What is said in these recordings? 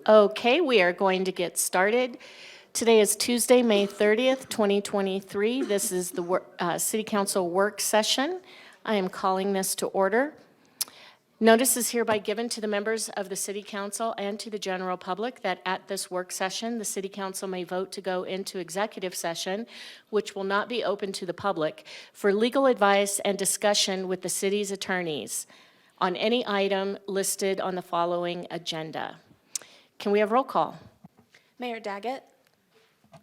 Okay, we are going to get started. Today is Tuesday, May 30th, 2023. This is the City Council work session. I am calling this to order. Notice is hereby given to the members of the City Council and to the general public that at this work session, the City Council may vote to go into executive session, which will not be open to the public, for legal advice and discussion with the city's attorneys on any item listed on the following agenda. Can we have roll call? Mayor Daggett,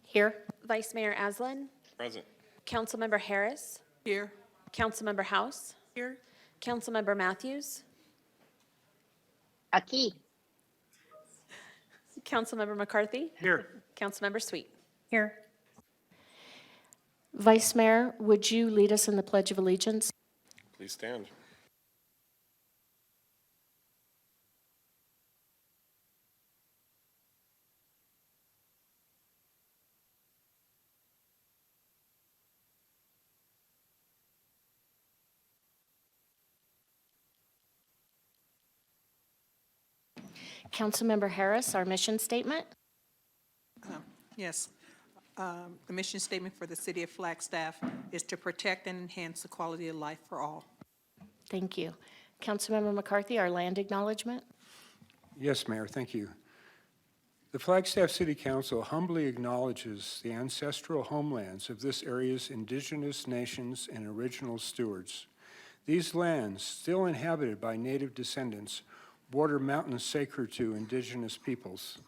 Here. Vice Mayor Aslan, Present. Councilmember Harris, Here. Councilmember House, Here. Councilmember Matthews, Aquí. Councilmember McCarthy, Here. Councilmember Sweet. Here. Vice Mayor, would you lead us in the Pledge of Allegiance? Please stand. Councilmember Harris, our mission statement. Yes. The mission statement for the city of Flagstaff is to protect and enhance the quality of life for all. Thank you. Councilmember McCarthy, our land acknowledgement. Yes, Mayor, thank you. The Flagstaff City Council humbly acknowledges the ancestral homelands of this area's indigenous nations and original stewards. These lands, still inhabited by native descendants, border mountains sacred to indigenous peoples.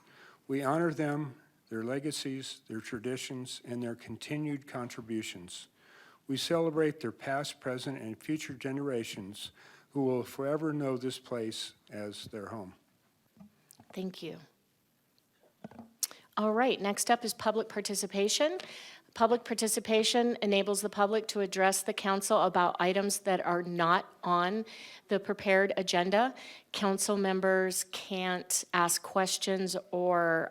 We honor them, their legacies, their traditions, and their continued contributions. We celebrate their past, present, and future generations who will forever know this place as their home. Thank you. All right, next up is public participation. Public participation enables the public to address the council about items that are not on the prepared agenda. Council members can't ask questions or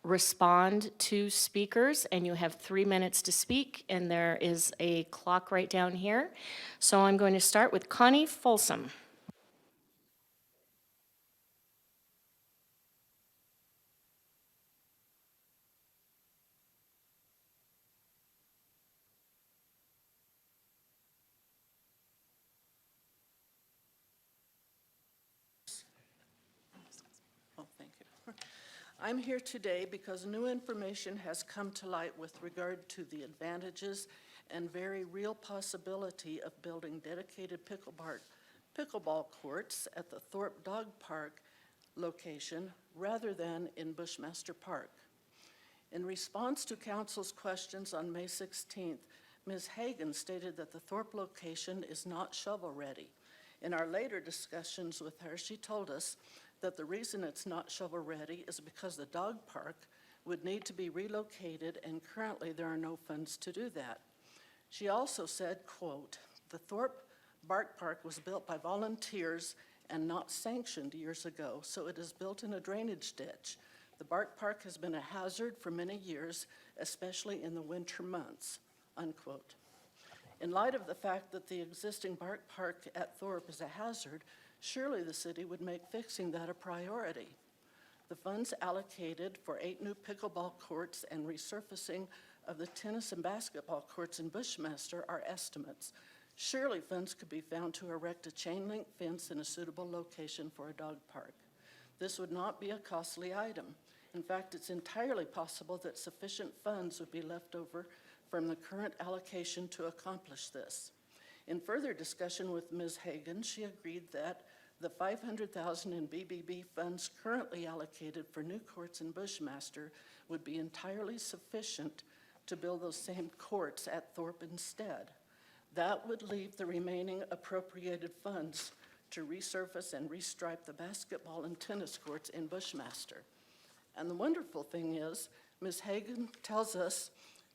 respond to speakers, and you have 3 minutes to speak, and there is a clock right down here. So I'm going to start with Connie Folsom. Oh, thank you. I'm here today because new information has come to light with regard to the advantages and very real possibility of building dedicated pickleball courts at the Thorpe Dog Park location rather than in Bushmaster Park. In response to council's questions on May 16th, Ms. Hagan stated that the Thorpe location is not shovel-ready. In our later discussions with her, she told us that the reason it's not shovel-ready is because the dog park would need to be relocated, and currently there are no funds to do that. She also said, quote, "The Thorpe Bark Park was built by volunteers and not sanctioned years ago, so it is built in a drainage ditch. The Bark Park has been a hazard for many years, especially in the winter months," unquote. In light of the fact that the existing Bark Park at Thorpe is a hazard, surely the city would make fixing that a priority. The funds allocated for 8 new pickleball courts and resurfacing of the tennis and basketball courts in Bushmaster are estimates. Surely funds could be found to erect a chain link fence in a suitable location for a dog park. This would not be a costly item. In fact, it's entirely possible that sufficient funds would be left over from the current allocation to accomplish this. In further discussion with Ms. Hagan, she agreed that the $500,000 in BBB funds currently allocated for new courts in Bushmaster would be entirely sufficient to build those same courts at Thorpe instead. That would leave the remaining appropriated funds to resurface and restripe the basketball and tennis courts in Bushmaster. And the wonderful thing is, Ms. Hagan tells us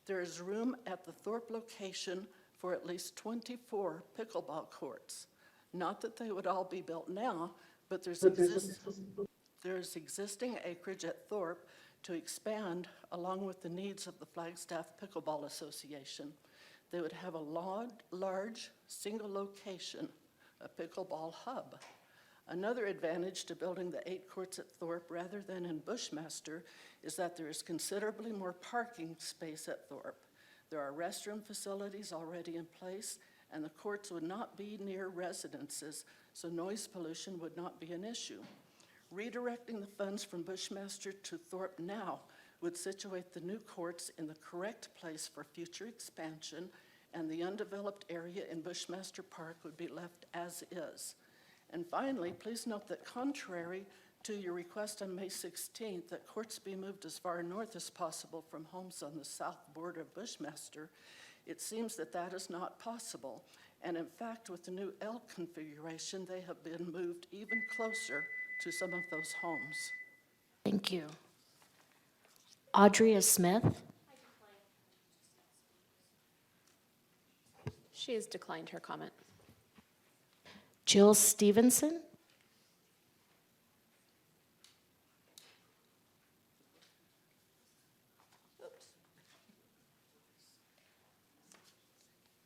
there is room at the Thorpe location for at least 24 pickleball courts. Not that they would all be built now, but there's existing acreage at Thorpe to expand along with the needs of the Flagstaff Pickleball Association. They would have a large single location, a pickleball hub. Another advantage to building the 8 courts at Thorpe rather than in Bushmaster is that there is considerably more parking space at Thorpe. There are restroom facilities already in place, and the courts would not be near residences, so noise pollution would not be an issue. Redirecting the funds from Bushmaster to Thorpe now would situate the new courts in the correct place for future expansion, and the undeveloped area in Bushmaster Park would be left as is. And finally, please note that contrary to your request on May 16th that courts be moved as far north as possible from homes on the south border of Bushmaster, it seems that that is not possible. And in fact, with the new L configuration, they have been moved even closer to some of those homes. Thank you. Audria Smith. She has declined her comment. Jill Stevenson.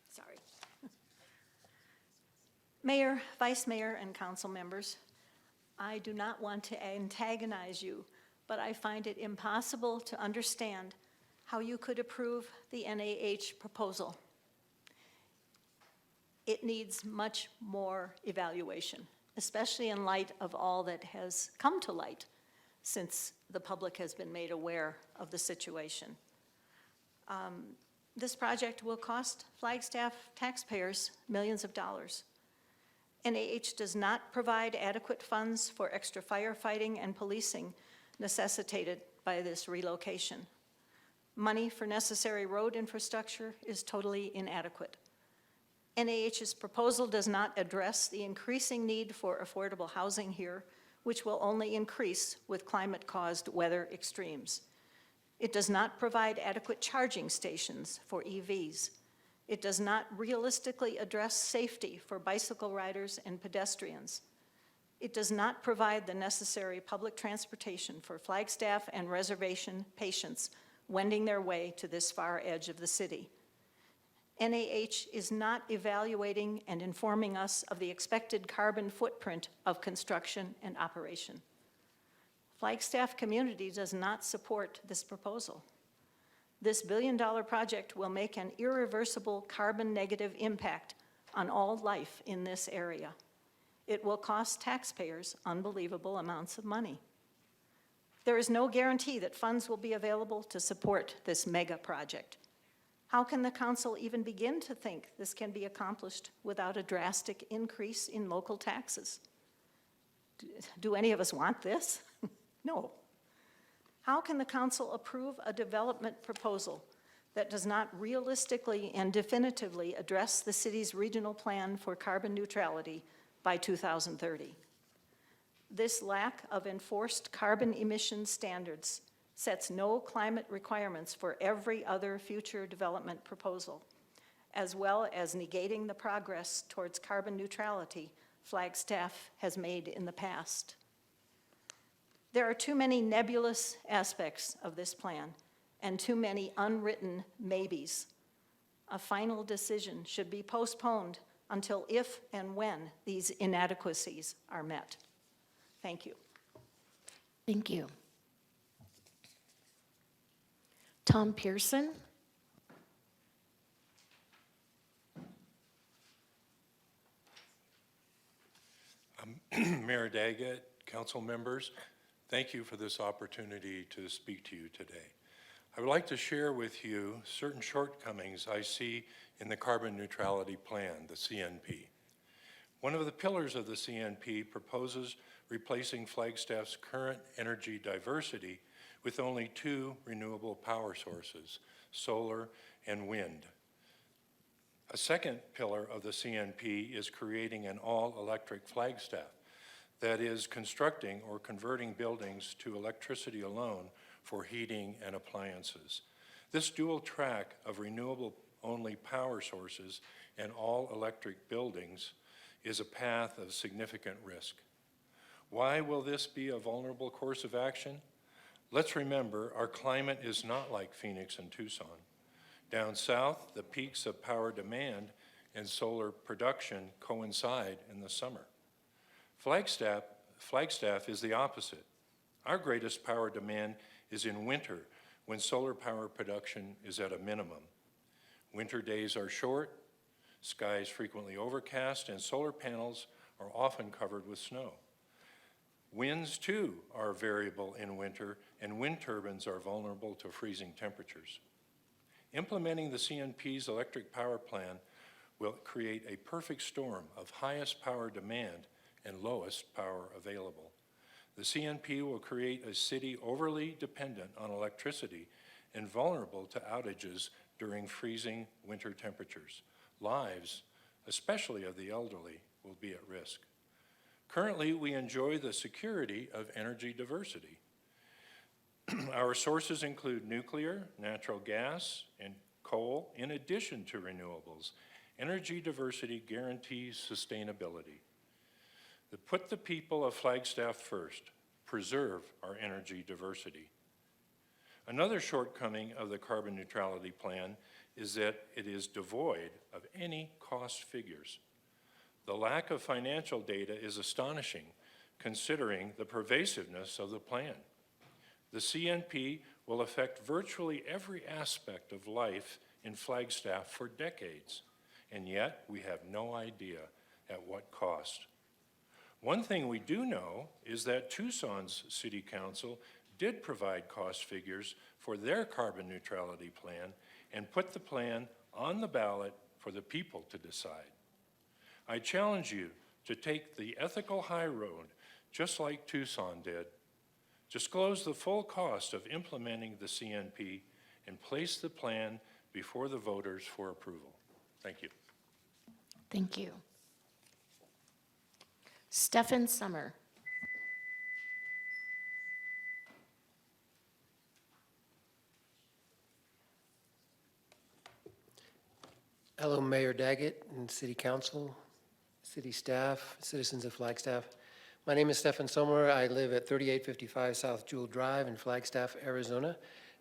Sorry. Mayor, Vice Mayor, and council members, I do not want to antagonize you, but I find it impossible to understand how you could approve the NAH proposal. It needs much more evaluation, especially in light of all that has come to light since the public has been made aware of the situation. This project will cost Flagstaff taxpayers millions of dollars. NAH does not provide adequate funds for extra firefighting and policing necessitated by this relocation. Money for necessary road infrastructure is totally inadequate. NAH's proposal does not address the increasing need for affordable housing here, which will only increase with climate-caused weather extremes. It does not provide adequate charging stations for EVs. It does not realistically address safety for bicycle riders and pedestrians. It does not provide the necessary public transportation for Flagstaff and reservation patients wending their way to this far edge of the city. NAH is not evaluating and informing us of the expected carbon footprint of construction and operation. Flagstaff community does not support this proposal. This billion-dollar project will make an irreversible carbon negative impact on all life in this area. It will cost taxpayers unbelievable amounts of money. There is no guarantee that funds will be available to support this mega project. How can the council even begin to think this can be accomplished without a drastic increase in local taxes? Do any of us want this? No. How can the council approve a development proposal that does not realistically and definitively address the city's regional plan for carbon neutrality by 2030? This lack of enforced carbon emission standards sets no climate requirements for every other future development proposal, as well as negating the progress towards carbon neutrality Flagstaff has made in the past. There are too many nebulous aspects of this plan and too many unwritten maybes. A final decision should be postponed until if and when these inadequacies are met. Thank you. Thank you. Tom Pearson. Mayor Daggett, council members, thank you for this opportunity to speak to you today. I would like to share with you certain shortcomings I see in the carbon neutrality plan, the CNP. One of the pillars of the CNP proposes replacing Flagstaff's current energy diversity with only 2 renewable power sources, solar and wind. A second pillar of the CNP is creating an all-electric Flagstaff, that is, constructing or converting buildings to electricity alone for heating and appliances. This dual track of renewable-only power sources and all-electric buildings is a path of significant risk. Why will this be a vulnerable course of action? Let's remember, our climate is not like Phoenix and Tucson. Down south, the peaks of power demand and solar production coincide in the summer. Flagstaff is the opposite. Our greatest power demand is in winter, when solar power production is at a minimum. Winter days are short, skies frequently overcast, and solar panels are often covered with snow. Winds, too, are variable in winter, and wind turbines are vulnerable to freezing temperatures. Implementing the CNP's electric power plan will create a perfect storm of highest power demand and lowest power available. The CNP will create a city overly dependent on electricity and vulnerable to outages during freezing winter temperatures. Lives, especially of the elderly, will be at risk. Currently, we enjoy the security of energy diversity. Our sources include nuclear, natural gas, and coal, in addition to renewables. Energy diversity guarantees sustainability. Put the people of Flagstaff first. Preserve our energy diversity. Another shortcoming of the carbon neutrality plan is that it is devoid of any cost figures. The lack of financial data is astonishing, considering the pervasiveness of the plan. The CNP will affect virtually every aspect of life in Flagstaff for decades, and yet we have no idea at what cost. One thing we do know is that Tucson's City Council did provide cost figures for their carbon neutrality plan and put the plan on the ballot for the people to decide. I challenge you to take the ethical high road, just like Tucson did. Disclose the full cost of implementing the CNP and place the plan before the voters for approval. Thank you. Thank you. Stephen Summer. Hello, Mayor Daggett and City Council, City staff, citizens of Flagstaff. My name is Stephen Sommer. I live at 3855 South Jewel Drive in Flagstaff, Arizona,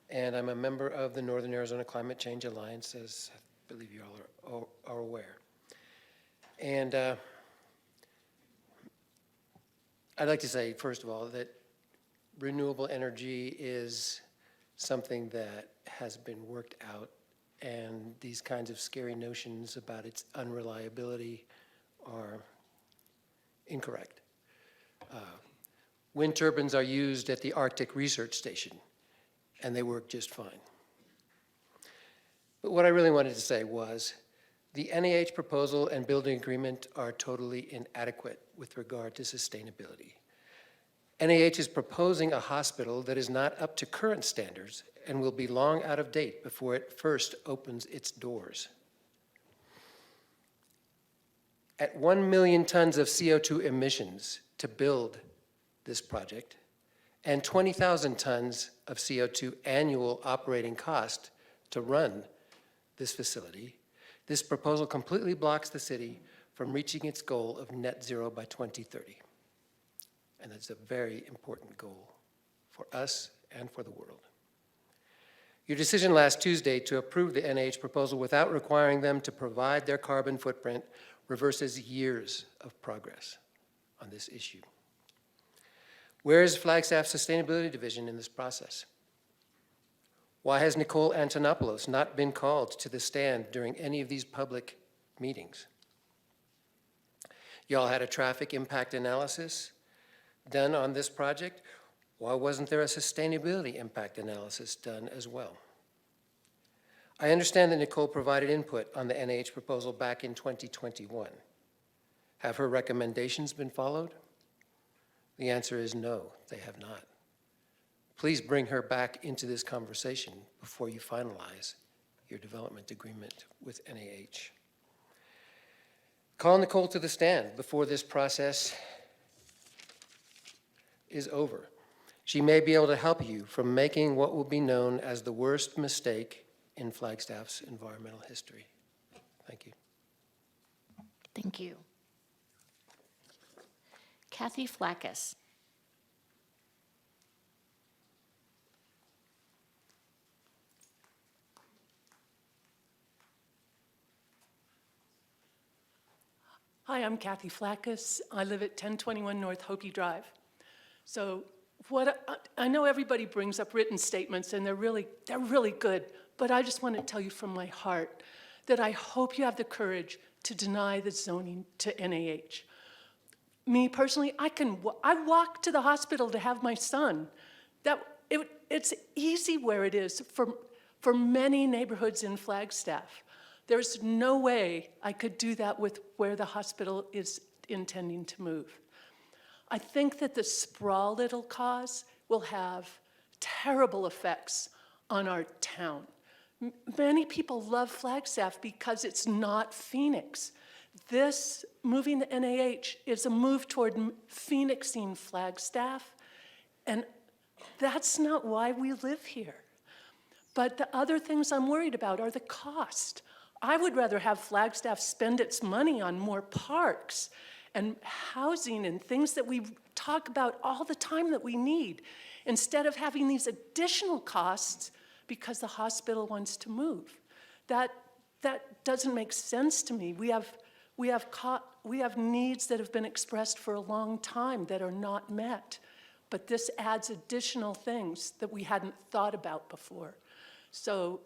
and I'm a member of the Northern Arizona Climate Change Alliance, as I believe you all are aware. And I'd like to say, first of all, that renewable energy is something that has been worked out, and these kinds of scary notions about its unreliability are incorrect. Wind turbines are used at the Arctic Research Station, and they work just fine. But what I really wanted to say was, the NEH proposal and building agreement are totally inadequate with regard to sustainability. NEH is proposing a hospital that is not up to current standards and will be long out of date before it first opens its doors. At 1 million tons of CO2 emissions to build this project and 20,000 tons of CO2 annual operating cost to run this facility, this proposal completely blocks the city from reaching its goal of net zero by 2030. And that's a very important goal for us and for the world. Your decision last Tuesday to approve the NIH proposal without requiring them to provide their carbon footprint reverses years of progress on this issue. Where is Flagstaff's Sustainability Division in this process? Why has Nicole Antonopoulos not been called to the stand during any of these public meetings? Y'all had a traffic impact analysis done on this project. Why wasn't there a sustainability impact analysis done as well? I understand that Nicole provided input on the NIH proposal back in 2021. Have her recommendations been followed? The answer is no, they have not. Please bring her back into this conversation before you finalize your development agreement with NIH. Call Nicole to the stand before this process is over. She may be able to help you from making what will be known as the worst mistake in Flagstaff's environmental history. Thank you. Thank you. Kathy Flackus. Hi, Hi, I'm Kathy Flackus. I live at 1021 North Hopi Drive. So I know everybody brings up written statements, and they're really good, but I just want to tell you from my heart that I hope you have the courage to deny the zoning to NAH. Me personally, I walk to the hospital to have my son. It's easy where it is for many neighborhoods in Flagstaff. There's no way I could do that with where the hospital is intending to move. I think that the sprawl it'll cause will have terrible effects on our town. Many people love Flagstaff because it's not Phoenix. This moving to NAH is a move toward Phoenixing Flagstaff, and that's not why we live here. But the other things I'm worried about are the cost. I would rather have Flagstaff spend its money on more parks and housing and things that we talk about all the time that we need, instead of having these additional costs because the hospital wants to move. That doesn't make sense to me. We have needs that have been expressed for a long time that are not met, but this adds additional things that we hadn't thought about before. So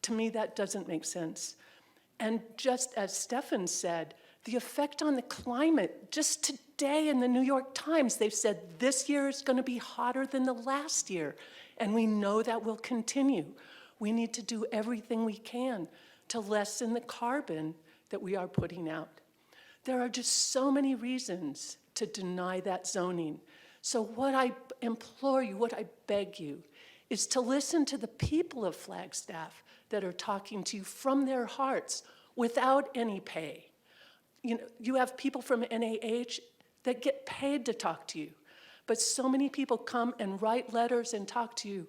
to me, that doesn't make sense. And just as Stefan said, the effect on the climate, just today in the New York Times, they've said this year is going to be hotter than the last year, and we know that will continue. We need to do everything we can to lessen the carbon that we are putting out. There are just so many reasons to deny that zoning. So what I implore you, what I beg you, is to listen to the people of Flagstaff that are talking to you from their hearts without any pay. You know, you have people from NAH that get paid to talk to you, but so many people come and write letters and talk to you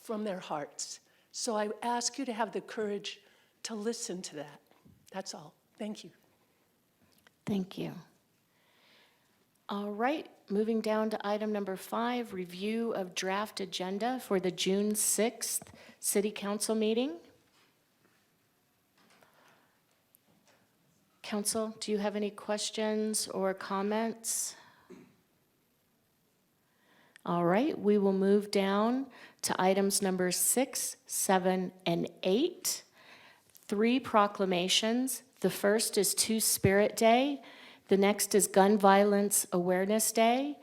from their hearts. So I ask you to have the courage to listen to that. That's all. Thank you. Thank you. All right, moving down to item number 5, review of draft agenda for the June 6th City Council meeting. Council, do you have any questions or comments? All right, we will move down to items number 6, 7, and 8. 3 proclamations. The first is Two-Spirit Day. The next is Gun Violence Awareness Day.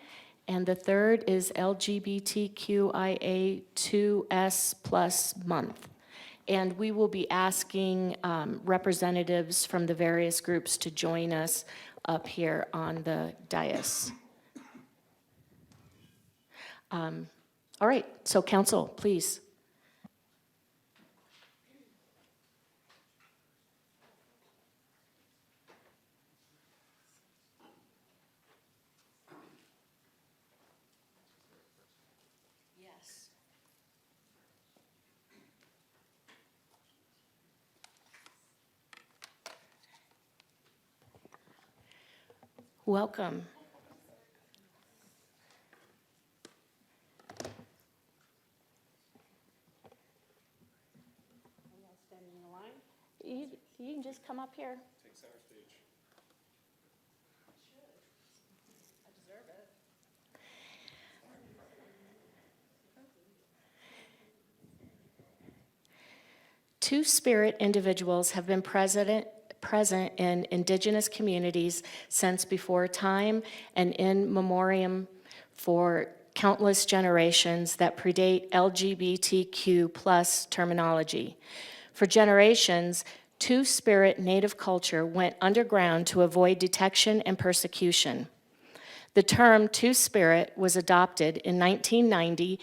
And the third is LGBTQIA2S+ month. And we will be asking representatives from the various groups to join us up here on the dais. All right, so council, please. Yes. Welcome. You can just come up here. Take center stage. I deserve it. Two-Spirit individuals have been present in Indigenous communities since before time and in memoriam for countless generations that predate LGBTQ+ terminology. For generations, Two-Spirit Native culture went underground to avoid detection and persecution. The term Two-Spirit was adopted in 1990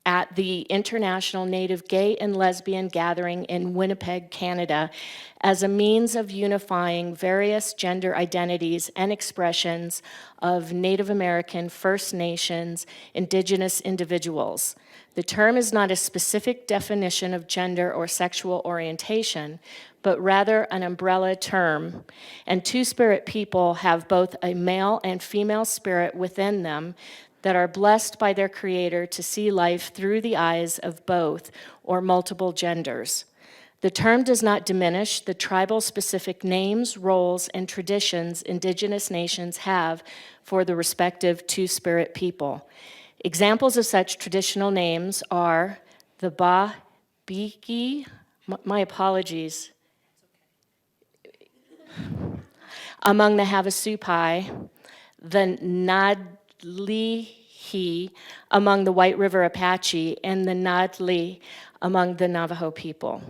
at the International Native Gay and Lesbian Gathering in Winnipeg, Canada, as a means of unifying various gender identities and expressions of Native American, First Nations, Indigenous individuals. The term is not a specific definition of gender or sexual orientation, but rather an umbrella term. And Two-Spirit people have both a male and female spirit within them that are blessed by their Creator to see life through the eyes of both or multiple genders. The term does not diminish the tribal-specific names, roles, and traditions Indigenous nations have for the respective Two-Spirit people. Examples of such traditional names are the Biki, my apologies, among the Havasupai, the Nadlihi among the White River Apache, and the Nadli among the Navajo people.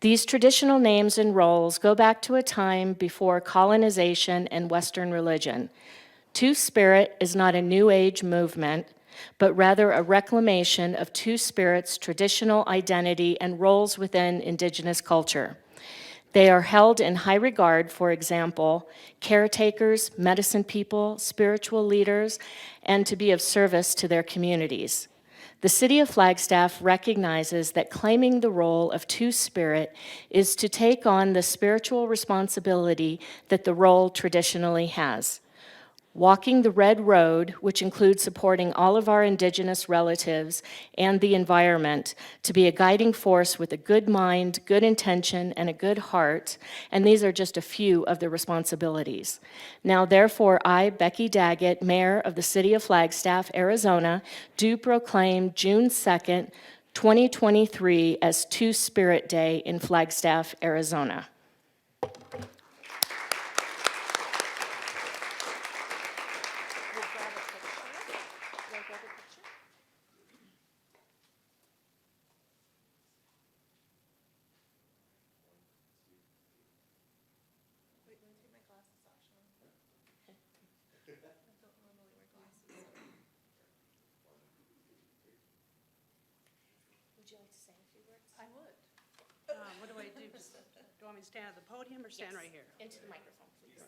These traditional names and roles go back to a time before colonization and Western religion. Two-Spirit is not a New Age movement, but rather a reclamation of Two-Spirit's traditional identity and roles within Indigenous culture. They are held in high regard, for example, caretakers, medicine people, spiritual leaders, and to be of service to their communities. The City of Flagstaff recognizes that claiming the role of Two-Spirit is to take on the spiritual responsibility that the role traditionally has. Walking the Red Road, which includes supporting all of our Indigenous relatives and the environment to be a guiding force with a good mind, good intention, and a good heart, and these are just a few of the responsibilities. Now, therefore, I, Becky Daggett, Mayor of the City of Flagstaff, Arizona, do proclaim June 2nd, 2023 as Two-Spirit Day in Flagstaff, Arizona. What do I do? Do you want me to stand at the podium or stand right here? Into the microphone, please.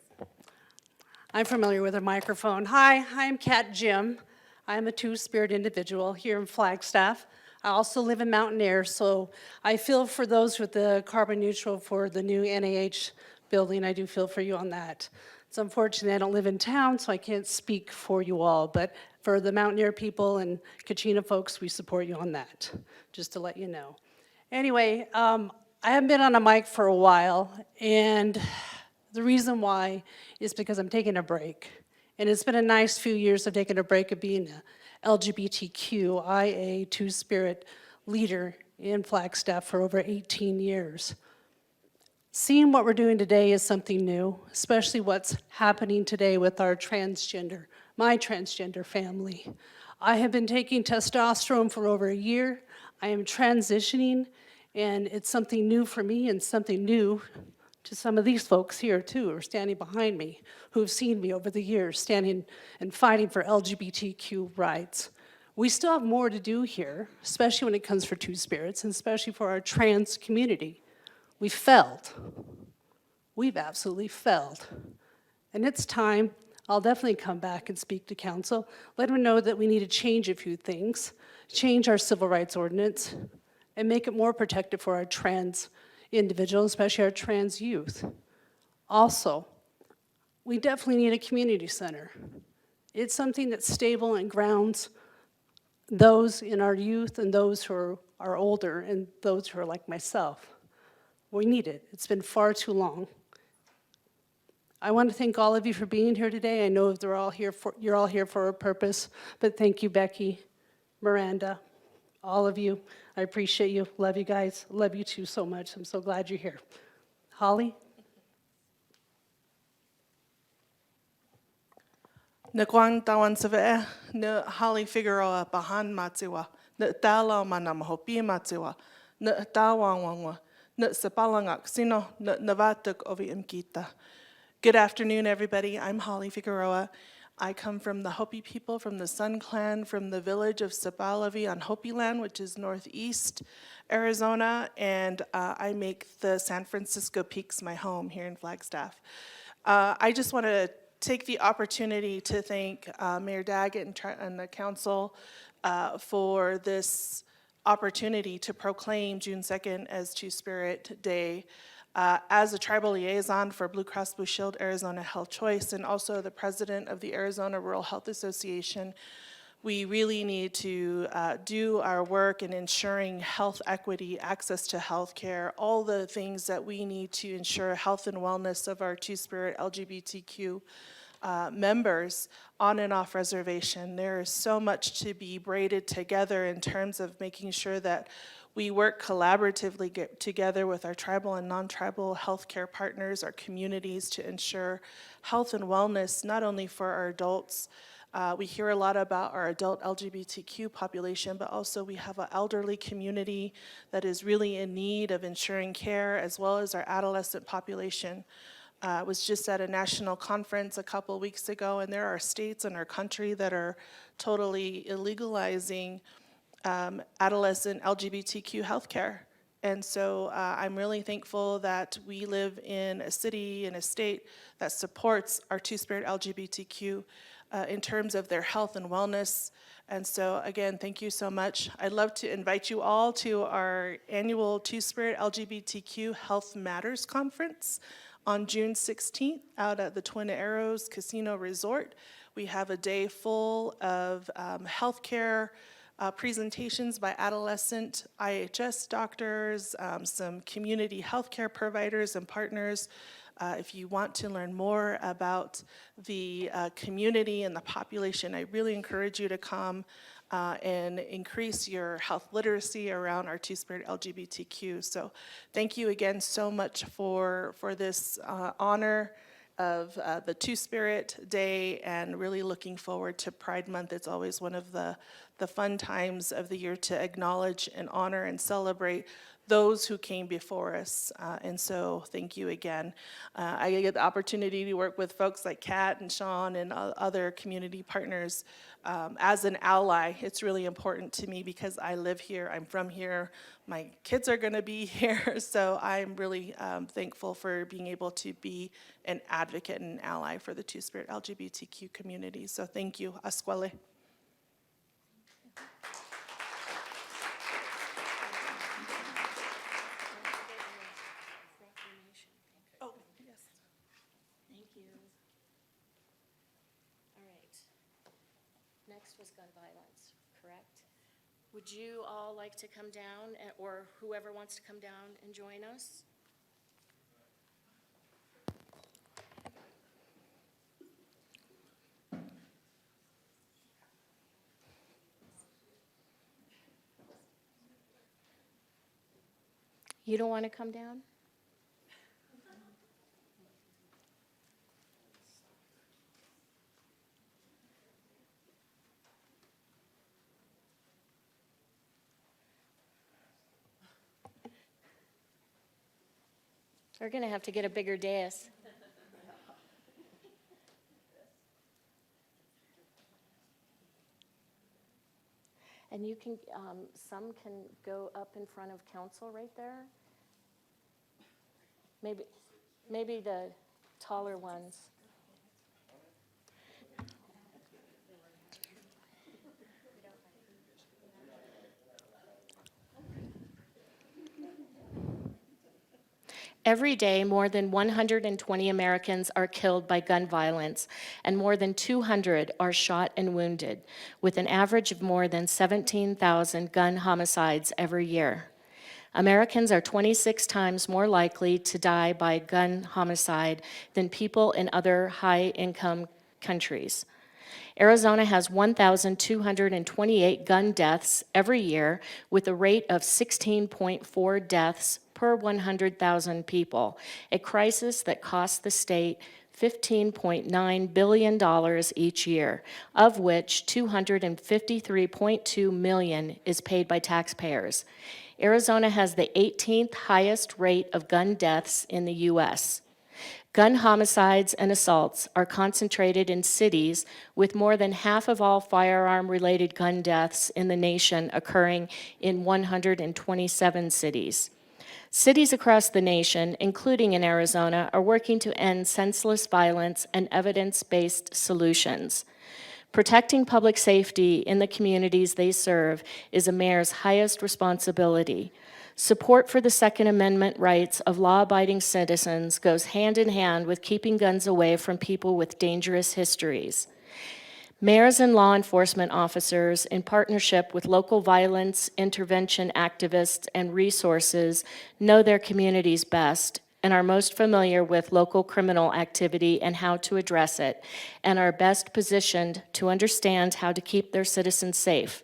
I'm familiar with a microphone. Hi, I'm Kat Jim. I'm a Two-Spirit individual here in Flagstaff. I also live in Mountain Air, so I feel for those with the carbon neutral for the new NAH building. I do feel for you on that. It's unfortunate I don't live in town, so I can't speak for you all, but for the Mountain Air people and Kachina folks, we support you on that, just to let you know. Anyway, I haven't been on a mic for a while, and the reason why is because I'm taking a break. And it's been a nice few years of taking a break of being an LGBTQIA Two-Spirit leader in Flagstaff for over 18 years. Seeing what we're doing today is something new, especially what's happening today with our transgender, my transgender family. I have been taking testosterone for over a year. I am transitioning, and it's something new for me and something new to some of these folks here too, who are standing behind me, who have seen me over the years standing and fighting for LGBTQ rights. We still have more to do here, especially when it comes for Two-Spirits, and especially for our trans community. We failed. We've absolutely failed. And it's time. I'll definitely come back and speak to council, let them know that we need to change a few things, change our civil rights ordinance, and make it more protective for our trans individuals, especially our trans youth. Also, we definitely need a community center. It's something that's stable and grounds those in our youth and those who are older and those who are like myself. We need it. It's been far too long. I want to thank all of you for being here today. I know you're all here for a purpose, but thank you, Becky, Miranda, all of you. I appreciate you. Love you guys. Love you too so much. I'm so glad you're here. Holly? Nakwang tawan save ne Holly Figueroa bahan matiwa ne tala manamahopi matiwa ne tawangwangwa ne sepalangak sino ne navatuk ovi imkita. Good afternoon, everybody. I'm Holly Figueroa. I come from the Hopi people, from the Sun Clan, from the village of Sepalavi on Hopi land, which is northeast Arizona, and I make the San Francisco Peaks my home here in Flagstaff. I just want to take the opportunity to thank Mayor Daggett and the council for this opportunity to proclaim June 2nd as Two-Spirit Day. As a tribal liaison for Blue Cross Blue Shield Arizona Health Choice and also the president of the Arizona Rural Health Association, we really need to do our work in ensuring health equity, access to health care, all the things that we need to ensure health and wellness of our Two-Spirit LGBTQ members on and off reservation. There is so much to be braided together in terms of making sure that we work collaboratively together with our tribal and non-tribal healthcare partners, our communities, to ensure health and wellness, not only for our adults. We hear a lot about our adult LGBTQ population, but also we have an elderly community that is really in need of ensuring care, as well as our adolescent population. I was just at a national conference a couple weeks ago, and there are states in our country that are totally illegalizing adolescent LGBTQ healthcare. And so I'm really thankful that we live in a city and a state that supports our Two-Spirit LGBTQ in terms of their health and wellness. And so again, thank you so much. I'd love to invite you all to our annual Two-Spirit LGBTQ Health Matters Conference on June 16th out at the Twin Arrows Casino Resort. We have a day full of healthcare presentations by adolescent IHS doctors, some community healthcare providers and partners. If you want to learn more about the community and the population, I really encourage you to come and increase your health literacy around our Two-Spirit LGBTQ. So thank you again so much for this honor of the Two-Spirit Day, and really looking forward to Pride Month. It's always one of the fun times of the year to acknowledge and honor and celebrate those who came before us. And so thank you again. I get the opportunity to work with folks like Kat and Sean and other community partners as an ally. It's really important to me because I live here, I'm from here, my kids are gonna be here, so I'm really thankful for being able to be an advocate and an ally for the Two-Spirit LGBTQ community. So thank you, Asquale. Thank you. All right. Next was gun violence, correct? Would you all like to come down, or whoever wants to come down and join us? You don't want to come down? We're going to have to get a bigger dais. And you can, some can go up in front of council right there. Maybe the taller ones. Every day, more than 120 Americans are killed by gun violence, and more than 200 are shot and wounded, with an average of more than 17,000 gun homicides every year. Americans are 26 times more likely to die by gun homicide than people in other high-income countries. Arizona has 1,228 gun deaths every year, with a rate of 16.4 deaths per 100,000 people, a crisis that costs the state $15.9 billion each year, of which $253.2 million is paid by taxpayers. Arizona has the 18th highest rate of gun deaths in the U.S. Gun homicides and assaults are concentrated in cities, with more than half of all firearm-related gun deaths in the nation occurring in 127 cities. Cities across the nation, including in Arizona, are working to end senseless violence and evidence-based solutions. Protecting public safety in the communities they serve is a mayor's highest responsibility. Support for the Second Amendment rights of law-abiding citizens goes hand in hand with keeping guns away from people with dangerous histories. Mayors and law enforcement officers, in partnership with local violence intervention activists and resources, know their communities best and are most familiar with local criminal activity and how to address it, and are best positioned to understand how to keep their citizens safe.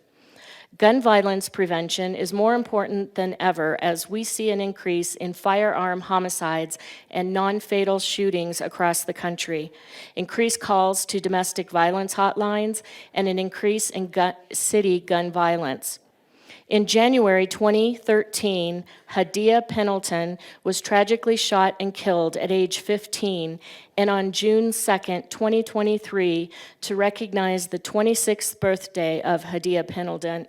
Gun violence prevention is more important than ever as we see an increase in firearm homicides and non-fatal shootings across the country, increased calls to domestic violence hotlines, and an increase in city gun violence. In January 2013, Hadia Pendleton was tragically shot and killed at age 15, and on June 2, 2023, to recognize the 26th birthday of Hadia Pendleton,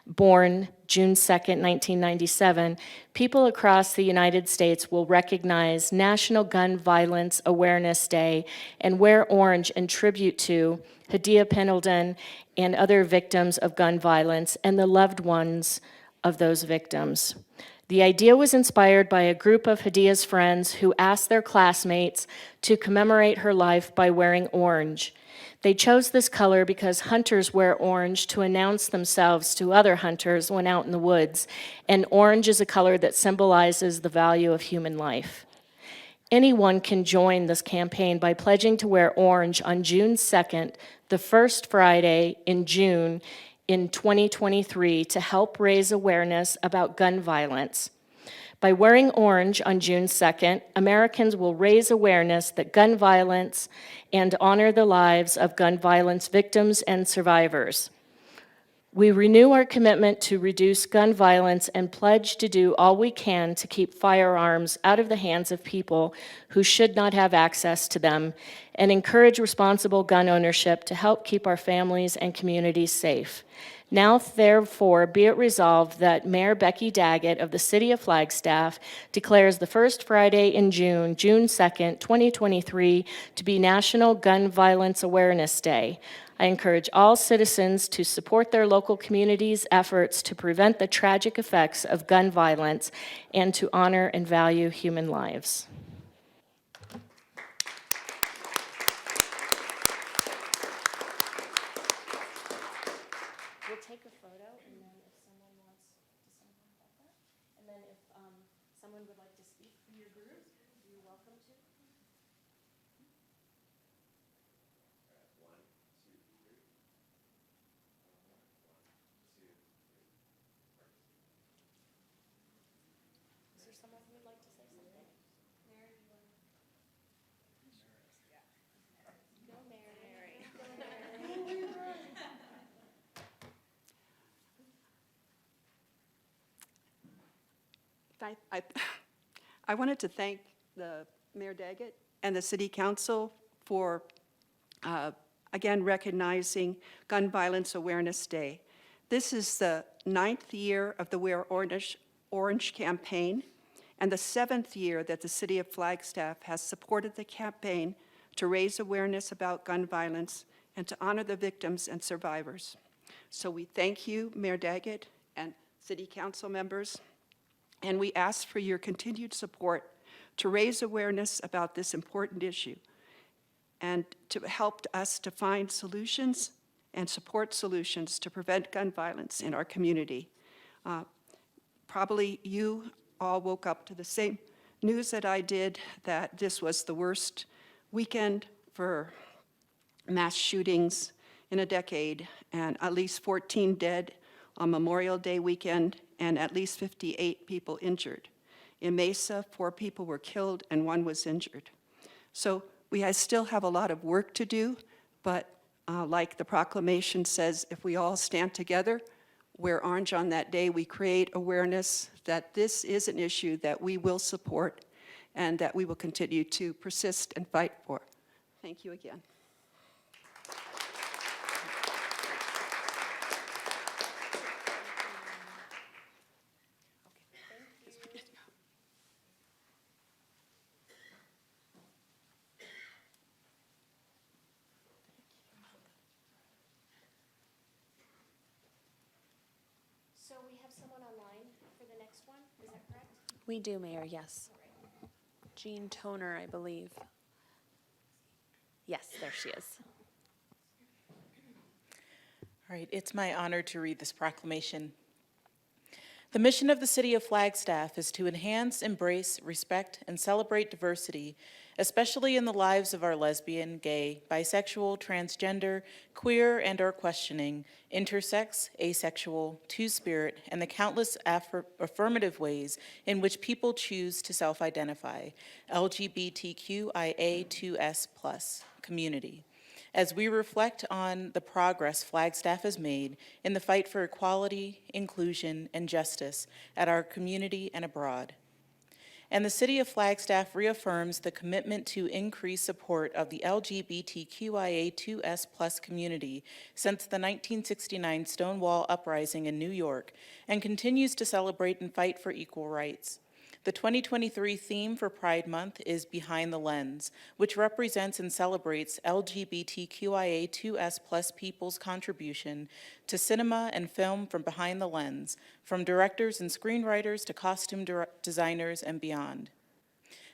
born June 2, 1997, people across the United States will recognize National Gun Violence Awareness Day and wear orange in tribute to Hadia Pendleton and other victims of gun violence and the loved ones of those victims. The idea was inspired by a group of Hadia's friends who asked their classmates to commemorate her life by wearing orange. They chose this color because hunters wear orange to announce themselves to other hunters when out in the woods, and orange is a color that symbolizes the value of human life. Anyone can join this campaign by pledging to wear orange on June 2nd, the first Friday in June in 2023, to help raise awareness about gun violence. By wearing orange on June 2nd, Americans will raise awareness that gun violence and honor the lives of gun violence victims and survivors. We renew our commitment to reduce gun violence and pledge to do all we can to keep firearms out of the hands of people who should not have access to them, and encourage responsible gun ownership to help keep our families and communities safe. Now, therefore, be it resolved that Mayor Becky Daggett of the City of Flagstaff declares the first Friday in June, June 2nd, 2023, to be National Gun Violence Awareness Day. I encourage all citizens to support their local communities' efforts to prevent the tragic effects of gun violence and to honor and value human lives. We'll take a photo, and then if someone wants to say something about that, and then if someone would like to speak for your group, you're welcome to. Is there someone who would like to say something? Mary, you want to? Go, Mary. Go, Mary. I wanted to thank the Mayor Daggett and the City Council for, again, recognizing Gun Violence Awareness Day. This is the 9th year of the Wear Orange campaign, and the 7th year that the City of Flagstaff has supported the campaign to raise awareness about gun violence and to honor the victims and survivors. So we thank you, Mayor Daggett and City Council members, and we ask for your continued support to raise awareness about this important issue and to help us to find solutions and support solutions to prevent gun violence in our community. Probably you all woke up to the same news that I did, that this was the worst weekend for mass shootings in a decade, and at least 14 dead on Memorial Day weekend, and at least 58 people injured. In Mesa, 4 people were killed and 1 was injured. So we still have a lot of work to do, but like the proclamation says, if we all stand together, wear orange on that day, we create awareness that this is an issue that we will support and that we will continue to persist and fight for. Thank you again. So we have someone online for the next one, is that correct? We do, Mayor, yes. Jean Toner, I believe. Yes, there she is. All right, it's my honor to read this proclamation. The mission of the City of Flagstaff is to enhance, embrace, respect, and celebrate diversity, especially in the lives of our lesbian, gay, bisexual, transgender, queer and/or questioning, intersex, asexual, two-spirit, and the countless affirmative ways in which people choose to self-identify, LGBTQIA2S+ community, as we reflect on the progress Flagstaff has made in the fight for equality, inclusion, and justice at our community and abroad. And the City of Flagstaff reaffirms the commitment to increase support of the LGBTQIA2S+ community since the 1969 Stonewall Uprising in New York, and continues to celebrate and fight for equal rights. The 2023 theme for Pride Month is Behind the Lens, which represents and celebrates LGBTQIA2S+ people's contribution to cinema and film from behind the lens, from directors and screenwriters to costume designers and beyond.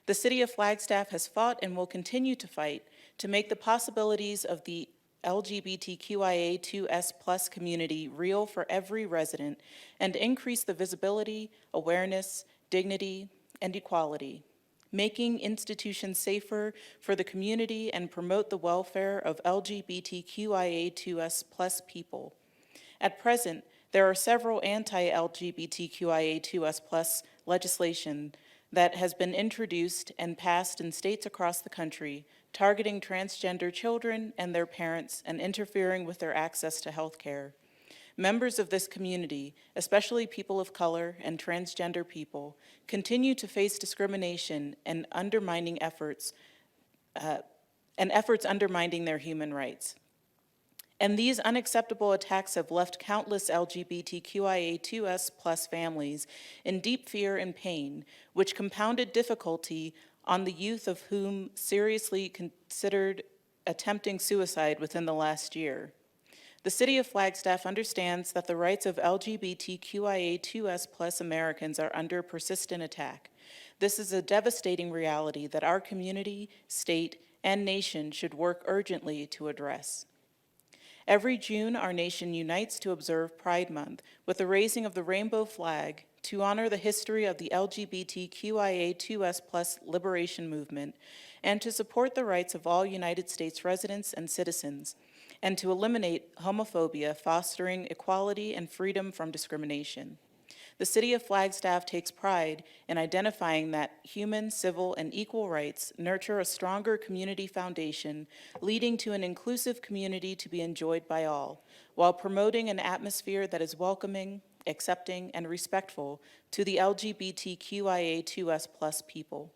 The City of Flagstaff has fought and will continue to fight to make the possibilities of the LGBTQIA2S+ community real for every resident and increase the visibility, awareness, dignity, and equality, making institutions safer for the community and promote the welfare of LGBTQIA2S+ people. At present, there are several anti-LGBTQIA2S+ legislation that has been introduced and passed in states across the country, targeting transgender children and their parents and interfering with their access to health care. Members of this community, especially people of color and transgender people, continue to face discrimination and efforts undermining their human rights. And these unacceptable attacks have left countless LGBTQIA2S+ families in deep fear and pain, which compounded difficulty on the youth of whom seriously considered attempting suicide within the last year. The City of Flagstaff understands that the rights of LGBTQIA2S+ Americans are under persistent attack. This is a devastating reality that our community, state, and nation should work urgently to address. Every June, our nation unites to observe Pride Month with the raising of the rainbow flag to honor the history of the LGBTQIA2S+ liberation movement and to support the rights of all United States residents and citizens, and to eliminate homophobia, fostering equality and freedom from discrimination. The City of Flagstaff takes pride in identifying that human, civil, and equal rights nurture a stronger community foundation, leading to an inclusive community to be enjoyed by all, while promoting an atmosphere that is welcoming, accepting, and respectful to the LGBTQIA2S+ people.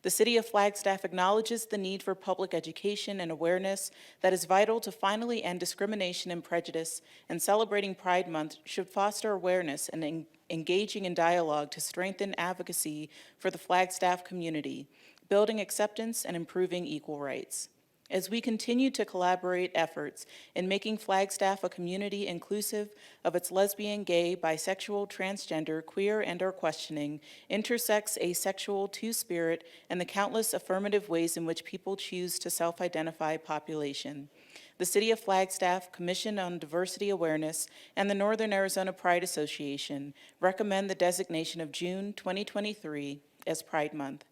The City of Flagstaff acknowledges the need for public education and awareness that is vital to finally end discrimination and prejudice, and celebrating Pride Month should foster awareness and engaging in dialogue to strengthen advocacy for the Flagstaff community, building acceptance and improving equal rights. As we continue to collaborate efforts in making Flagstaff a community inclusive of its lesbian, gay, bisexual, transgender, queer and/or questioning, intersex, asexual, two-spirit, and the countless affirmative ways in which people choose to self-identify population, the City of Flagstaff, Commission on Diversity Awareness, and the Northern Arizona Pride Association recommend the designation of June 2023 as Pride Month.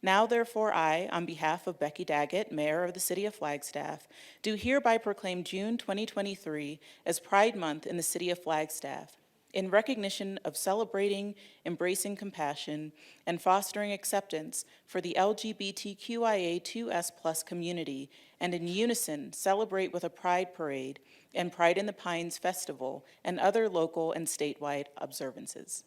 Now, therefore, I, on behalf of Becky Daggett, Mayor of the City of Flagstaff, do hereby proclaim June 2023 as Pride Month in the City of Flagstaff, in recognition of celebrating, embracing compassion, and fostering acceptance for the LGBTQIA2S+ community, and in unison celebrate with a Pride Parade and Pride in the Pines Festival and other local and statewide observances.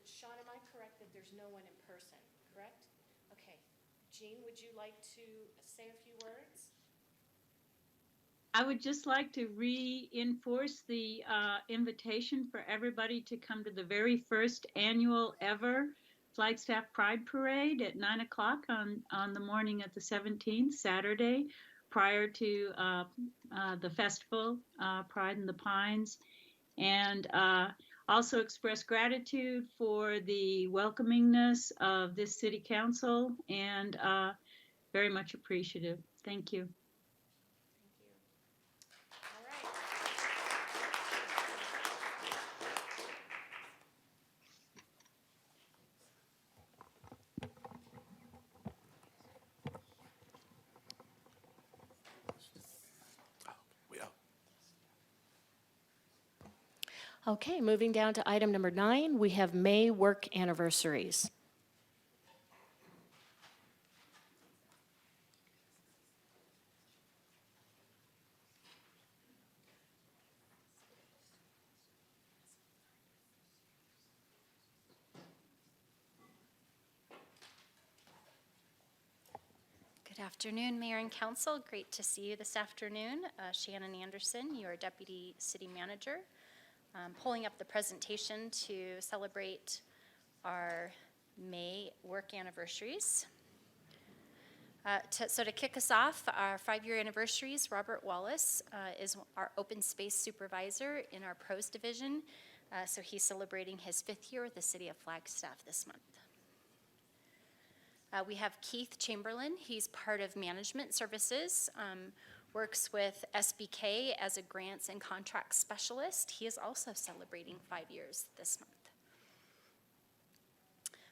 Sean, am I correct that there's no one in person, correct? Okay. Jean, would you like to say a few words? I would just like to reinforce the invitation for everybody to come to the very first annual ever Flagstaff Pride Parade at 9 o'clock on the morning of the 17th, Saturday, prior to the festival, Pride in the Pines. And Also express gratitude for the welcomingness of this city council and very much appreciative. Thank you. Okay, moving down to item number 9, we have May work anniversaries. Good afternoon, Mayor and Council. Great to see you this afternoon. Shannon Anderson, your Deputy City Manager. Pulling up the presentation to celebrate our May work anniversaries. So to kick us off, our 5-year anniversaries, Robert Wallace is our open space supervisor in our pros division. So he's celebrating his 5th year with the city of Flagstaff this month. We have Keith Chamberlain. He's part of management services, works with SBK as a grants and contracts specialist. He is also celebrating 5 years this month.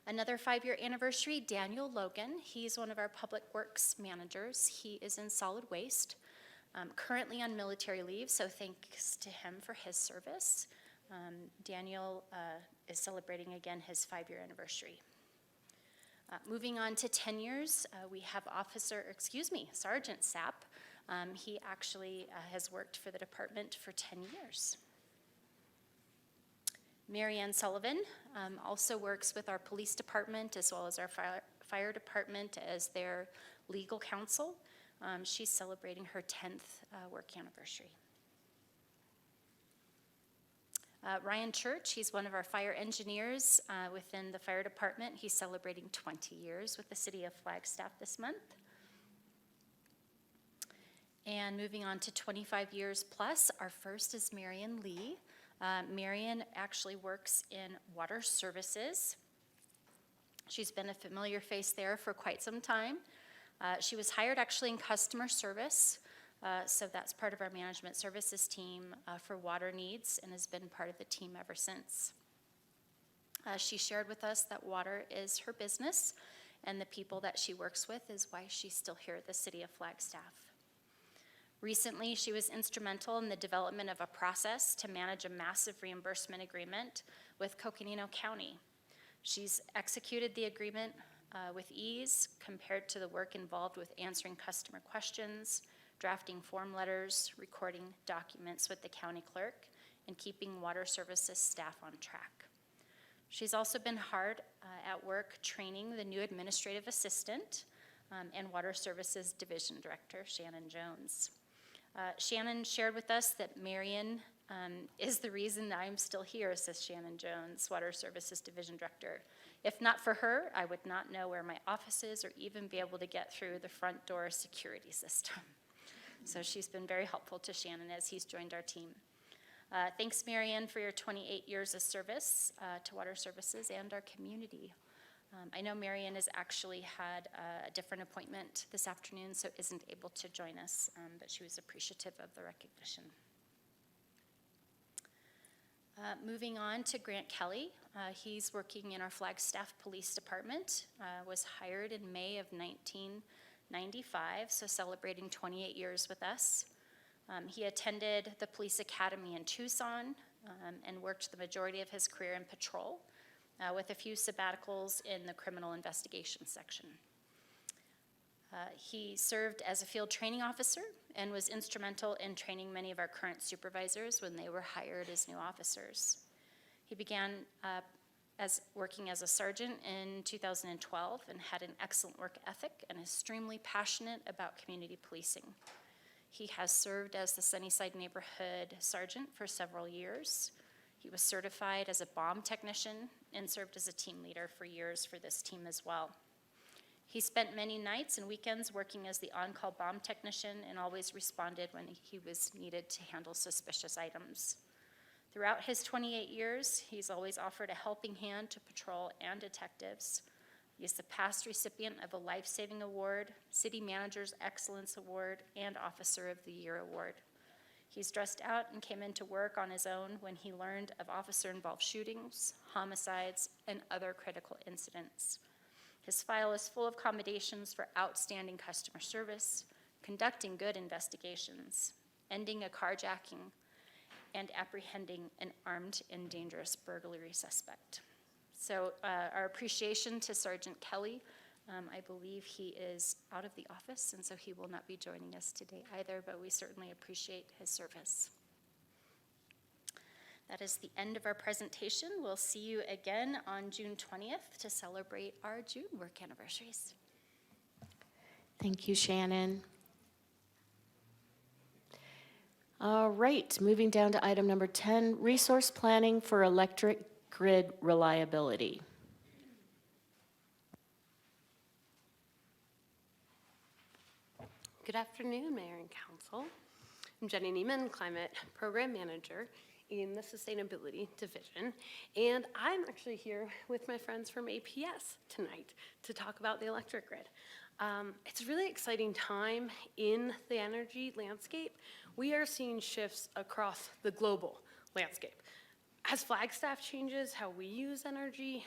Another 5-year anniversary, Daniel Logan. He's one of our public works managers. He is in solid waste, currently on military leave, so thanks to him for his service. Daniel is celebrating again his 5-year anniversary. Moving on to 10 years, we have Sergeant Sapp. He actually has worked for the department for 10 years. Marianne Sullivan also works with our police department as well as our fire department as their legal counsel. She's celebrating her 10th work anniversary. Ryan Church, he's one of our fire engineers within the fire department. He's celebrating 20 years with the city of Flagstaff this month. And moving on to 25 years plus, our first is Marion Lee. Marion actually works in water services. She's been a familiar face there for quite some time. She was hired actually in customer service. So that's part of our management services team for water needs and has been part of the team ever since. She shared with us that water is her business and the people that she works with is why she's still here at the city of Flagstaff. Recently, she was instrumental in the development of a process to manage a massive reimbursement agreement with Coconino County. She's executed the agreement with ease compared to the work involved with answering customer questions, drafting form letters, recording documents with the county clerk, and keeping water services staff on track. She's also been hard at work training the new administrative assistant and water services division director, Shannon Jones. Shannon shared with us that Marion is the reason I'm still here, says Shannon Jones, water services division director. If not for her, I would not know where my office is or even be able to get through the front door security system. So she's been very helpful to Shannon as he's joined our team. Thanks, Marianne, for your 28 years of service to water services and our community. I know Marianne has actually had a different appointment this afternoon, so isn't able to join us, but she was appreciative of the recognition. Moving on to Grant Kelly. He's working in our Flagstaff Police Department, was hired in May of 1995, so celebrating 28 years with us. He attended the police academy in Tucson and worked the majority of his career in patrol, with a few sabbaticals in the criminal investigation section. He served as a field training officer and was instrumental in training many of our current supervisors when they were hired as new officers. He began working as a sergeant in 2012 and had an excellent work ethic and is extremely passionate about community policing. He has served as the Sunnyside Neighborhood Sergeant for several years. He was certified as a bomb technician and served as a team leader for years for this team as well. He spent many nights and weekends working as the on-call bomb technician and always responded when he was needed to handle suspicious items. Throughout his 28 years, he's always offered a helping hand to patrol and detectives. He is the past recipient of a Life-Saving Award, City Manager's Excellence Award, and Officer of the Year Award. He's dressed out and came into work on his own when he learned of officer-involved shootings, homicides, and other critical incidents. His file is full of commendations for outstanding customer service, conducting good investigations, ending a carjacking, and apprehending an armed and dangerous burglary suspect. So our appreciation to Sergeant Kelly. I believe he is out of the office, and so he will not be joining us today either, but we certainly appreciate his service. That is the end of our presentation. We'll see you again on June 20th to celebrate our June work anniversaries. Thank you, Shannon. All right, moving down to item number 10, resource planning for electric grid reliability. Good afternoon, Mayor and Council. I'm Jenny Neiman, Climate Program Manager in the Sustainability Division, and I'm actually here with my friends from APS tonight to talk about the electric grid. It's a really exciting time in the energy landscape. We are seeing shifts across the global landscape. As Flagstaff changes how we use energy,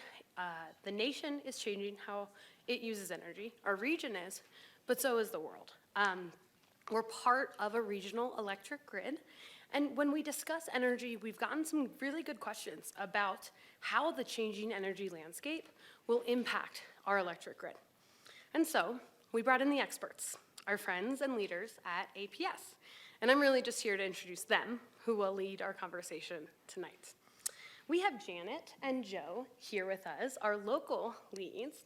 the nation is changing how it uses energy. Our region is, but so is the world. We're part of a regional electric grid, and when we discuss energy, we've gotten some really good questions about how the changing energy landscape will impact our electric grid. And so we brought in the experts, our friends and leaders at APS, and I'm really just here to introduce them, who will lead our conversation tonight. We have Janet and Joe here with us, our local leads,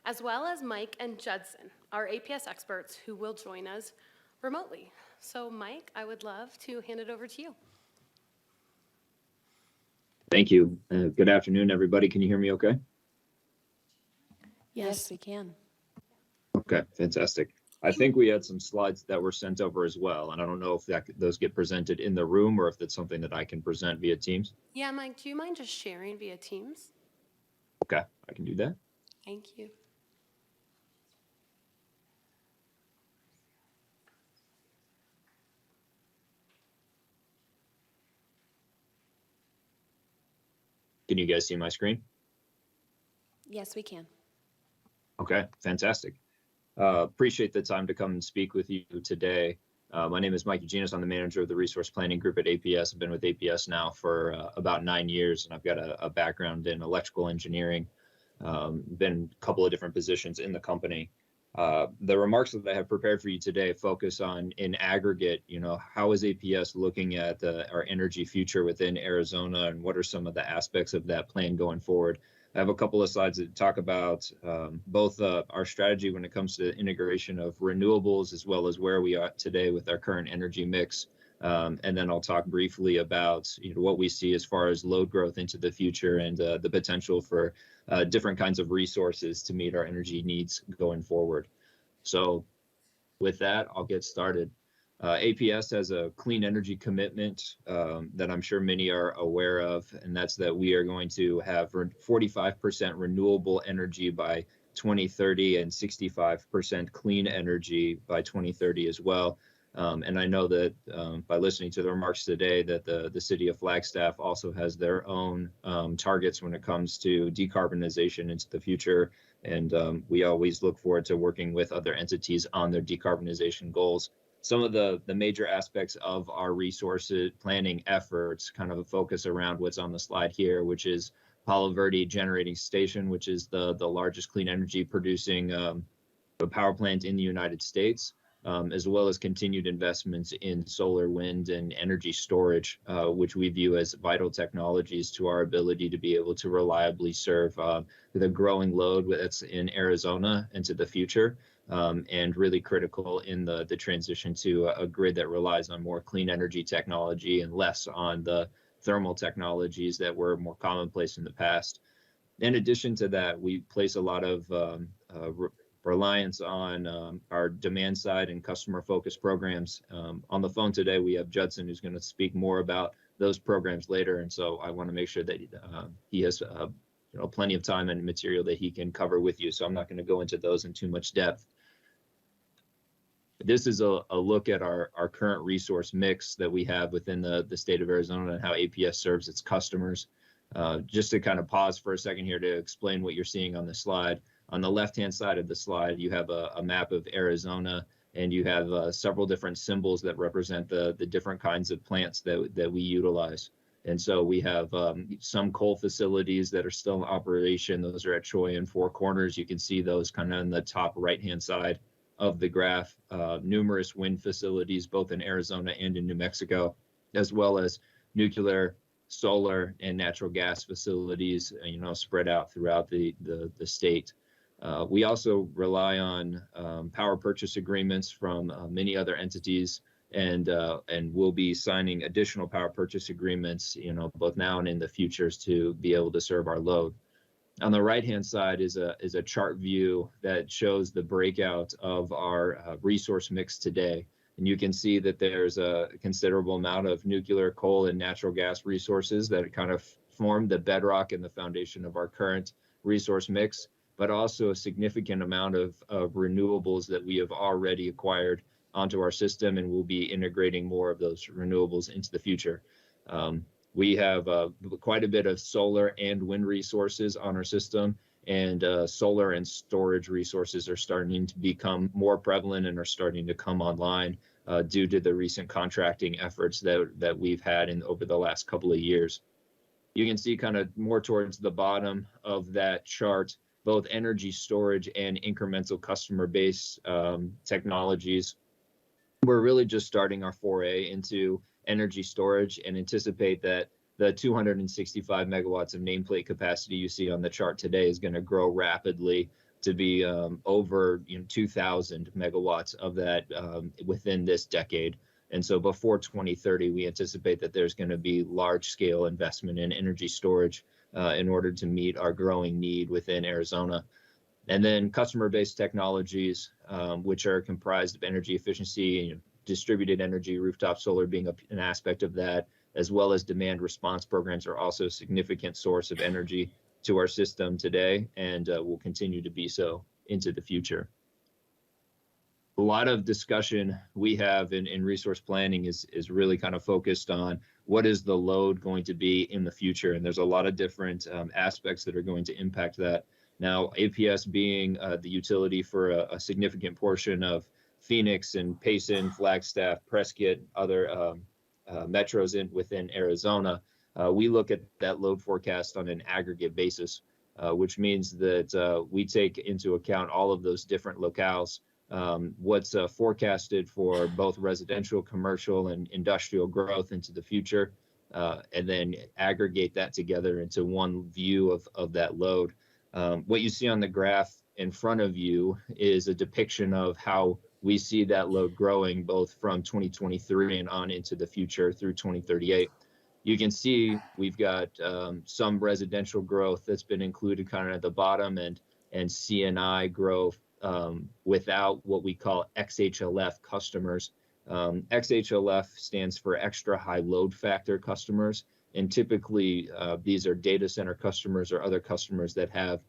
as well as Mike and Judson, our APS experts who will join us remotely. So Mike, I would love to hand it over to you. Thank you. Good afternoon, everybody. Can you hear me okay? Yes, we can. Okay, fantastic. I think we had some slides that were sent over as well, and I don't know if those get presented in the room or if that's something that I can present via Teams. Yeah, Mike, do you mind just sharing via Teams? Okay, I can do that. Thank you. Can you guys see my screen? Yes, we can. Okay, fantastic. Appreciate the time to come and speak with you today. My name is Mike Eugenius. I'm the manager of the resource planning group at APS. I've been with APS now for about 9 years, and I've got a background in electrical engineering. Been a couple of different positions in the company. The remarks that I have prepared for you today focus on, in aggregate, how is APS looking at our energy future within Arizona, and what are some of the aspects of that plan going forward. I have a couple of slides that talk about both our strategy when it comes to the integration of renewables, as well as where we are today with our current energy mix. And then I'll talk briefly about what we see as far as load growth into the future, and the potential for different kinds of resources to meet our energy needs going forward. So with that, I'll get started. APS has a clean energy commitment that I'm sure many are aware of, and that's that we are going to have 45% renewable energy by 2030 and 65% clean energy by 2030 as well. And I know that by listening to the remarks today that the city of Flagstaff also has their own targets when it comes to decarbonization into the future. And we always look forward to working with other entities on their decarbonization goals. Some of the major aspects of our resource planning efforts kind of focus around what's on the slide here, which is Palo Verde Generating Station, which is the largest clean energy producing power plant in the United States, as well as continued investments in solar, wind, and energy storage, which we view as vital technologies to our ability to be able to reliably serve the growing load that's in Arizona into the future. And really critical in the transition to a grid that relies on more clean energy technology and less on the thermal technologies that were more commonplace in the past. In addition to that, we place a lot of reliance on our demand side and customer focused programs. On the phone today, we have Judson, who's going to speak more about those programs later. And so I want to make sure that he has plenty of time and material that he can cover with you. So I'm not going to go into those in too much depth. This is a look at our current resource mix that we have within the state of Arizona and how APS serves its customers. Just to kind of pause for a second here to explain what you're seeing on the slide. On the left-hand side of the slide, you have a map of Arizona, and you have several different symbols that represent the different kinds of plants that we utilize. And so we have some coal facilities that are still in operation. Those are at Troy and Four Corners. You can see those kind of on the top right-hand side of the graph. Numerous wind facilities, both in Arizona and in New Mexico, as well as nuclear, solar, and natural gas facilities, spread out throughout the state. We also rely on power purchase agreements from many other entities, and we'll be signing additional power purchase agreements, both now and in the futures to be able to serve our load. On the right-hand side is a chart view that shows the breakout of our resource mix today. And you can see that there's a considerable amount of nuclear, coal, and natural gas resources that kind of form the bedrock and the foundation of our current resource mix, but also a significant amount of renewables that we have already acquired onto our system, and we'll be integrating more of those renewables into the future. We have quite a bit of solar and wind resources on our system, and solar and storage resources are starting to become more prevalent and are starting to come online due to the recent contracting efforts that we've had over the last couple of years. You can see kind of more towards the bottom of that chart, both energy storage and incremental customer base technologies. We're really just starting our foray into energy storage and anticipate that the 265 megawatts of nameplate capacity you see on the chart today is going to grow rapidly to be over 2,000 megawatts of that within this decade. And so before 2030, we anticipate that there's going to be large-scale investment in energy storage in order to meet our growing need within Arizona. And then customer-based technologies, which are comprised of energy efficiency, distributed energy, rooftop solar being an aspect of that, as well as demand response programs, are also a significant source of energy to our system today, and will continue to be so into the future. A lot of discussion we have in resource planning is really kind of focused on what is the load going to be in the future, and there's a lot of different aspects that are going to impact that. Now, APS being the utility for a significant portion of Phoenix and Payson, Flagstaff, Prescott, other metros within Arizona, we look at that load forecast on an aggregate basis, which means that we take into account all of those different locales, what's forecasted for both residential, commercial, and industrial growth into the future, and then aggregate that together into one view of that load. What you see on the graph in front of you is a depiction of how we see that load growing both from 2023 and on into the future through 2038. You can see we've got some residential growth that's been included kind of at the bottom, and C&I growth without what we call XHLF customers. XHLF stands for extra high load factor customers. And typically, these are data center customers or other customers that have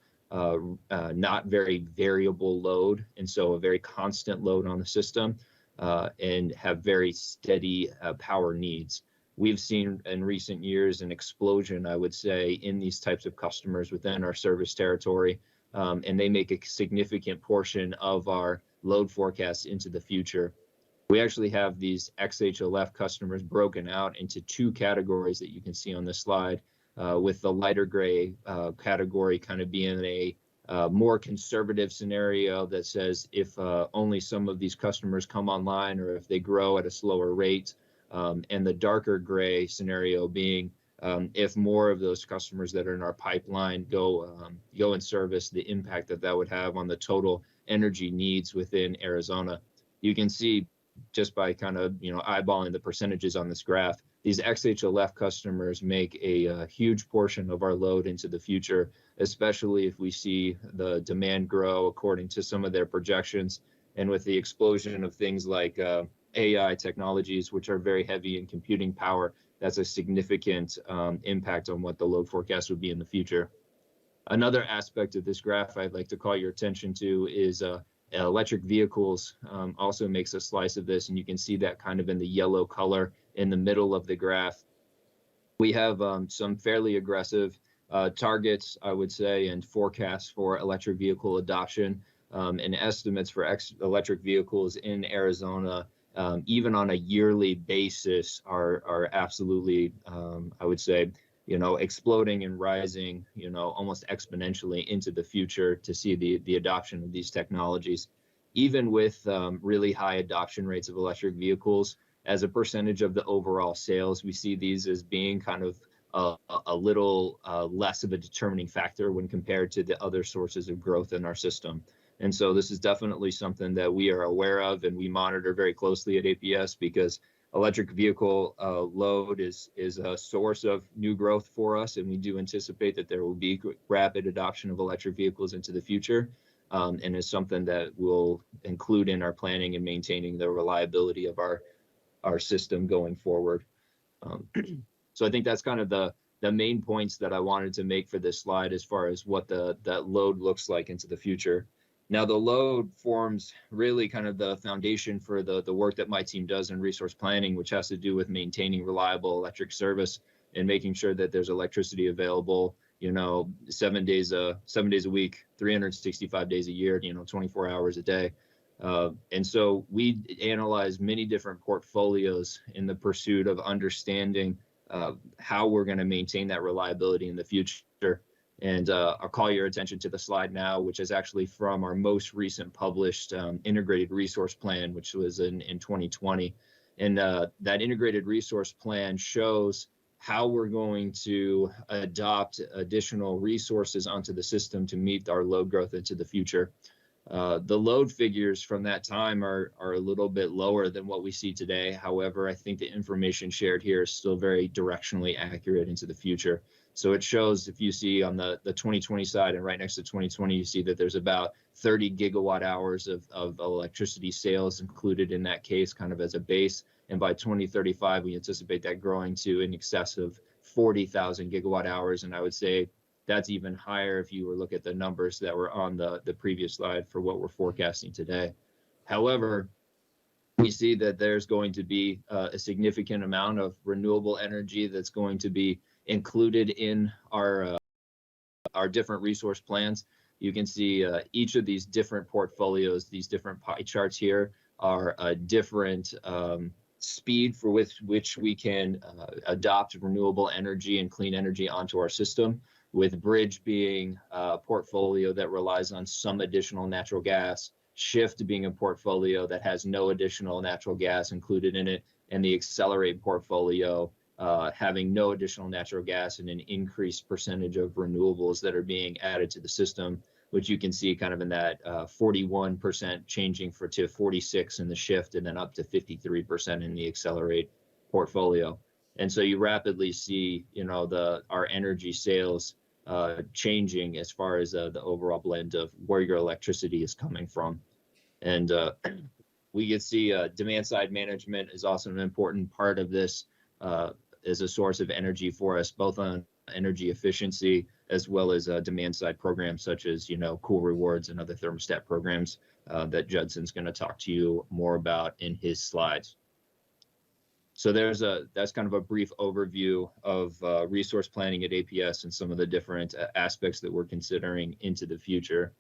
not very variable load, and so a very constant load on the system, and have very steady power needs. We've seen in recent years an explosion, I would say, in these types of customers within our service territory, and they make a significant portion of our load forecasts into the future. We actually have these XHLF customers broken out into two categories that you can see on this slide, with the lighter gray category kind of being a more conservative scenario that says if only some of these customers come online or if they grow at a slower rate, and the darker gray scenario being if more of those customers that are in our pipeline go in service, the impact that would have on the total energy needs within Arizona. You can see just by kind of eyeballing the percentages on this graph, these XHLF customers make a huge portion of our load into the future, especially if we see the demand grow according to some of their projections, and with the explosion of things like AI technologies, which are very heavy in computing power, that's a significant impact on what the load forecast would be in the future. Another aspect of this graph I'd like to call your attention to is electric vehicles also makes a slice of this, and you can see that kind of in the yellow color in the middle of the graph. We have some fairly aggressive targets, I would say, and forecasts for electric vehicle adoption and estimates for electric vehicles in Arizona, even on a yearly basis, are absolutely, I would say, exploding and rising, almost exponentially into the future to see the adoption of these technologies. Even with really high adoption rates of electric vehicles, as a percentage of the overall sales, we see these as being kind of a little less of a determining factor when compared to the other sources of growth in our system. And so this is definitely something that we are aware of and we monitor very closely at APS, because electric vehicle load is a source of new growth for us, and we do anticipate that there will be rapid adoption of electric vehicles into the future, and is something that we'll include in our planning and maintaining the reliability of our system going forward. So I think that's kind of the main points that I wanted to make for this slide as far as what that load looks like into the future. Now, the load forms really kind of the foundation for the work that my team does in resource planning, which has to do with maintaining reliable electric service and making sure that there's electricity available, 7 days a week, 365 days a year, 24 hours a day. And so we analyze many different portfolios in the pursuit of understanding how we're going to maintain that reliability in the future. And I'll call your attention to the slide now, which is actually from our most recent published integrated resource plan, which was in 2020. And that integrated resource plan shows how we're going to adopt additional resources onto the system to meet our load growth into the future. The load figures from that time are a little bit lower than what we see today. However, I think the information shared here is still very directionally accurate into the future. So it shows, if you see on the 2020 side and right next to 2020, you see that there's about 30 gigawatt hours of electricity sales included in that case, kind of as a base. And by 2035, we anticipate that growing to in excess of 40,000 gigawatt hours. And I would say that's even higher if you were to look at the numbers that were on the previous slide for what we're forecasting today. However, we see that there's going to be a significant amount of renewable energy that's going to be included in our different resource plans. You can see each of these different portfolios, these different pie charts here, are a different speed for which we can adopt renewable energy and clean energy onto our system, with Bridge being a portfolio that relies on some additional natural gas, Shift being a portfolio that has no additional natural gas included in it, and the Accelerate portfolio having no additional natural gas and an increased percentage of renewables that are being added to the system, which you can see kind of in that 41% changing to 46 in the Shift, and then up to 53% in the Accelerate portfolio. And so you rapidly see, our energy sales changing as far as the overall blend of where your electricity is coming from. And we can see demand side management is also an important part of this as a source of energy for us, both on energy efficiency as well as demand side programs such as, Cool Rewards and other thermostat programs that Judson's going to talk to you more about in his slides. So that's kind of a brief overview of resource planning at APS and some of the different aspects that we're considering into the future.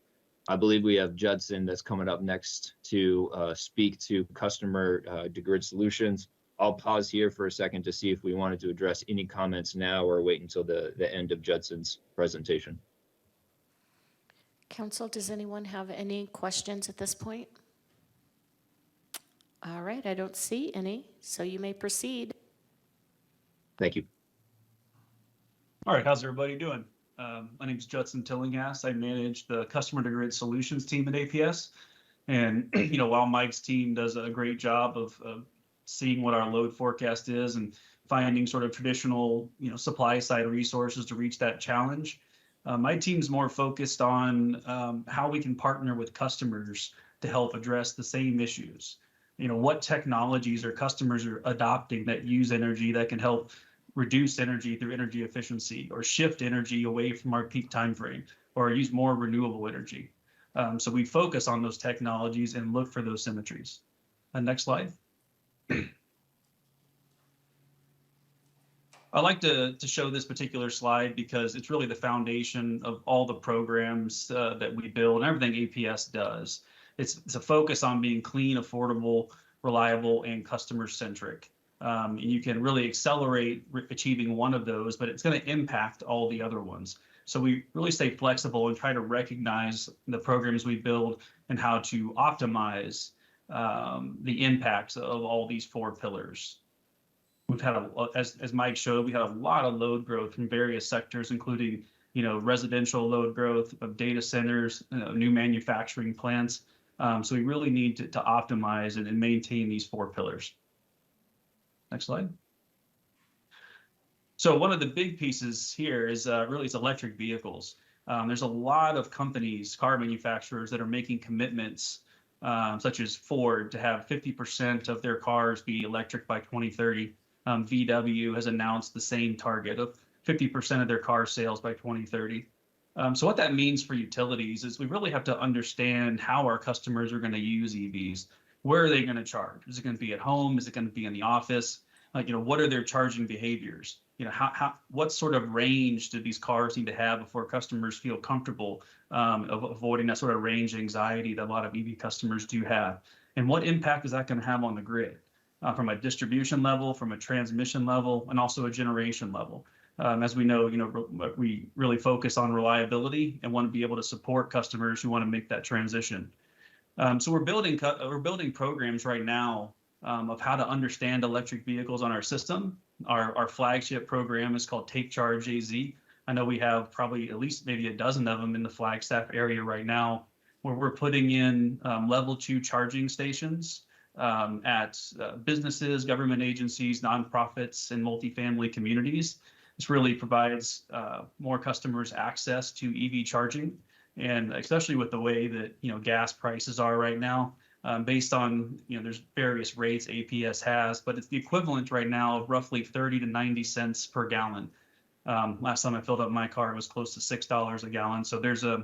I believe we have Judson that's coming up next to speak to customer to grid solutions. I'll pause here for a second to see if we wanted to address any comments now or wait until the end of Judson's presentation. Council, does anyone have any questions at this point? All right, I don't see any, so you may proceed. Thank you. All right, how's everybody doing? My name is Judson Tillinghast. I manage the Customer to Grid Solutions team at APS. And, while Mike's team does a great job of seeing what our load forecast is and finding sort of traditional, supply side resources to reach that challenge, my team's more focused on how we can partner with customers to help address the same issues. What technologies or customers are adopting that use energy that can help reduce energy through energy efficiency, or shift energy away from our peak time frame, or use more renewable energy. So we focus on those technologies and look for those symmetries. Next slide. I like to show this particular slide because it's really the foundation of all the programs that we build and everything APS does. It's a focus on being clean, affordable, reliable, and customer-centric. And you can really accelerate achieving one of those, but it's going to impact all the other ones. So we really stay flexible and try to recognize the programs we build and how to optimize the impacts of all these four pillars. We've had, as Mike showed, we had a lot of load growth from various sectors, including, residential load growth of data centers, new manufacturing plants. So we really need to optimize and maintain these four pillars. Next slide. So one of the big pieces here is really it's electric vehicles. There's a lot of companies, car manufacturers, that are making commitments, such as Ford, to have 50% of their cars be electric by 2030. VW has announced the same target of 50% of their car sales by 2030. So what that means for utilities is we really have to understand how our customers are going to use EVs. Where are they going to charge? Is it going to be at home? Is it going to be in the office? What are their charging behaviors? What sort of range do these cars need to have before customers feel comfortable of avoiding that sort of range anxiety that a lot of EV customers do have? And what impact is that going to have on the grid? From a distribution level, from a transmission level, and also a generation level. As we know, we really focus on reliability and want to be able to support customers who want to make that transition. So we're building programs right now of how to understand electric vehicles on our system. Our flagship program is called Take Charge AZ. I know we have probably at least maybe a dozen of them in the Flagstaff area right now, where we're putting in level 2 charging stations at businesses, government agencies, nonprofits, and multifamily communities. This really provides more customers access to EV charging, and especially with the way that gas prices are right now, based on there's various rates APS has, but it's the equivalent right now of roughly 30 to 90 cents per gallon. Last time I filled up my car, it was close to $6 a gallon. So there's a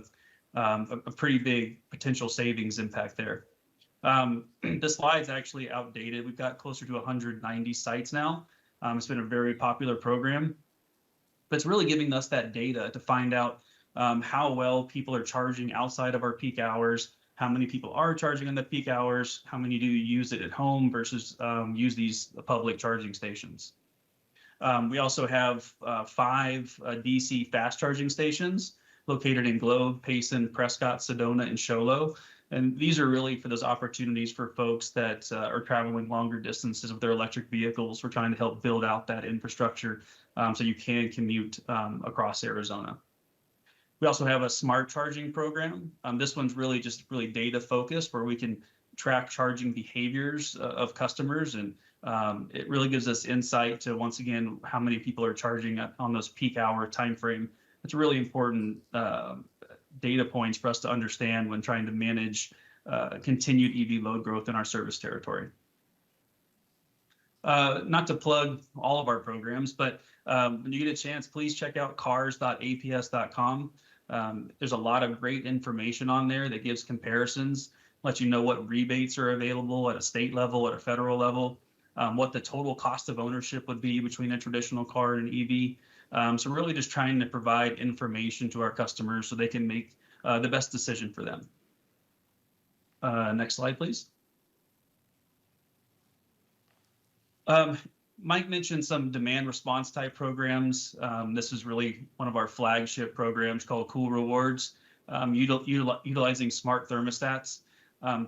pretty big potential savings impact there. This slide's actually outdated. We've got closer to 190 sites now. It's been a very popular program, but it's really giving us that data to find out how well people are charging outside of our peak hours, how many people are charging in the peak hours, how many do use it at home versus use these public charging stations. We also have 5 DC fast charging stations located in Globe, Payson, Prescott, Sedona, and Show Low. And these are really for those opportunities for folks that are traveling longer distances with their electric vehicles. We're trying to help build out that infrastructure so you can commute across Arizona. We also have a smart charging program. This one's really data focused, where we can track charging behaviors of customers, and it really gives us insight to, once again, how many people are charging on those peak hour time frame. It's a really important data points for us to understand when trying to manage continued EV load growth in our service territory. Not to plug all of our programs, but when you get a chance, please check out cars.aps.com. There's a lot of great information on there that gives comparisons, lets you know what rebates are available at a state level, at a federal level, what the total cost of ownership would be between a traditional car and an EV. So we're really just trying to provide information to our customers so they can make the best decision for them. Next slide, please. Mike mentioned some demand response type programs. This is really one of our flagship programs called Cool Rewards, utilizing smart thermostats.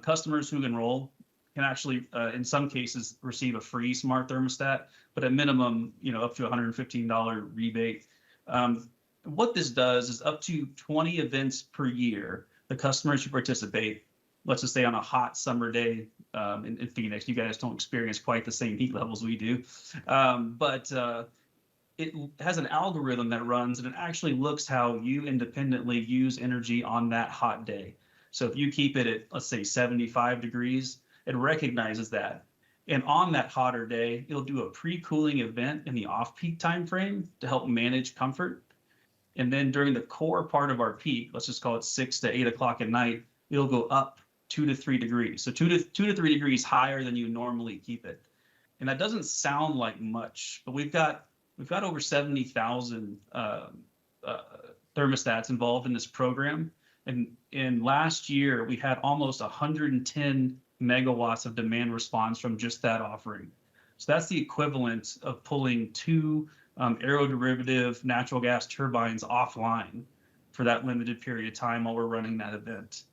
Customers who enroll can actually, in some cases, receive a free smart thermostat, but at minimum, up to $115 rebate. What this does is up to 20 events per year, the customers who participate, let's just say on a hot summer day in Phoenix, you guys don't experience quite the same heat levels we do, but it has an algorithm that runs, and it actually looks how you independently use energy on that hot day. So if you keep it at, let's say, 75 degrees, it recognizes that, And on that hotter day, it'll do a pre-cooling event in the off-peak time frame to help manage comfort. And then during the core part of our peak, let's just call it 6 to 8 o'clock at night, it'll go up 2 to 3 degrees. So 2 to 3 degrees higher than you normally keep it. And that doesn't sound like much, but we've got over 70,000 thermostats involved in this program. And in last year, we had almost 110 megawatts of demand response from just that offering. So that's the equivalent of pulling 2 aeroderivative natural gas turbines offline for that limited period of time while we're running that event.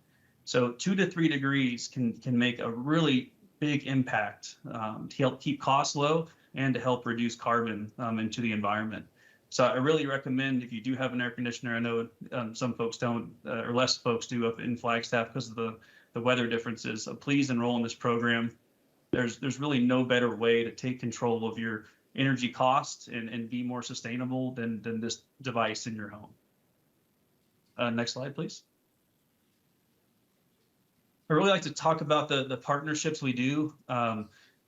So 2 to 3 degrees can make a really big impact to help keep costs low and to help reduce carbon into the environment. So I really recommend, if you do have an air conditioner, I know some folks don't, or less folks do up in Flagstaff because of the weather differences, please enroll in this program. There's really no better way to take control of your energy costs and be more sustainable than this device in your home. Next slide, please. I really like to talk about the partnerships we do.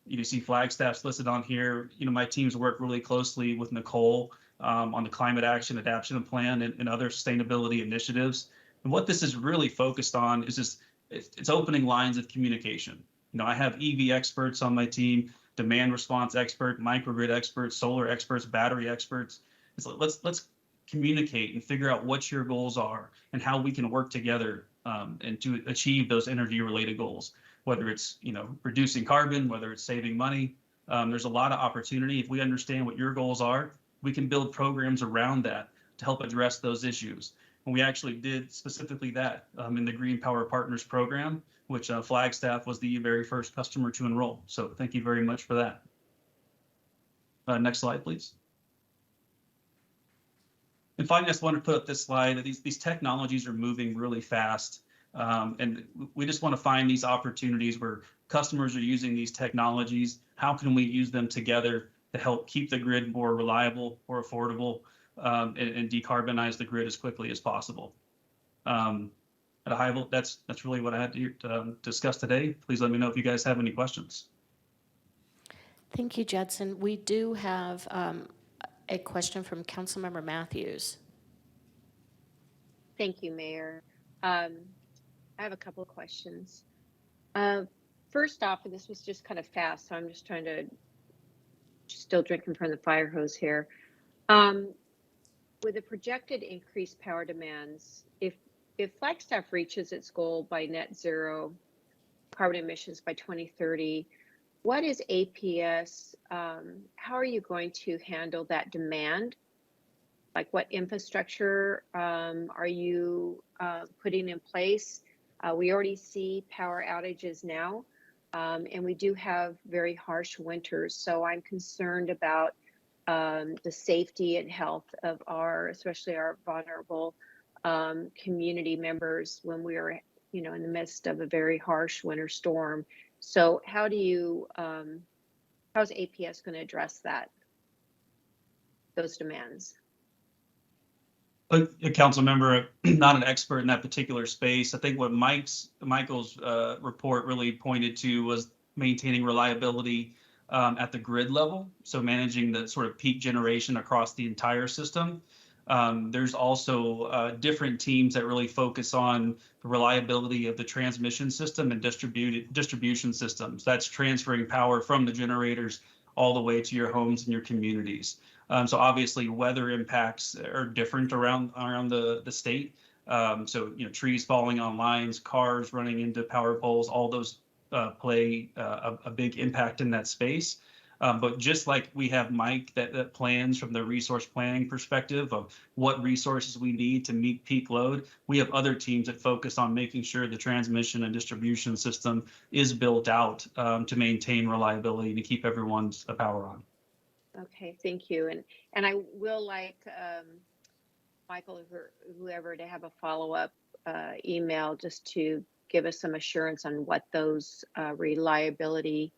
You see Flagstaff's listed on here. My teams work really closely with Nicole on the Climate Action Adaptation Plan and other sustainability initiatives. And what this is really focused on is just it's opening lines of communication. I have EV experts on my team, demand response expert, microgrid experts, solar experts, battery experts. So let's communicate and figure out what your goals are and how we can work together and to achieve those energy related goals, whether it's reducing carbon, whether it's saving money. There's a lot of opportunity. If we understand what your goals are, we can build programs around that to help address those issues. And we actually did specifically that in the Green Power Partners program, which Flagstaff was the very first customer to enroll. So thank you very much for that. Next slide, please. And finally, I just want to put up this slide. These technologies are moving really fast. And we just want to find these opportunities where customers are using these technologies. How can we use them together to help keep the grid more reliable, more affordable, and decarbonize the grid as quickly as possible? At a high level, that's really what I had to discuss today. Please let me know if you guys have any questions. Thank you, Judson. We do have a question from Councilmember Matthews. Thank you, Mayor. I have a couple of questions. First off, and this was just kind of fast, so I'm just trying to still drinking from the fire hose here. With the projected increased power demands, if Flagstaff reaches its goal by net zero carbon emissions by 2030, what is APS? How are you going to handle that demand? Like what infrastructure are you putting in place? We already see power outages now, and we do have very harsh winters. So I'm concerned about the safety and health of especially our vulnerable community members when we are, in the midst of a very harsh winter storm. So how's APS going to address those demands? A council member, not an expert in that particular space. I think what Michael's report really pointed to was maintaining reliability at the grid level, so managing the sort of peak generation across the entire system. There's also different teams that really focus on the reliability of the transmission system and distribution systems. That's transferring power from the generators all the way to your homes and your communities. So obviously weather impacts are different around the state. So trees falling on lines, cars running into power poles, all those play a big impact in that space. But just like we have Mike that plans from the resource planning perspective of what resources we need to meet peak load, we have other teams that focus on making sure the transmission and distribution system is built out to maintain reliability to keep everyone's power on. Okay, thank you. And I will like Michael or whoever to have a follow-up email just to give us some assurance on what those reliability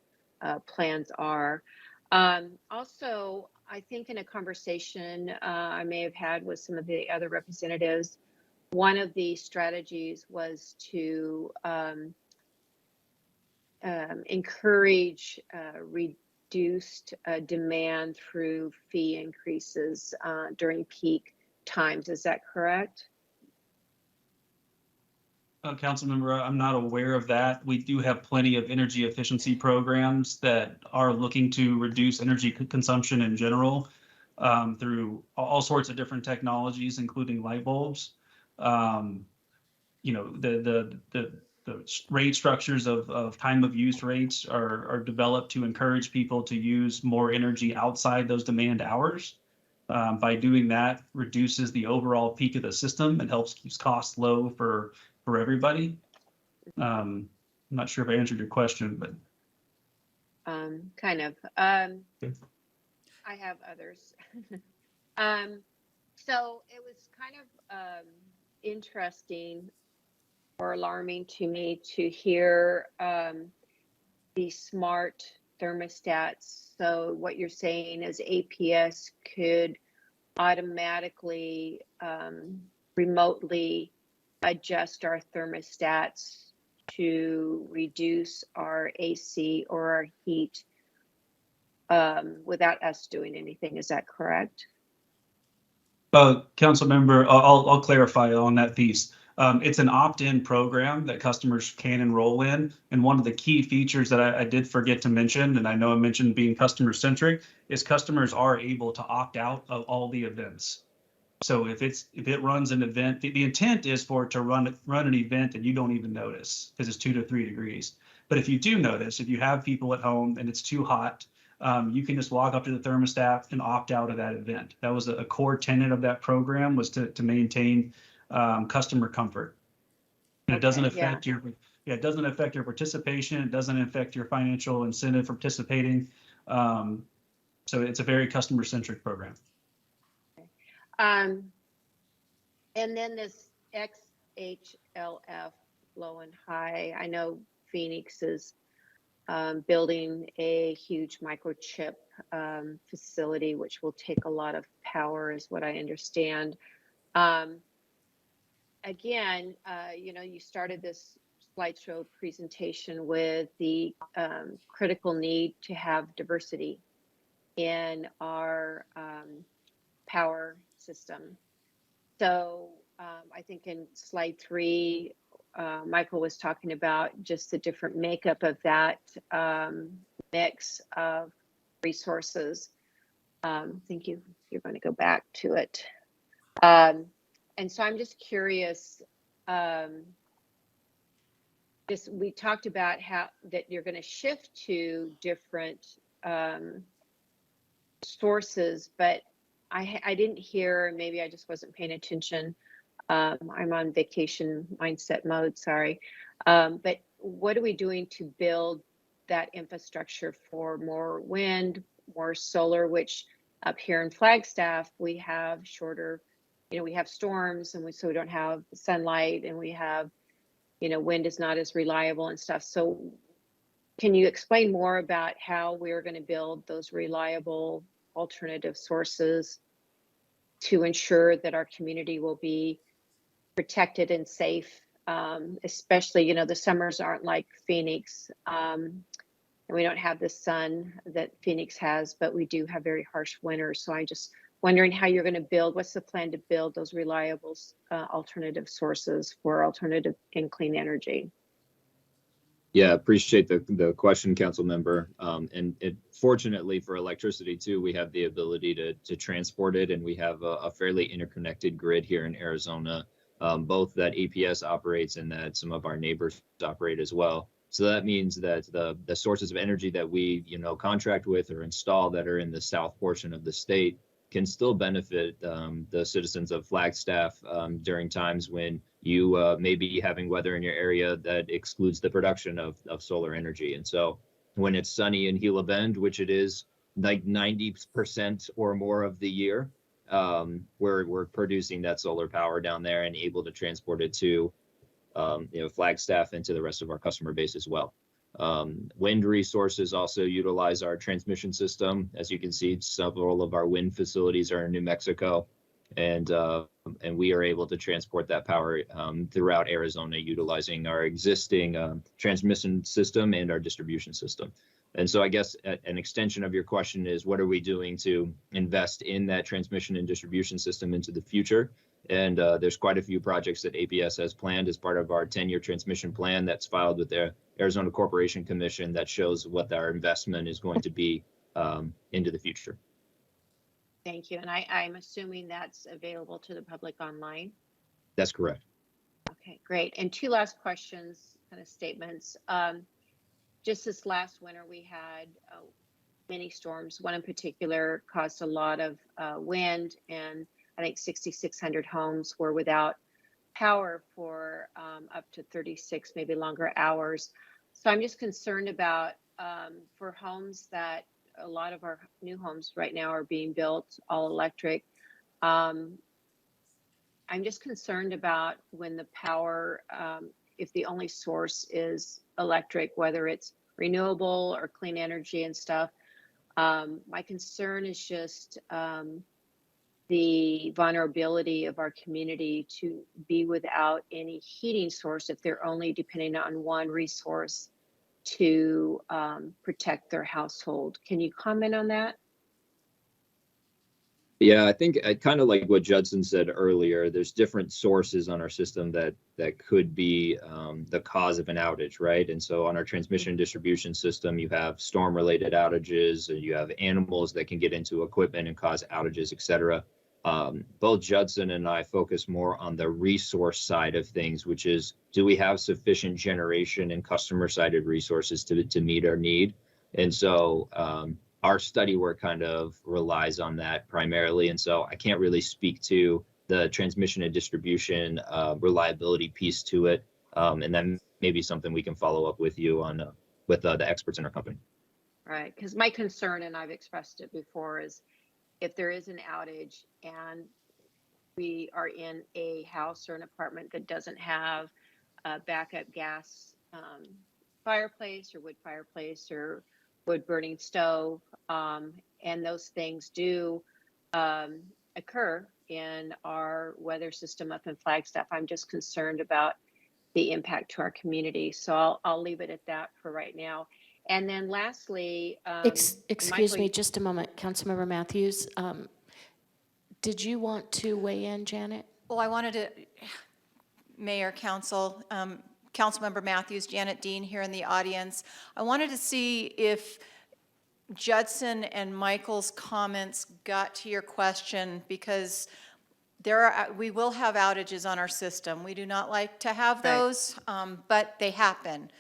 plans are. Also, I think in a conversation I may have had with some of the other representatives, one of the strategies was to encourage reduced demand through fee increases during peak times. Is that correct? Councilmember, I'm not aware of that. We do have plenty of energy efficiency programs that are looking to reduce energy consumption in general through all sorts of different technologies, including light bulbs. You know, the rate structures of time of use rates are developed to encourage people to use more energy outside those demand hours. By doing that, reduces the overall peak of the system and helps keeps costs low for everybody. I'm not sure if I answered your question, but Kind of. Okay. I have others. So it was kind of interesting or alarming to me to hear the smart thermostats. So what you're saying is APS could automatically remotely adjust our thermostats to reduce our AC or our heat without us doing anything. Is that correct? Council member, I'll clarify on that piece. It's an opt-in program that customers can enroll in. And one of the key features that I did forget to mention, and I know I mentioned being customer centric, is customers are able to opt out of all the events. So if it runs an event, the intent is for it to run an event and you don't even notice because it's 2 to 3 degrees. But if you do notice, if you have people at home and it's too hot, you can just walk up to the thermostat and opt out of that event. That was a core tenet of that program, was to maintain customer comfort. And it doesn't affect it doesn't affect your participation. It doesn't affect your financial incentive for participating. So it's a very customer centric program. And then this XHLF low and high. I know Phoenix is building a huge microchip facility, which will take a lot of power, is what I understand. Again, you know, you started this slideshow presentation with the critical need to have diversity in our power system. So I think in slide 3, Michael was talking about just the different makeup of that mix of resources. I think you're going to go back to it. And so I'm just curious, we talked about how that you're going to shift to different sources, but I didn't hear, maybe I just wasn't paying attention. I'm on vacation mindset mode, sorry. But what are we doing to build that infrastructure for more wind, more solar, which up here in Flagstaff, we have shorter, you know, we have storms and so we don't have sunlight, and we have, you know, wind is not as reliable and stuff. So can you explain more about how we're going to build those reliable alternative sources to ensure that our community will be protected and safe, especially, you know, the summers aren't like Phoenix, and we don't have the sun that Phoenix has, but we do have very harsh winters. So I'm just wondering how you're going to build, what's the plan to build those reliable alternative sources for alternative and clean energy? Yeah, appreciate the question, council member. And fortunately for electricity too, we have the ability to transport it, and we have a fairly interconnected grid here in Arizona, both that APS operates and that some of our neighbors operate as well. So that means that the sources of energy that we, you know, contract with or install that are in the south portion of the state can still benefit the citizens of Flagstaff during times when you may be having weather in your area that excludes the production of solar energy. And so when it's sunny in Gila Bend, which it is like 90% or more of the year, we're producing that solar power down there and able to transport it to you know, Flagstaff and to the rest of our customer base as well. Wind resources also utilize our transmission system. As you can see, several of our wind facilities are in New Mexico. And we are able to transport that power throughout Arizona utilizing our existing transmission system and our distribution system. And so I guess an extension of your question is, what are we doing to invest in that transmission and distribution system into the future? And there's quite a few projects that APS has planned as part of our 10-year transmission plan that's filed with the Arizona Corporation Commission that shows what our investment is going to be into the future. Thank you. And I'm assuming that's available to the public online. That's correct. Okay, great. And two last questions, kind of statements. Just this last winter, we had many storms. One in particular caused a lot of wind, and I think 6,600 homes were without power for up to 36, maybe longer hours. So I'm just concerned about for homes that a lot of our new homes right now are being built all electric. I'm just concerned about when the power, if the only source is electric, whether it's renewable or clean energy and stuff. My concern is just the vulnerability of our community to be without any heating source if they're only depending on one resource to protect their household. Can you comment on that? Yeah, I think kind of like what Judson said earlier, there's different sources on our system that could be the cause of an outage, right? And so on our transmission distribution system, you have storm-related outages, and you have animals that can get into equipment and cause outages, et cetera. Both Judson and I focus more on the resource side of things, which is, do we have sufficient generation and customer-sided resources to meet our need? And so our study work kind of relies on that primarily. And so I can't really speak to the transmission and distribution reliability piece to it. And then maybe something we can follow up with you on with the experts in our company. Right, because my concern, and I've expressed it before, is if there is an outage and we are in a house or an apartment that doesn't have a backup gas fireplace or wood fireplace or wood burning stove, and those things do occur in our weather system up in Flagstaff, I'm just concerned about the impact to our community. So I'll leave it at that for right now. And then lastly, Excuse Michael, me just a moment, Councilmember Matthews. Did you want to weigh in, Janet? Well, I wanted to, Mayor, Council, Councilmember Matthews, Janet Dean here in the audience. I wanted to see if Judson and Michael's comments got to your question, because we will have outages on our system. We do not like to have those, but they happen.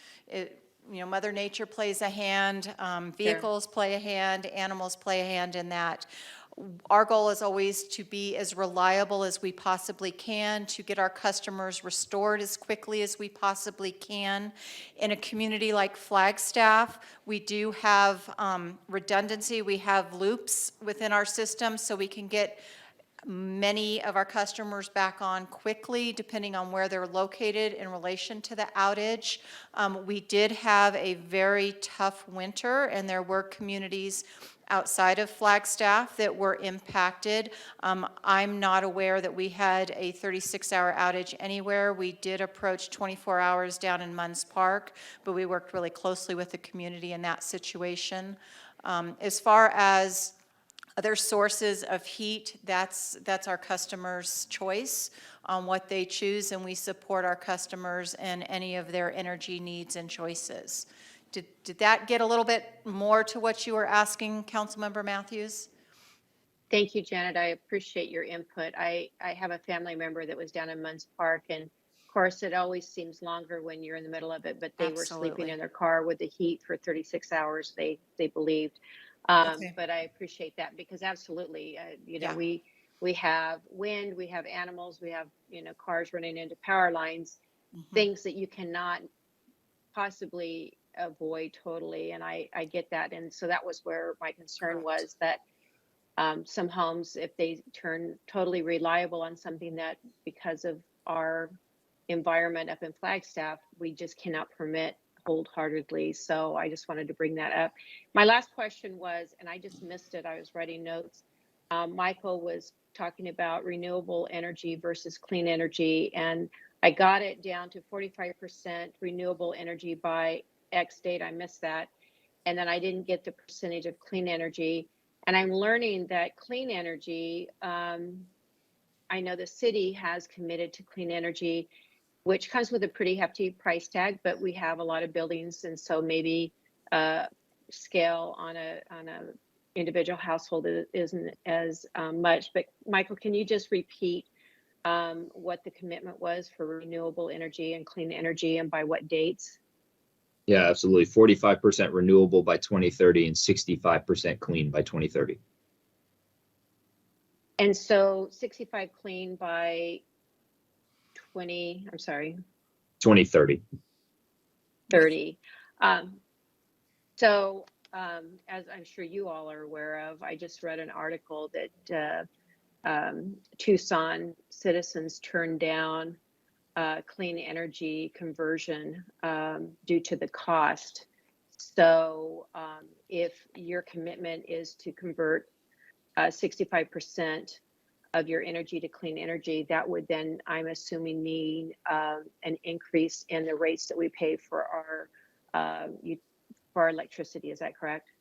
Mother Nature plays a hand, vehicles play a hand, animals play a hand in that. Our goal is always to be as reliable as we possibly can, to get our customers restored as quickly as we possibly can. In a community like Flagstaff, we do have redundancy. We have loops within our system, so we can get many of our customers back on quickly, depending on where they're located in relation to the outage. We did have a very tough winter, and there were communities outside of Flagstaff that were impacted. I'm not aware that we had a 36-hour outage anywhere. We did approach 24 hours down in Munns Park, but we worked really closely with the community in that situation. As far as other sources of heat, that's our customers' choice on what they choose, and we support our customers in any of their energy needs and choices. Did that get a little bit more to what you were asking, Councilmember Matthews? thank you, Janet. I appreciate your input. I have a family member that was down in Munns Park, and of course, it always seems longer when you're in the middle of it, but they were sleeping in their car with the heat for 36 hours, they believed. But I appreciate that, because absolutely, we have wind, we have animals, we have, cars running into power lines, things that you cannot possibly avoid totally. And I get that. And so that was where my concern was, that some homes, if they turn totally reliable on something that, because of our environment up in Flagstaff, we just cannot permit wholeheartedly. So I just wanted to bring that up. My last question was, and I just missed it, I was writing notes. Michael was talking about renewable energy versus clean energy, and I got it down to 45% renewable energy by X date. I missed that. And then I didn't get the percentage of clean energy. And I'm learning that clean energy, I know the city has committed to clean energy, which comes with a pretty hefty price tag, but we have a lot of buildings, and so maybe scale on a individual household isn't as much. But Michael, can you just repeat what the commitment was for renewable energy and clean energy, and by what dates? Yeah, absolutely. 45% renewable by 2030 and 65% clean by 2030. And so 65 clean by 2030. 30. As I'm sure you all are aware of, I just read an article that Tucson citizens turned down clean energy conversion due to the cost. So if your commitment is to convert 65% of your energy to clean energy, that would then, I'm assuming, mean an increase in the rates that we pay for our electricity. Is that correct?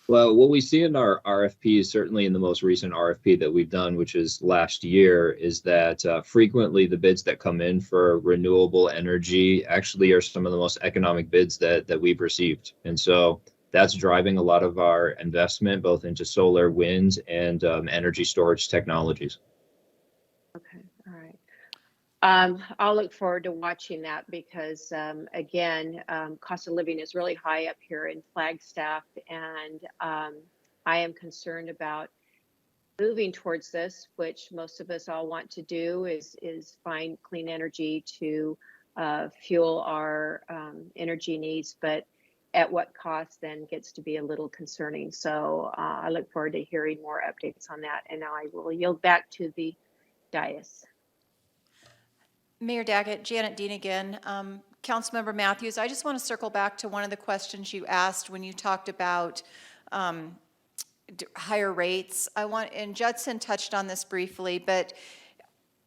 Well, what we see in our RFPs, certainly in the most recent RFP that we've done, which is last year, is that frequently the bids that come in for renewable energy actually are some of the most economic bids that we've received. And so that's driving a lot of our investment, both into solar, wind, and energy storage technologies. Okay, all right. I'll look forward to watching that because, again, cost of living is really high up here in Flagstaff, and I am concerned about moving towards this, which most of us all want to do, is find clean energy to fuel our energy needs, but at what cost then gets to be a little concerning. So I look forward to hearing more updates on that, and now I will yield back to the dais. Mayor Daggett, Janet Dean again. Councilmember Matthews, I just want to circle back to one of the questions you asked when you talked about higher rates. And Judson touched on this briefly, but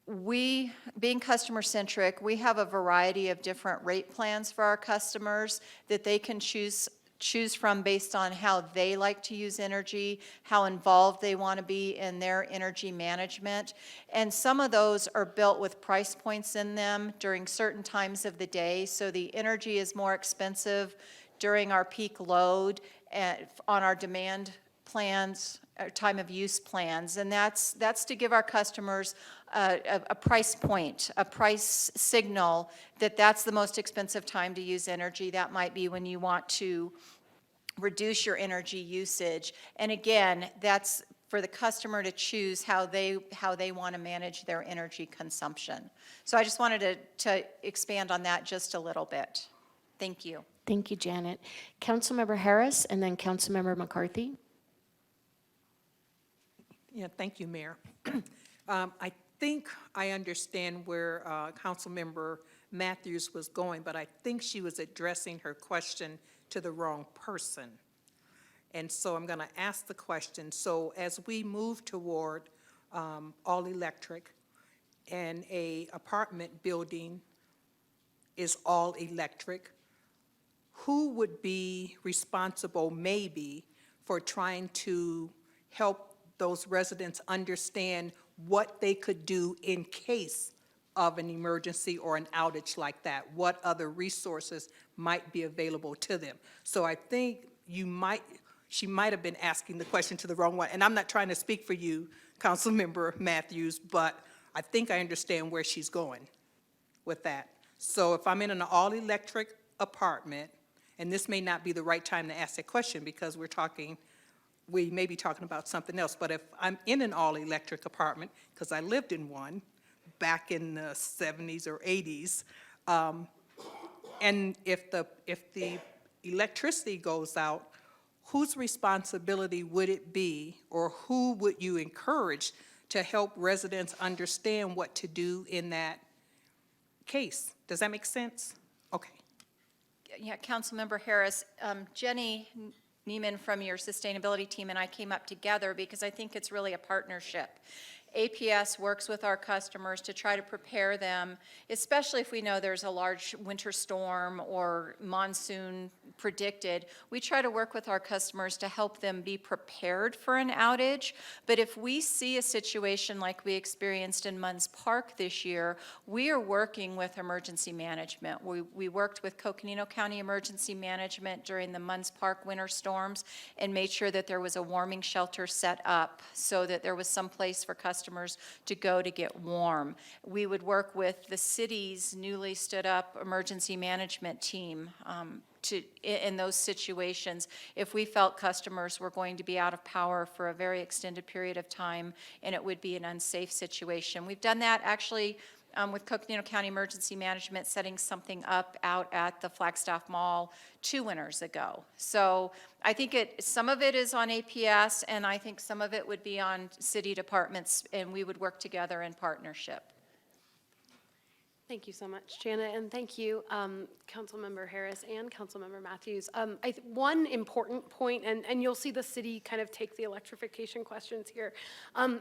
we, being customer-centric, we have a variety of different rate plans for our customers that they can choose from based on how they like to use energy, how involved they want to be in their energy management. And some of those are built with price points in them during certain times of the day. So the energy is more expensive during our peak load on our demand plans, time of use plans. And that's to give our customers a price point, a price signal that that's the most expensive time to use energy. That might be when you want to reduce your energy usage. And again, that's for the customer to choose how they want to manage their energy consumption. So I just wanted to expand on that just a little bit. Thank you. Thank you, Janet. Councilmember Harris and then Councilmember McCarthy. Yeah, thank you, Mayor. I think I understand where Councilmember Matthews was going, but I think she was addressing her question to the wrong person. And so I'm going to ask the question. So as we move toward all electric and a apartment building is all electric, who would be responsible maybe for trying to help those residents understand what they could do in case of an emergency or an outage like that? What other resources might be available to them? So I think she might have been asking the question to the wrong one. And I'm not trying to speak for you, Councilmember Matthews, but I think I understand where she's going with that. So if I'm in an all-electric apartment, and this may not be the right time to ask that question because we may be talking about something else, but if I'm in an all-electric apartment, because I lived in one back in the 70s or 80s, and if the electricity goes out, whose responsibility would it be, or who would you encourage to help residents understand what to do in that case? Does that make sense? Okay. Yeah, Councilmember Harris, Jenny Neiman from your sustainability team and I came up together because I think it's really a partnership. APS works with our customers to try to prepare them, especially if we know there's a large winter storm or monsoon predicted. We try to work with our customers to help them be prepared for an outage. But if we see a situation like we experienced in Munns Park this year, we are working with emergency management. We worked with Coconino County Emergency Management during the Munns Park winter storms and made sure that there was a warming shelter set up so that there was some place for customers to go to get warm. We would work with the city's newly stood up emergency management team in those situations if we felt customers were going to be out of power for a very extended period of time and it would be an unsafe situation. We've done that actually with Coconino County Emergency Management, setting something up out at the Flagstaff Mall 2 winters ago. So I think some of it is on APS, and I think some of it would be on city departments, and we would work together in partnership. Thank you so much, Janet, and thank you, Councilmember Harris and Councilmember Matthews. One important point, and you'll see the city kind of take the electrification questions here,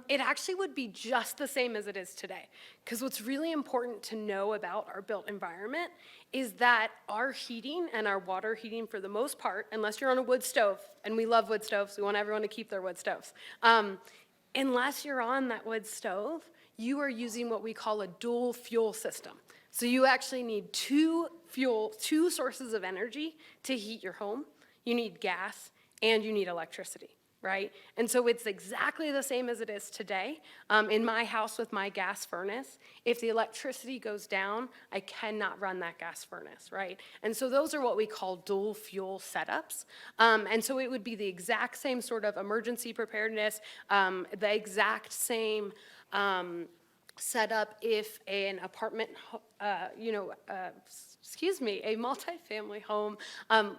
it actually would be just the same as it is today. Because what's really important to know about our built environment is that our heating and our water heating, for the most part, unless you're on a wood stove, and we love wood stoves, we want everyone to keep their wood stoves. Unless you're on that wood stove, you are using what we call a dual fuel system. So you actually need two sources of energy to heat your home. You need gas and you need electricity, right? And so it's exactly the same as it is today. In my house with my gas furnace, if the electricity goes down, I cannot run that gas furnace, right? And so those are what we call dual fuel setups. And so it would be the exact same sort of emergency preparedness, the exact same set up if an apartment, a multifamily home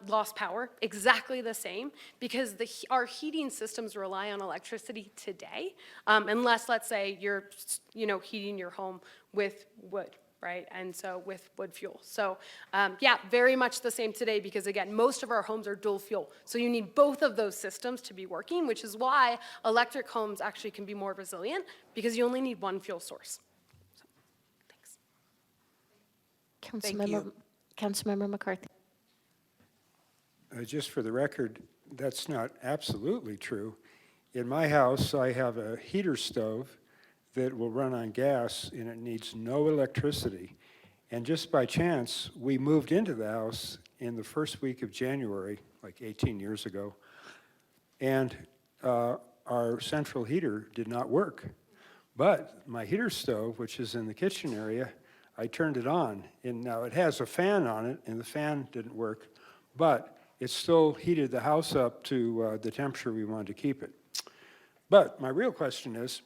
lost power, exactly the same, because our heating systems rely on electricity today, unless, let's say, you're, heating your home with wood, right? And so with wood fuel. So yeah, very much the same today because, again, most of our homes are dual fuel. So you need both of those systems to be working, which is why electric homes actually can be more resilient because you only need one fuel source. So, thanks. Councilmember McCarthy. Just for the record, that's not absolutely true. In my house, I have a heater stove that will run on gas, and it needs no electricity. And just by chance, we moved into the house in the first week of January, like 18 years ago, and our central heater did not work. But my heater stove, which is in the kitchen area, I turned it on, and now it has a fan on it, and the fan didn't work, but it still heated the house up to the temperature we wanted to keep it. But my real question is,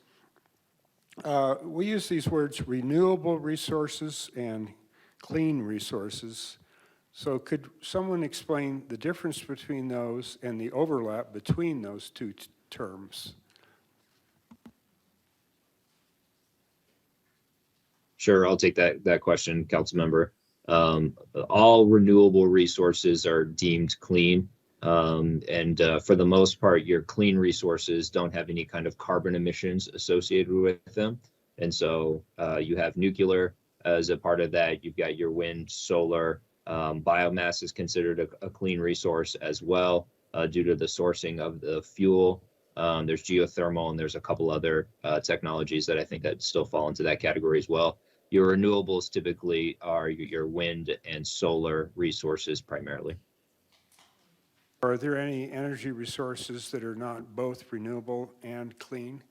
we use these words renewable resources and clean resources. So could someone explain the difference between those and the overlap between those two terms? Sure, I'll take that question, Councilmember. All renewable resources are deemed clean. And for the most part, your clean resources don't have any kind of carbon emissions associated with them. And so you have nuclear as a part of that. You've got your wind, solar, biomass is considered a clean resource as well due to the sourcing of the fuel. There's geothermal and there's a couple other technologies that I think that still fall into that category as well. Your renewables typically are your wind and solar resources primarily. Are there any energy resources that are not both renewable and clean?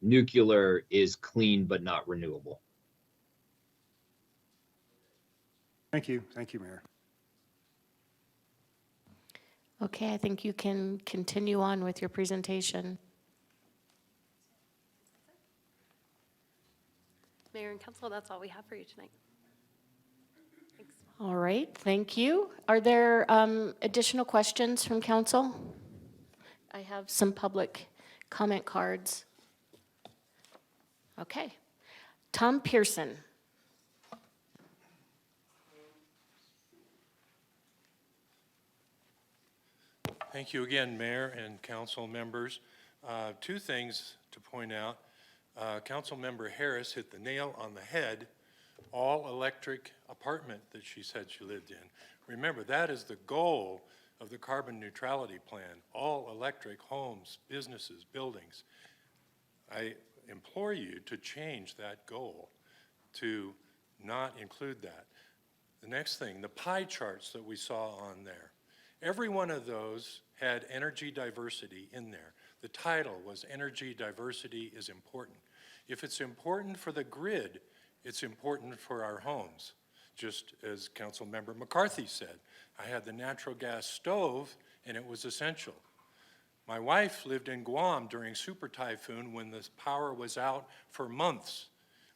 Nuclear is clean but not renewable. Thank you, Mayor. Okay, I think you can continue on with your presentation. Mayor and Council, that's all we have for you tonight. Thanks. All right, thank you. Are there additional questions from council? I have some public comment cards. Okay. Tom Pearson. Thank you again, Mayor and council members. Two things to point out. Councilmember Harris hit the nail on the head, all-electric apartment that she said she lived in. Remember, that is the goal of the carbon neutrality plan, all-electric homes, businesses, buildings. I implore you to change that goal to not include that. The next thing, the pie charts that we saw on there. Every one of those had energy diversity in there. The title was Energy Diversity is Important. If it's important for the grid, it's important for our homes. Just as Councilmember McCarthy said, I had the natural gas stove and it was essential. My wife lived in Guam during Super Typhoon when the power was out for months.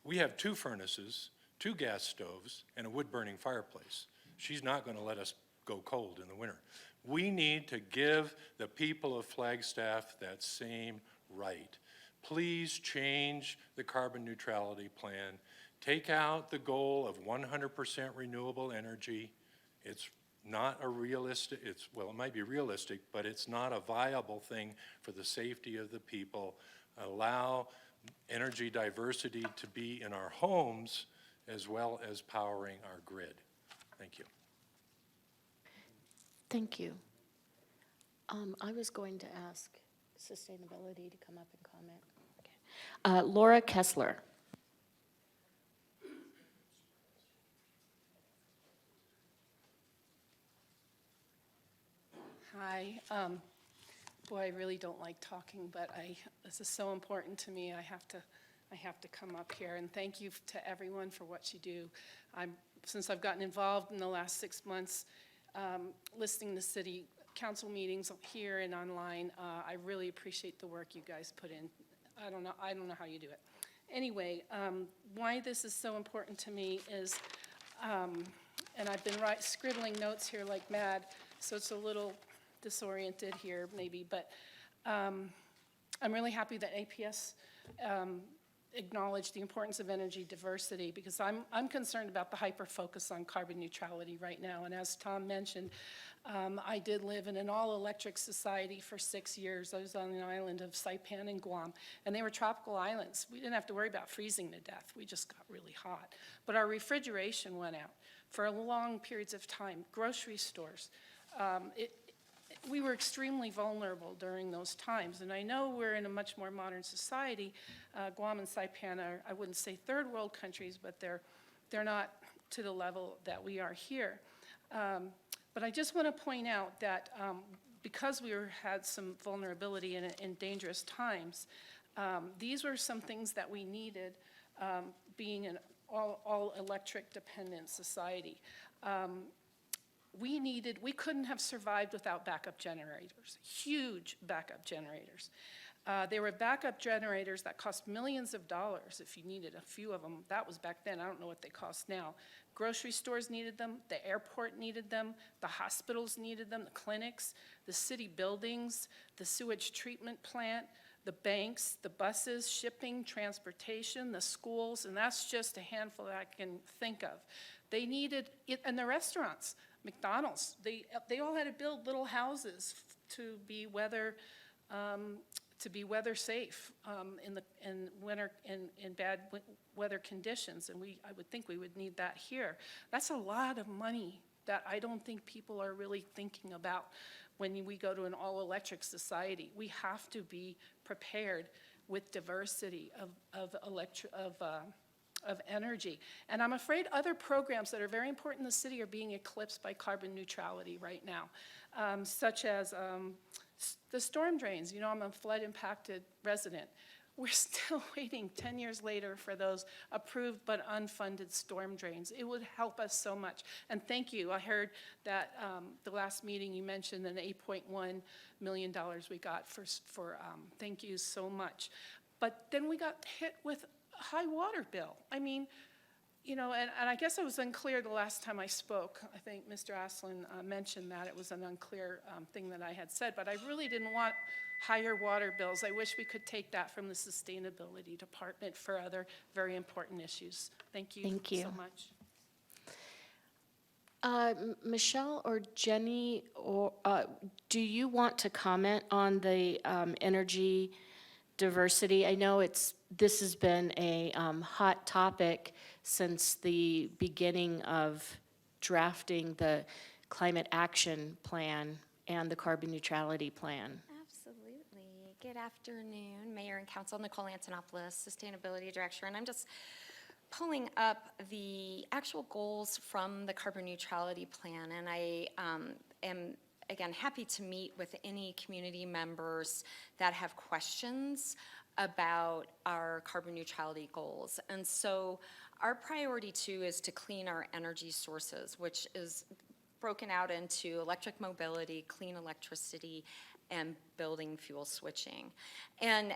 We have 2 furnaces, 2 gas stoves, and a wood-burning fireplace. She's not going to let us go cold in the winter. We need to give the people of Flagstaff that same right. Please change the carbon neutrality plan. Take out the goal of 100% renewable energy. It's not a realistic, well, it might be realistic, but it's not a viable thing for the safety of the people. Allow energy diversity to be in our homes as well as powering our grid. Thank you. Thank you. I was going to ask sustainability to come up and comment. Okay. Laura Kessler. Hi. Boy, I really don't like talking, but this is so important to me. I have to come up here, and thank you to everyone for what you do. Since I've gotten involved in the last 6 months, listening to city council meetings here and online, I really appreciate the work you guys put in. I don't know how you do it. Anyway, why this is so important to me is, and I've been scribbling notes here like mad, so it's a little disoriented here maybe, but I'm really happy that APS acknowledged the importance of energy diversity, because I'm concerned about the hyper-focus on carbon neutrality right now. And as Tom mentioned, I did live in an all-electric society for 6 years. I was on the island of Saipan and Guam, and they were tropical islands. We didn't have to worry about freezing to death. We just got really hot. But our refrigeration went out for long periods of time. Grocery stores. We were extremely vulnerable during those times. And I know we're in a much more modern society. Guam and Saipan are, I wouldn't say third world countries, but they're not to the level that we are here. But I just want to point out that because we had some vulnerability in dangerous times, these were some things that we needed, being an all electric dependent society. We couldn't have survived without backup generators, huge backup generators. They were backup generators that cost millions of dollars if you needed a few of them. That was back then. I don't know what they cost now. Grocery stores needed them. The airport needed them. The hospitals needed them. The clinics, the city buildings, the sewage treatment plant, the banks, the buses, shipping, transportation, the schools, and that's just a handful that I can think of. They needed it, and the restaurants. McDonald's, they all had to build little houses to be weather safe in winter in bad weather conditions, and I would think we would need that here. That's a lot of money that I don't think people are really thinking about when we go to an all-electric society. We have to be prepared with diversity of energy. And I'm afraid other programs that are very important in the city are being eclipsed by carbon neutrality right now, such as the storm drains. You know, I'm a flood-impacted resident. We're still waiting 10 years later for those approved but unfunded storm drains. It would help us so much. And thank you. I heard that the last meeting you mentioned an $8.1 million we got for thank you so much. But then we got hit with high water bill. I mean, you know, and I guess I was unclear the last time I spoke. I think Mr. Aslin mentioned that it was an unclear thing that I had said, but I really didn't want higher water bills. I wish we could take that from the Sustainability Department for other very important issues. Thank you, Thank you so much. Michelle or Jenny, or do you want to comment on the energy diversity? I know this has been a hot topic since the beginning of drafting the climate action plan and the carbon neutrality plan. Absolutely. Good afternoon, Mayor and Council. Nicole Antonopoulos, Sustainability Director, and I'm just pulling up the actual goals from the carbon neutrality plan, and I am, again, happy to meet with any community members that have questions about our carbon neutrality goals. And so our priority, too, is to clean our energy sources, which is broken out into electric mobility, clean electricity, and building fuel switching. And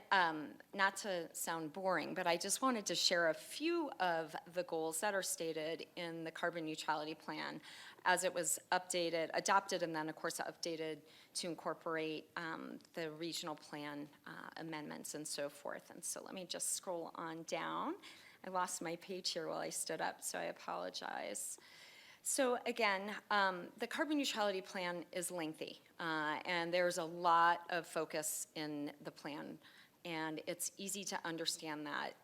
not to sound boring, but I just wanted to share a few of the goals that are stated in the carbon neutrality plan as it was adopted, and then of course updated to incorporate the regional plan amendments and so forth. And so let me just scroll on down. I lost my page here while I stood up, so I apologize. So again, the carbon neutrality plan is lengthy, and there's a lot of focus in the plan, and it's easy to understand that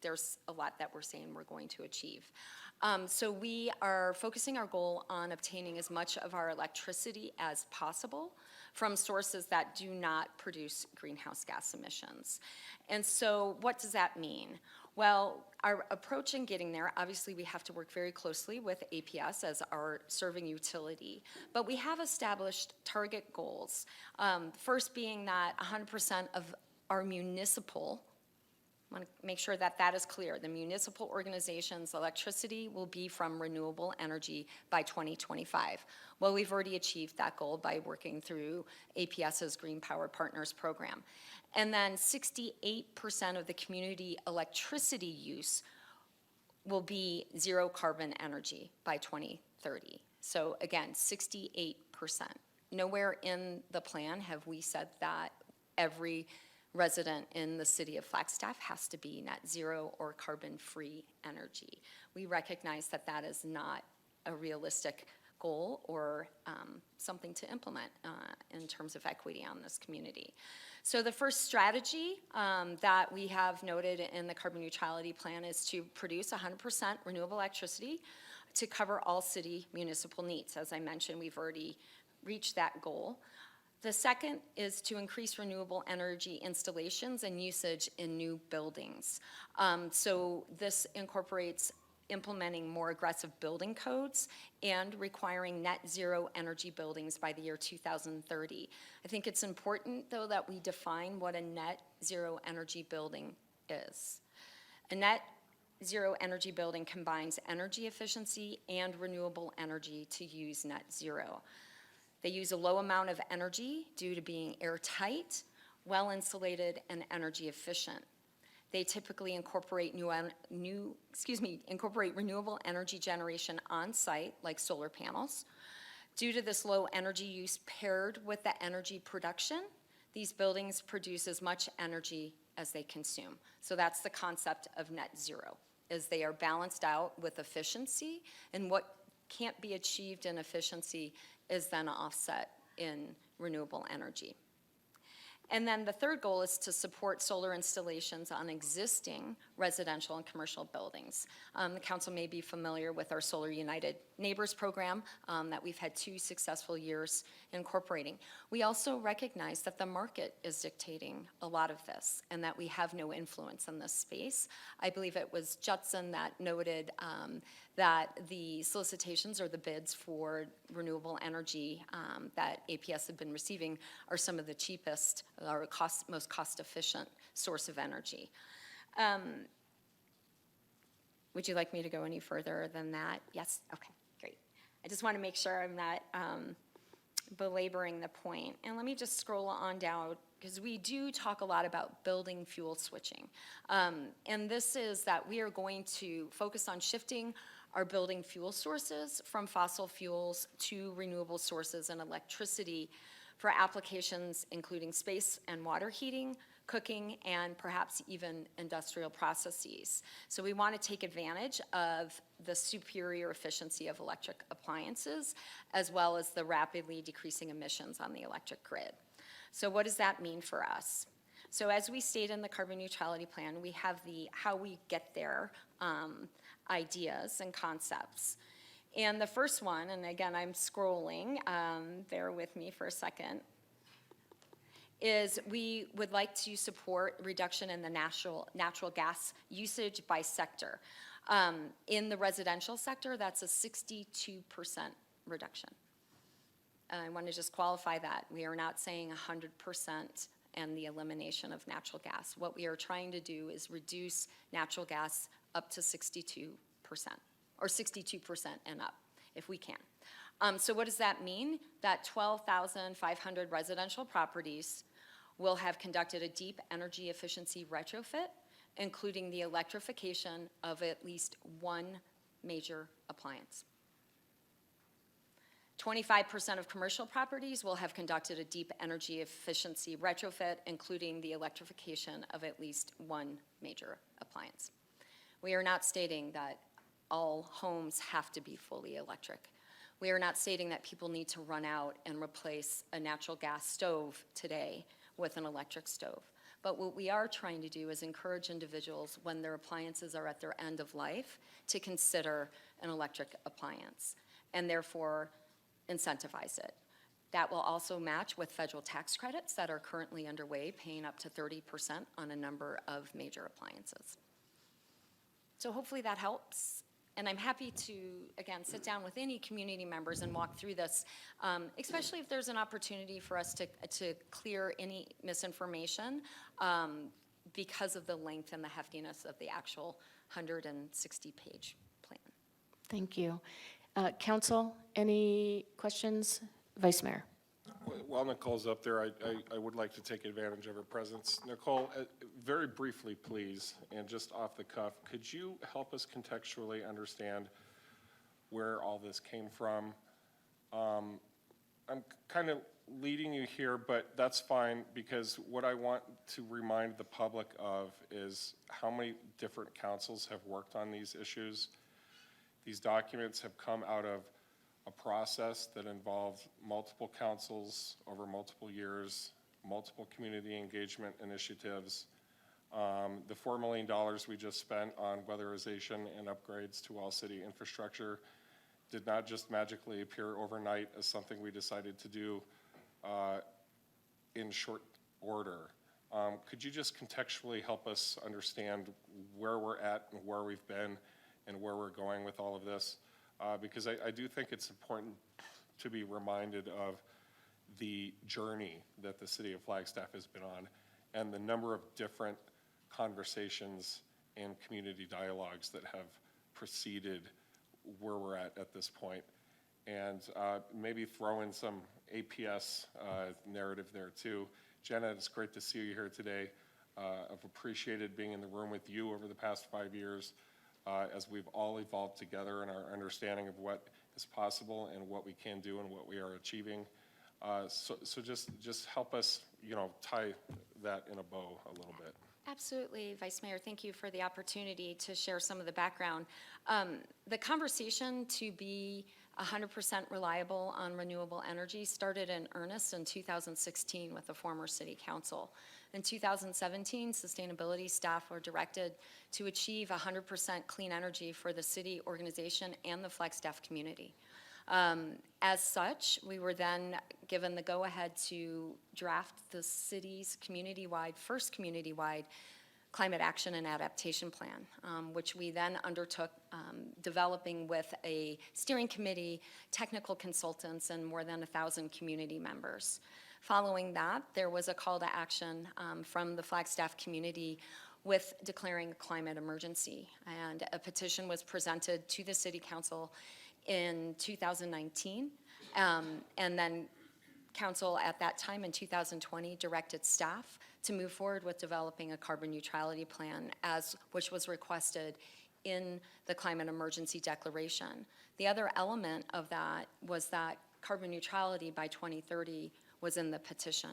there's a lot that we're saying we're going to achieve. So we are focusing our goal on obtaining as much of our electricity as possible from sources that do not produce greenhouse gas emissions. And so what does that mean? Well, our approach in getting there, obviously we have to work very closely with APS as our serving utility, but we have established target goals. First being that 100% of our municipal, I want to make sure that that is clear, the municipal organization's electricity will be from renewable energy by 2025. Well, we've already achieved that goal by working through APS's Green Power Partners program. And then 68% of the community electricity use will be zero carbon energy by 2030. So again, 68%. Nowhere in the plan have we said that every resident in the city of Flagstaff has to be net zero or carbon-free energy. We recognize that that is not a realistic goal or something to implement in terms of equity on this community. So the first strategy that we have noted in the carbon neutrality plan is to produce 100% renewable electricity to cover all city municipal needs. As I mentioned, we've already reached that goal. The second is to increase renewable energy installations and usage in new buildings. So this incorporates implementing more aggressive building codes and requiring net zero energy buildings by the year 2030. I think it's important, though, that we define what a net zero energy building is. A net zero energy building combines energy efficiency and renewable energy to use net zero. They use a low amount of energy due to being airtight, well insulated, and energy efficient. They typically incorporate incorporate renewable energy generation on site, like solar panels. Due to this low energy use paired with the energy production, these buildings produce as much energy as they consume. So that's the concept of net zero, is they are balanced out with efficiency, and what can't be achieved in efficiency is then offset in renewable energy. And then the third goal is to support solar installations on existing residential and commercial buildings. The council may be familiar with our Solar United Neighbors program that we've had 2 successful years incorporating. We also recognize that the market is dictating a lot of this and that we have no influence in this space. I believe it was Judson that noted that the solicitations or the bids for renewable energy that APS have been receiving are some of the cheapest or most cost-efficient source of energy. Would you like me to go any further than that? Yes? Okay, great. I just want to make sure I'm not belaboring the point. And let me just scroll on down, because we do talk a lot about building fuel switching. And this is that we are going to focus on shifting our building fuel sources from fossil fuels to renewable sources and electricity for applications including space and water heating, cooking, and perhaps even industrial processes. So we want to take advantage of the superior efficiency of electric appliances, as well as the rapidly decreasing emissions on the electric grid. So what does that mean for us? So as we state in the carbon neutrality plan, we have the how we get there ideas and concepts. And the first one, and again, I'm scrolling, bear with me for a second, is we would like to support reduction in the natural gas usage by sector. In the residential sector, that's a 62% reduction. I want to just qualify that. We are not saying 100% and the elimination of natural gas. What we are trying to do is reduce natural gas up to 62%, or 62% and up, if we can. So what does that mean? That 12,500 residential properties will have conducted a deep energy efficiency retrofit, including the electrification of at least one major appliance. 25% of commercial properties will have conducted a deep energy efficiency retrofit, including the electrification of at least one major appliance. We are not stating that all homes have to be fully electric. We are not stating that people need to run out and replace a natural gas stove today with an electric stove. But what we are trying to do is encourage individuals, when their appliances are at their end of life, to consider an electric appliance, and therefore incentivize it. That will also match with federal tax credits that are currently underway, paying up to 30% on a number of major appliances. So hopefully that helps. And I'm happy to, again, sit down with any community members and walk through this, especially if there's an opportunity for us to clear any misinformation because of the length and the heftiness of the actual 160-page plan. Thank you. Council, any questions? Vice Mayor. While Nicole's up there, I would like to take advantage of her presence. Nicole, very briefly, please, and just off the cuff, could you help us contextually understand where all this came from? I'm kind of leading you here, but that's fine, because what I want to remind the public of is how many different councils have worked on these issues. These documents have come out of a process that involved multiple councils over multiple years, multiple community engagement initiatives. The $4 million we just spent on weatherization and upgrades to all city infrastructure did not just magically appear overnight as something we decided to do in short order. Could you just contextually help us understand where we're at and where we've been and where we're going with all of this? Because I do think it's important to be reminded of the journey that the city of Flagstaff has been on and the number of different conversations and community dialogues that have preceded where we're at this point. And maybe throw in some APS narrative there too. Jenna, it's great to see you here today. I've appreciated being in the room with you over the past 5 years. As we've all evolved together in our understanding of what is possible and what we can do and what we are achieving. So just help us, tie that in a bow a little bit. Absolutely, Vice Mayor. Thank you for the opportunity to share some of the background. The conversation to be 100% reliable on renewable energy started in earnest in 2016 with the former City Council. In 2017, sustainability staff were directed to achieve 100% clean energy for the city organization and the Flagstaff community. As such, we were then given the go-ahead to draft the city's first community-wide climate action and adaptation plan, which we then undertook developing with a steering committee, technical consultants, and more than 1,000 community members. Following that, there was a call to action from the Flagstaff community with declaring a climate emergency, and a petition was presented to the City Council in 2019, and then Council at that time in 2020 directed staff to move forward with developing a carbon neutrality plan, which was requested in the climate emergency declaration. The other element of that was that carbon neutrality by 2030 was in the petition.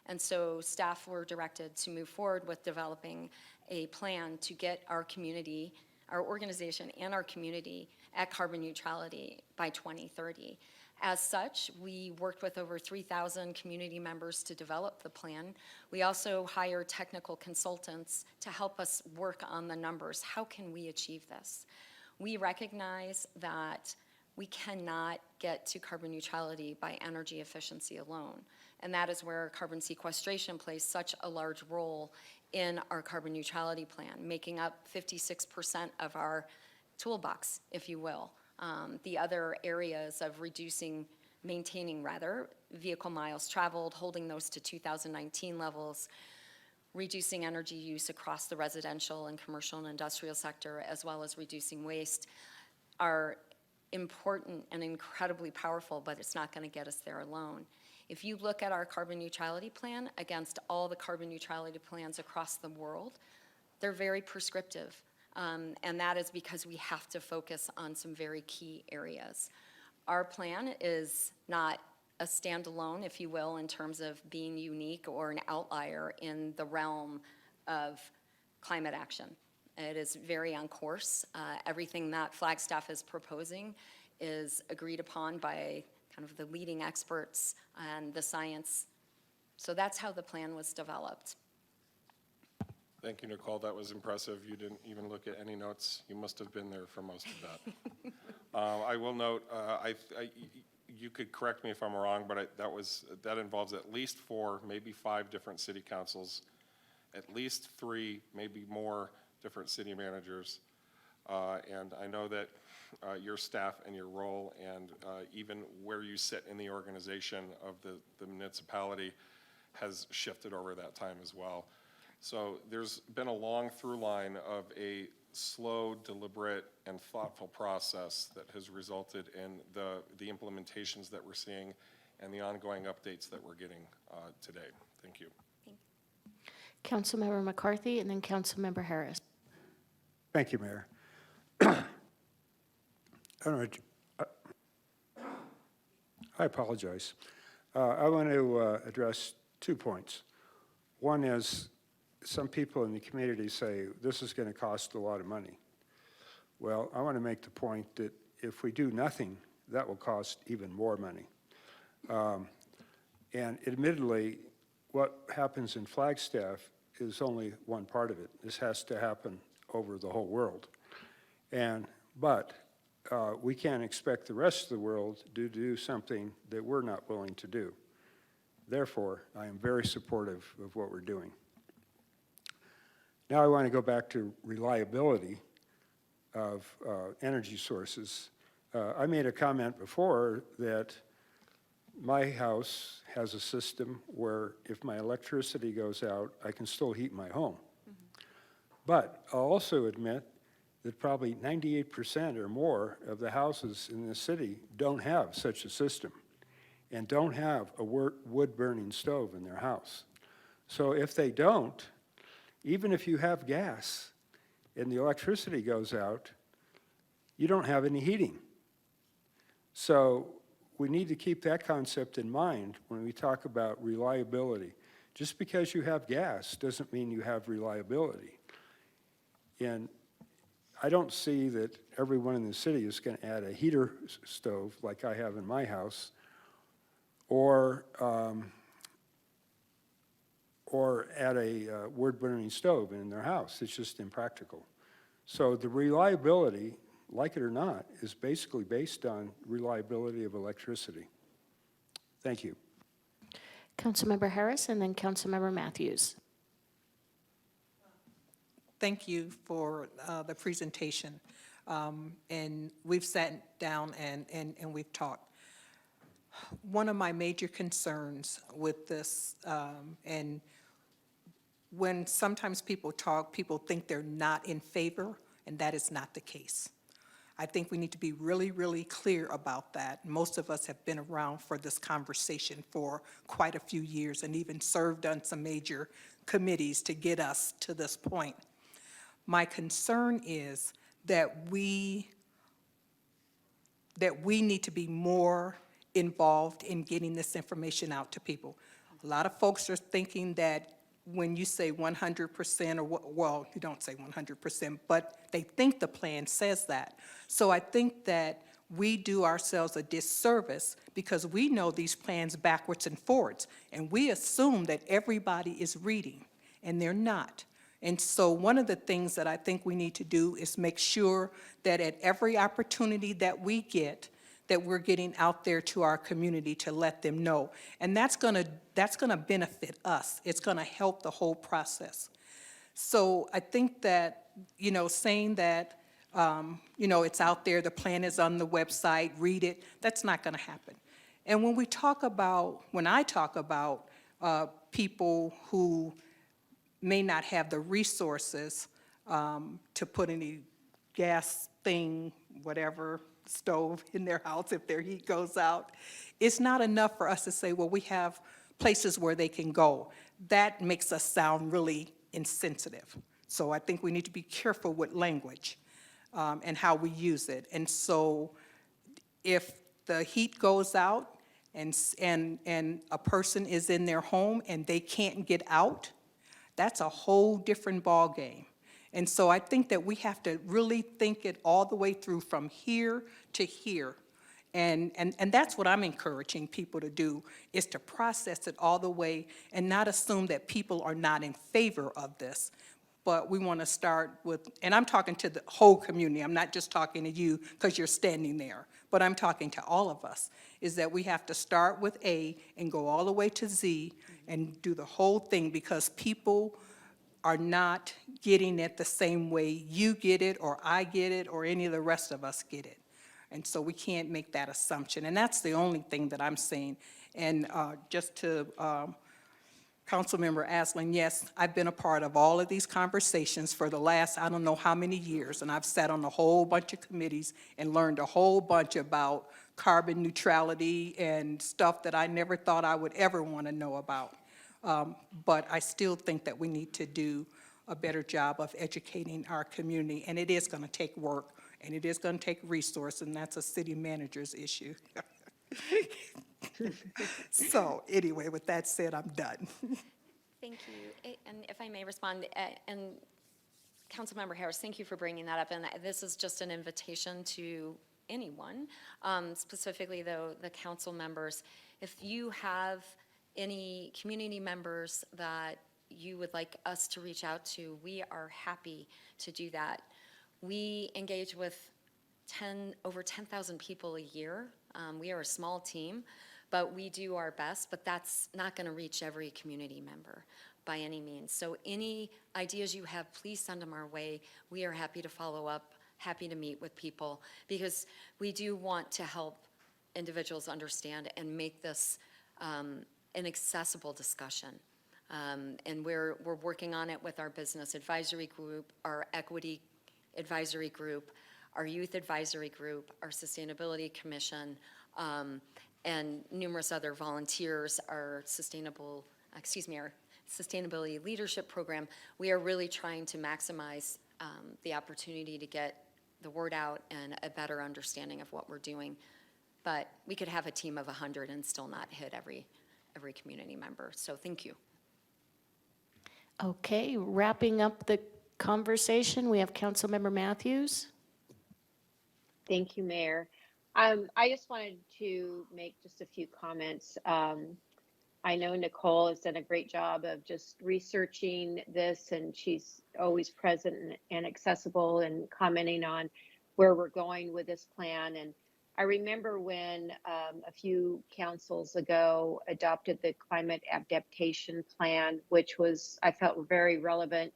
And so staff were directed to move forward with developing a plan to get our community, our organization and our community at carbon neutrality by 2030. As such, we worked with over 3,000 community members to develop the plan. We also hired technical consultants to help us work on the numbers. How can we achieve this? We recognize that we cannot get to carbon neutrality by energy efficiency alone. And that is where carbon sequestration plays such a large role in our carbon neutrality plan, making up 56% of our toolbox, if you will. The other areas of maintaining vehicle miles traveled, holding those to 2019 levels, reducing energy use across the residential and commercial and industrial sector, as well as reducing waste, are important and incredibly powerful, but it's not going to get us there alone. If you look at our carbon neutrality plan against all the carbon neutrality plans across the world, they're very prescriptive. And that is because we have to focus on some very key areas. Our plan is not a standalone, if you will, in terms of being unique or an outlier in the realm of climate action. It is very on course. Everything that Flagstaff is proposing is agreed upon by kind of the leading experts and the science. So that's how the plan was developed. Thank you, Nicole. That was impressive. You didn't even look at any notes. You must have been there for most of that. I will note, you could correct me if I'm wrong, but that involves at least 4, maybe 5 different city councils, at least 3, maybe more different city managers. And I know that your staff and your role and even where you sit in the organization of the municipality has shifted over that time as well. So there's been a long through line of a slow, deliberate, and thoughtful process that has resulted in the implementations that we're seeing and the ongoing updates that we're getting today. Thank you. Councilmember McCarthy and then Councilmember Harris. Thank you, Mayor. I apologize. I want to address 2 points. One is, some people in the community say this is going to cost a lot of money. Well, I want to make the point that if we do nothing, that will cost even more money. And admittedly, what happens in Flagstaff is only one part of it. This has to happen over the whole world. But we can't expect the rest of the world to do something that we're not willing to do. Therefore, I am very supportive of what we're doing. Now I want to go back to reliability of energy sources. I made a comment before that my house has a system where if my electricity goes out, I can still heat my home. But I'll also admit that probably 98% or more of the houses in the city don't have such a system and don't have a wood-burning stove in their house. So if they don't, even if you have gas and the electricity goes out, you don't have any heating. So we need to keep that concept in mind when we talk about reliability. Just because you have gas doesn't mean you have reliability. And I don't see that everyone in the city is going to add a heater stove like I have in my house, or add a wood-burning stove in their house. It's just impractical. So the reliability, like it or not, is basically based on reliability of electricity. Thank you. Councilmember Harris and then Councilmember Matthews. Thank you for the presentation. And we've sat down and we've talked. One of my major concerns with this, and when sometimes people talk, people think they're not in favor, and that is not the case. I think we need to be really, really clear about that. Most of us have been around for this conversation for quite a few years and even served on some major committees to get us to this point. My concern is that we need to be more involved in getting this information out to people. A lot of folks are thinking that when you say 100% or, well, you don't say 100%, but they think the plan says that. So I think that we do ourselves a disservice because we know these plans backwards and forwards, and we assume that everybody is reading, and they're not. And so one of the things that I think we need to do is make sure that at every opportunity that we get, that we're getting out there to our community to let them know. And that's gonna benefit us. It's gonna help the whole process. So I think that, saying that, it's out there, the plan is on the website, read it, that's not gonna happen. And when I talk about people who may not have the resources to put any gas thing, whatever, stove in their house if their heat goes out, it's not enough for us to say, well, we have places where they can go. That makes us sound really insensitive. So I think we need to be careful with language and how we use it. And so if the heat goes out and a person is in their home and they can't get out, that's a whole different ballgame. And so I think that we have to really think it all the way through from here to here. And that's what I'm encouraging people to do, is to process it all the way and not assume that people are not in favor of this. But we want to start with, and I'm talking to the whole community, I'm not just talking to you because you're standing there, but I'm talking to all of us, is that we have to start with A and go all the way to Z and do the whole thing, because people are not getting it the same way you get it, or I get it, or any of the rest of us get it. And so we can't make that assumption. And that's the only thing that I'm saying. And just to Councilmember Aslan, yes, I've been a part of all of these conversations for the last, I don't know how many years, and I've sat on a whole bunch of committees and learned a whole bunch about carbon neutrality and stuff that I never thought I would ever want to know about. But I still think that we need to do a better job of educating our community, and it is going to take work, and it is going to take resource, and that's a city manager's issue. So anyway, with that said, I'm done. Thank you. And if I may respond, and Councilmember Harris, thank you for bringing that up. And this is just an invitation to anyone, specifically though the council members. If you have any community members that you would like us to reach out to, we are happy to do that. We engage with over 10,000 people a year. We are a small team, but we do our best, but that's not going to reach every community member by any means. So any ideas you have, please send them our way. We are happy to follow up, happy to meet with people, because we do want to help individuals understand and make this an accessible discussion. And we're working on it with our business advisory group, our equity advisory group, our youth advisory group, our sustainability commission, and numerous other volunteers, our sustainability leadership program. We are really trying to maximize the opportunity to get the word out and a better understanding of what we're doing. But we could have a team of 100 and still not hit every community member. So thank you. Okay, wrapping up the conversation, we have Councilmember Matthews. Thank you, Mayor. I just wanted to make just a few comments. I know Nicole has done a great job of just researching this, and she's always present and accessible and commenting on where we're going with this plan. And I remember when a few councils ago adopted the climate adaptation plan, which was, I felt, very relevant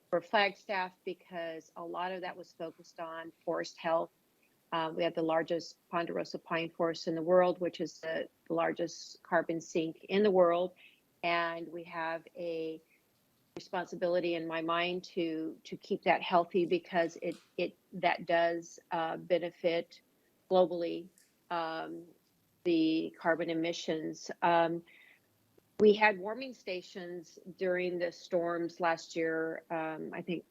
for Flagstaff, because a lot of that was focused on forest health. We have the largest ponderosa pine forest in the world, which is the largest carbon sink in the world. And we have a responsibility in my mind to keep that healthy, because that does benefit globally the carbon emissions. We had warming stations during the storms last year. I think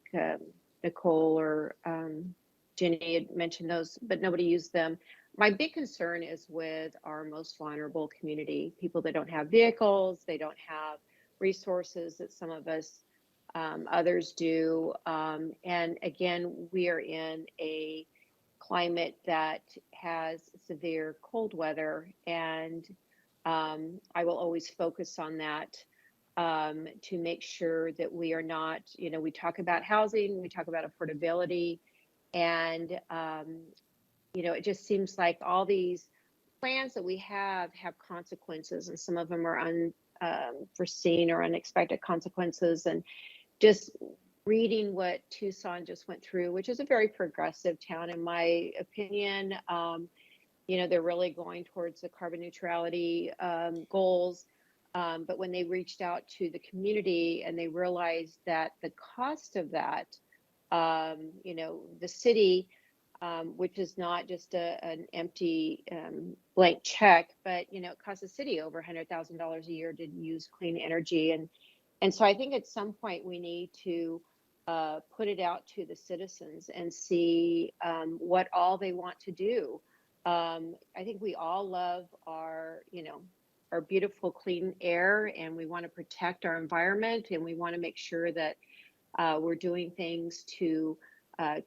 Nicole or Jenny had mentioned those, but nobody used them. my big concern is with our most vulnerable community, people that don't have vehicles, they don't have resources that some of us others do. And again, we are in a climate that has severe cold weather, and I will always focus on that to make sure that we are not, we talk about housing, we talk about affordability, and it just seems like all these plans that we have consequences, and some of them are unforeseen or unexpected consequences. And just reading what Tucson just went through, which is a very progressive town, in my opinion, they're really going towards the carbon neutrality goals. But when they reached out to the community and they realized that the cost of that, the city, which is not just an empty blank check, but it costs the city over $100,000 a year to use clean energy, and so I think at some point we need to put it out to the citizens and see what all they want to do. I think we all love our beautiful clean air, and we want to protect our environment, and we want to make sure that we're doing things to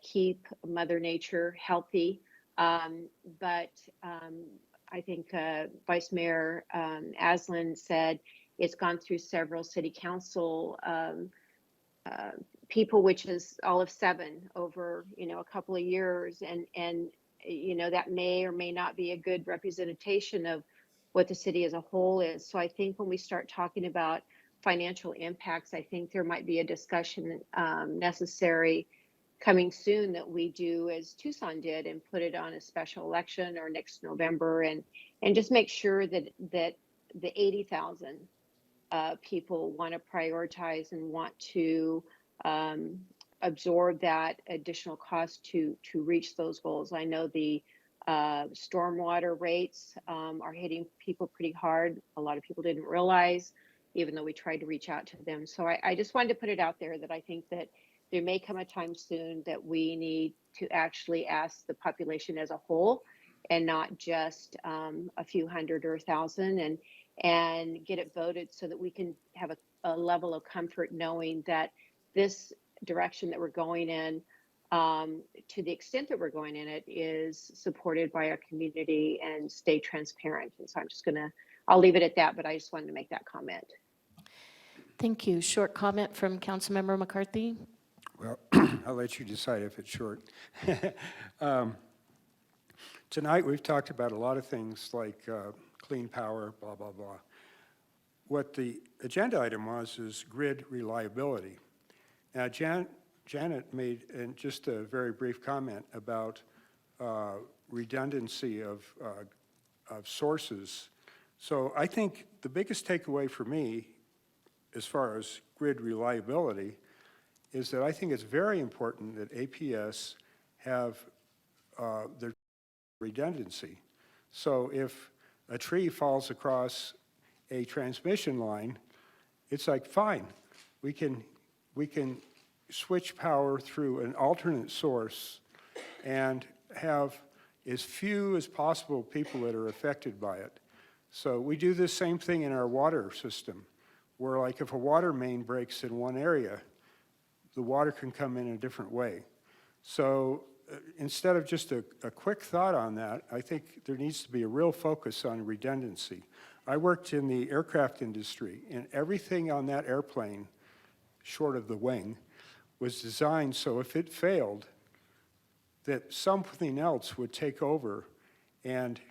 keep Mother Nature healthy. But I think Vice Mayor Aslan said it's gone through several city council people, which is all of 7 over a couple of years, and that may or may not be a good representation of what the city as a whole is. So I think when we start talking about financial impacts, I think there might be a discussion necessary coming soon that we do as Tucson did, and put it on a special election or next November, and just make sure that the 80,000 people want to prioritize and want to absorb that additional cost to reach those goals. I know the stormwater rates are hitting people pretty hard. A lot of people didn't realize, even though we tried to reach out to them. So I just wanted to put it out there that I think that there may come a time soon that we need to actually ask the population as a whole, and not just a few hundred or 1,000, and get it voted so that we can have a level of comfort knowing that this direction that we're going in, to the extent that we're going in it, is supported by our community and stay transparent. And so I'll leave it at that, but I just wanted to make that comment. Thank you. Short comment from Councilmember McCarthy. Well, I'll let you decide if it's short. Tonight, we've talked about a lot of things like clean power, blah, blah, blah. What the agenda item was is grid reliability. Now, Janet made just a very brief comment about redundancy of sources. So I think the biggest takeaway for me, as far as grid reliability, is that I think it's very important that APS have their redundancy. So if a tree falls across a transmission line, it's like, fine, we can switch power through an alternate source and have as few as possible people that are affected by it. So we do the same thing in our water system, where like if a water main breaks in one area, the water can come in a different way. So instead of just a quick thought on that, I think there needs to be a real focus on redundancy. I worked in the aircraft industry, and everything on that airplane, short of the wing, was designed so if it failed, that something else would take over and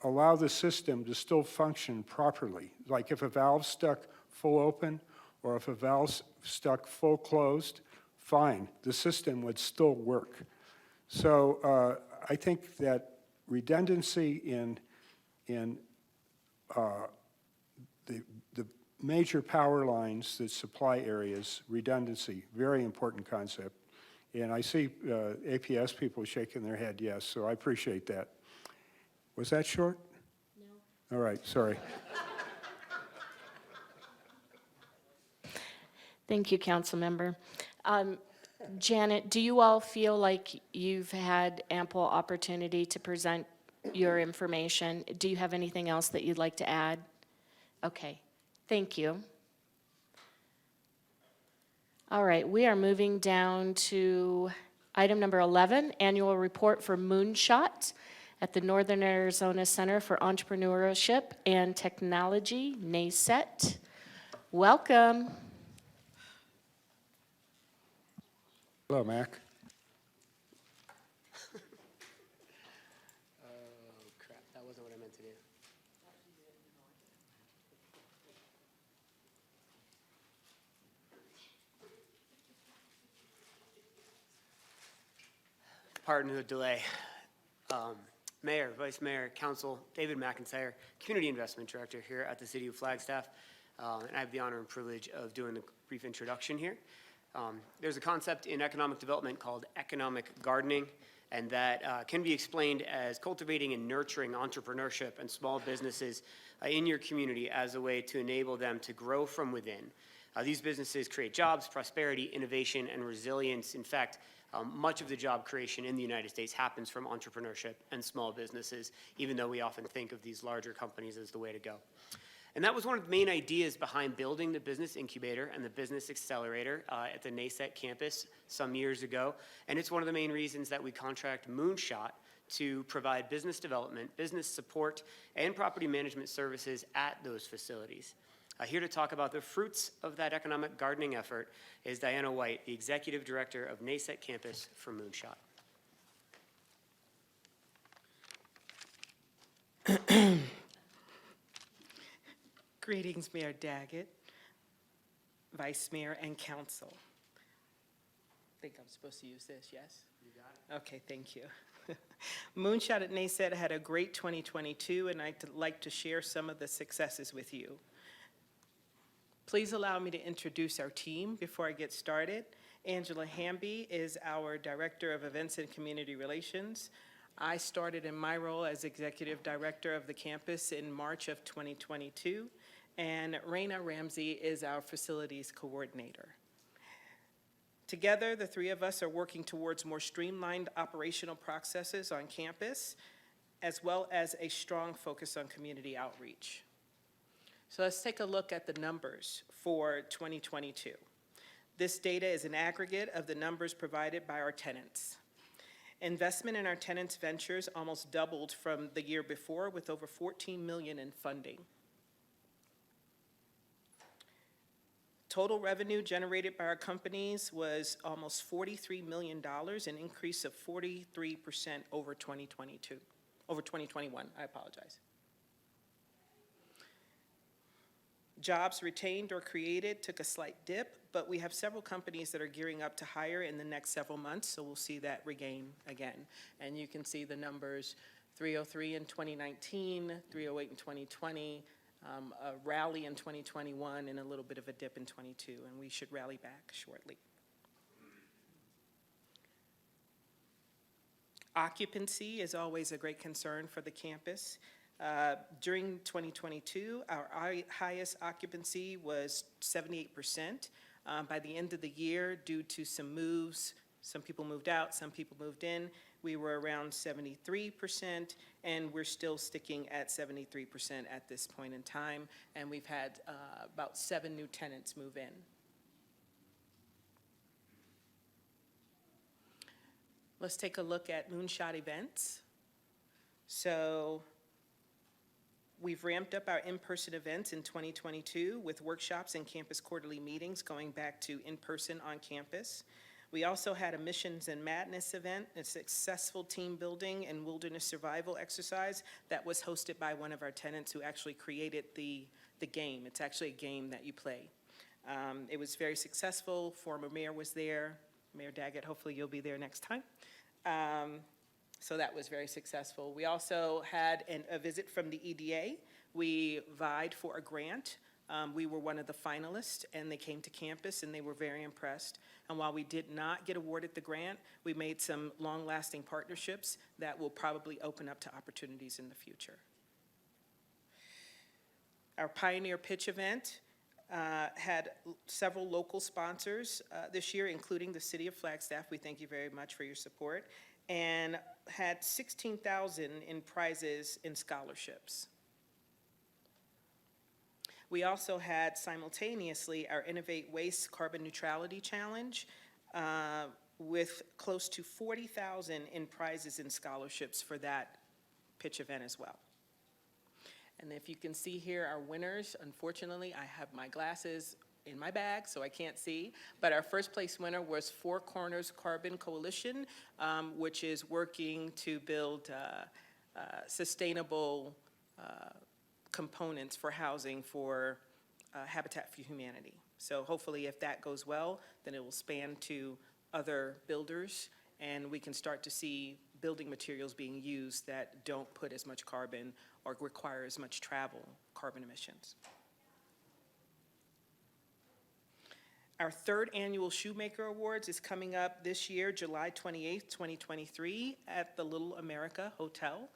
allow the system to still function properly. Like if a valve stuck full open, or if a valve stuck full closed, fine, the system would still work. So I think that redundancy in the major power lines that supply areas, redundancy, very important concept. And I see APS people shaking their head yes, so I appreciate that. Was that short? No. All right, sorry. Thank you, Councilmember. Janet, do you all feel like you've had ample opportunity to present your information? Do you have anything else that you'd like to add? Okay, thank you. All right, we are moving down to item number 11, annual report for Moonshot at the Northern Arizona Center for Entrepreneurship and Technology, NACET. Welcome. Hello, Mac. Oh, crap, that wasn't what I meant to do. Pardon the delay. Mayor, Vice Mayor, Council, David McIntyre, Community Investment Director here at the City of Flagstaff. And I have the honor and privilege of doing the brief introduction here. There's a concept in economic development called economic gardening, and that can be explained as cultivating and nurturing entrepreneurship and small businesses in your community as a way to enable them to grow from within. These businesses create jobs, prosperity, innovation, and resilience. In fact, much of the job creation in the United States happens from entrepreneurship and small businesses, even though we often think of these larger companies as the way to go. And that was one of the main ideas behind building the Business Incubator and the Business Accelerator at the NACET campus some years ago. And it's one of the main reasons that we contract Moonshot to provide business development, business support, and property management services at those facilities. Here to talk about the fruits of that economic gardening effort is Diana White, the Executive Director of NACET Campus for Moonshot. Greetings, Mayor Daggett, Vice Mayor, and Council. I think I'm supposed to use this, yes? You got it. Okay, thank you. Moonshot at NACET had a great 2022, and I'd like to share some of the successes with you. Please allow me to introduce our team before I get started. Angela Hamby is our Director of Events and Community Relations. I started in my role as Executive Director of the campus in March of 2022, and Raina Ramsey is our Facilities Coordinator. Together, the three of us are working towards more streamlined operational processes on campus, as well as a strong focus on community outreach. So let's take a look at the numbers for 2022. This data is an aggregate of the numbers provided by our tenants. Investment in our tenants' ventures almost doubled from the year before, with over $14 million in funding. Total revenue generated by our companies was almost $43 million, an increase of 43% over 2021, I apologize. Jobs retained or created took a slight dip, but we have several companies that are gearing up to hire in the next several months, so we'll see that regain again. And you can see the numbers, 303 in 2019, 308 in 2020, a rally in 2021, and a little bit of a dip in 22, and we should rally back shortly. Occupancy is always a great concern for the campus. During 2022, our highest occupancy was 78%. By the end of the year, due to some moves, some people moved out, some people moved in, we were around 73%, and we're still sticking at 73% at this point in time, and we've had about 7 new tenants move in. Let's take a look at Moonshot events. So we've ramped up our in-person events in 2022 with workshops and campus quarterly meetings going back to in-person on campus. We also had a Missions and Madness event, a successful team building and wilderness survival exercise that was hosted by one of our tenants who actually created the game. It's actually a game that you play. It was very successful. Former mayor was there. Mayor Daggett, hopefully you'll be there next time. So that was very successful. We also had a visit from the EDA. We vied for a grant. We were one of the finalists, and they came to campus, and they were very impressed. And while we did not get awarded the grant, we made some long-lasting partnerships that will probably open up to opportunities in the future. Our Pioneer Pitch event had several local sponsors this year, including the City of Flagstaff. We thank you very much for your support. And had 16,000 in prizes and scholarships. We also had simultaneously our Innovate Waste Carbon Neutrality Challenge with close to 40,000 in prizes and scholarships for that pitch event as well. And if you can see here, our winners, unfortunately, I have my glasses in my bag, so I can't see. But our first place winner was Four Corners Carbon Coalition, which is working to build sustainable components for housing for Habitat for Humanity. So hopefully if that goes well, then it will span to other builders, and we can start to see building materials being used that don't put as much carbon or require as much travel carbon emissions. Our third annual Shoemaker Awards is coming up this year, July 28th, 2023, at the Little America Hotel.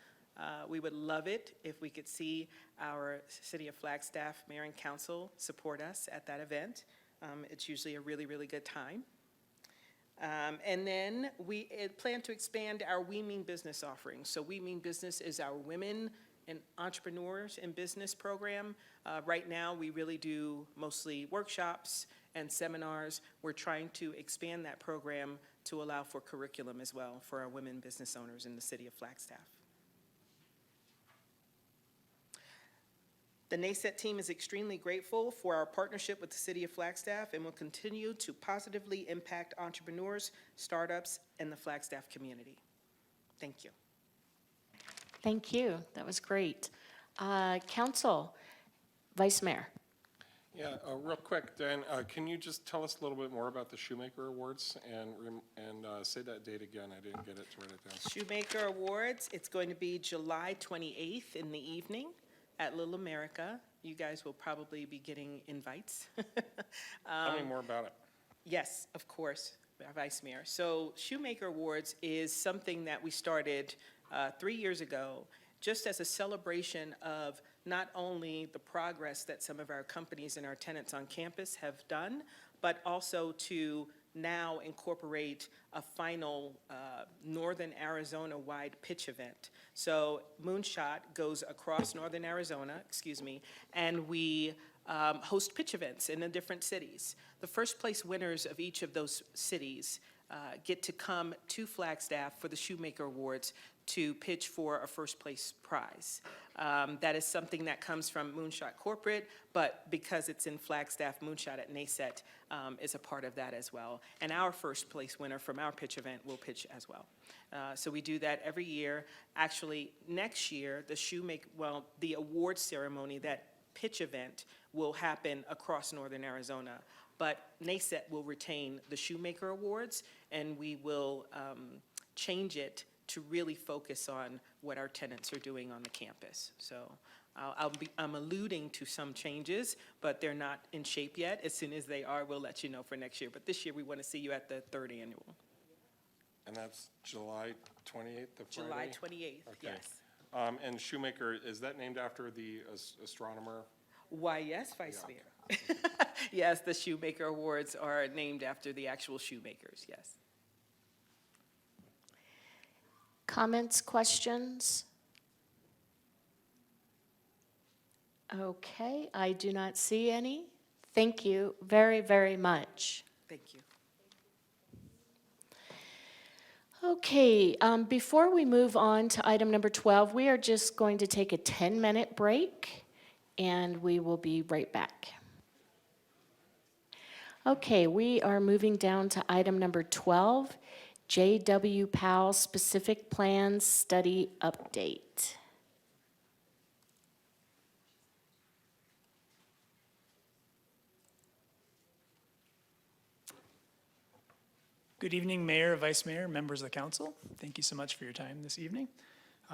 We would love it if we could see our City of Flagstaff Mayor and Council support us at that event. It's usually a really, really good time. And then we plan to expand our We Mean Business offerings. So We Mean Business is our women and entrepreneurs in business program. Right now, we really do mostly workshops and seminars. We're trying to expand that program to allow for curriculum as well for our women business owners in the City of Flagstaff. The NASET team is extremely grateful for our partnership with the City of Flagstaff and will continue to positively impact entrepreneurs, startups, and the Flagstaff community. Thank you. Thank you. That was great. Council, Vice Mayor. Yeah, real quick, Dan, can you just tell us a little bit more about the Shoemaker Awards and say that date again? I didn't get it to write it down. Shoemaker Awards, it's going to be July 28th in the evening at Little America. You guys will probably be getting invites. Tell me more about it. Yes, of course, Vice Mayor. So Shoemaker Awards is something that we started 3 years ago, just as a celebration of not only the progress that some of our companies and our tenants on campus have done, but also to now incorporate a final Northern Arizona-wide pitch event. So Moonshot goes across Northern Arizona, and we host pitch events in the different cities. The first place winners of each of those cities get to come to Flagstaff for the Shoemaker Awards to pitch for a first place prize. That is something that comes from Moonshot Corporate, but because it's in Flagstaff, Moonshot at NASET is a part of that as well. And our first place winner from our pitch event will pitch as well. So we do that every year. Actually, next year, the award ceremony, that pitch event, will happen across Northern Arizona. But NASET will retain the Shoemaker Awards, and we will change it to really focus on what our tenants are doing on the campus. So I'm alluding to some changes, but they're not in shape yet. As soon as they are, we'll let you know for next year. But this year, we want to see you at the third annual. And that's July 28th, the Friday? July 28th, okay. yes. And Shoemaker, is that named after the astronomer? Why, yes, Vice Mayor. Yes, the Shoemaker Awards are named after the actual shoemakers, yes. Comments, questions? Okay, I do not see any. Thank you very, very much. Thank you. Okay, before we move on to item number 12, we are just going to take a 10-minute break, and we will be right back. Okay, we are moving down to item number 12, J.W. Powell Specific Plans Study Update. Good evening, Mayor, Vice Mayor, members of the council. Thank you so much for your time this evening.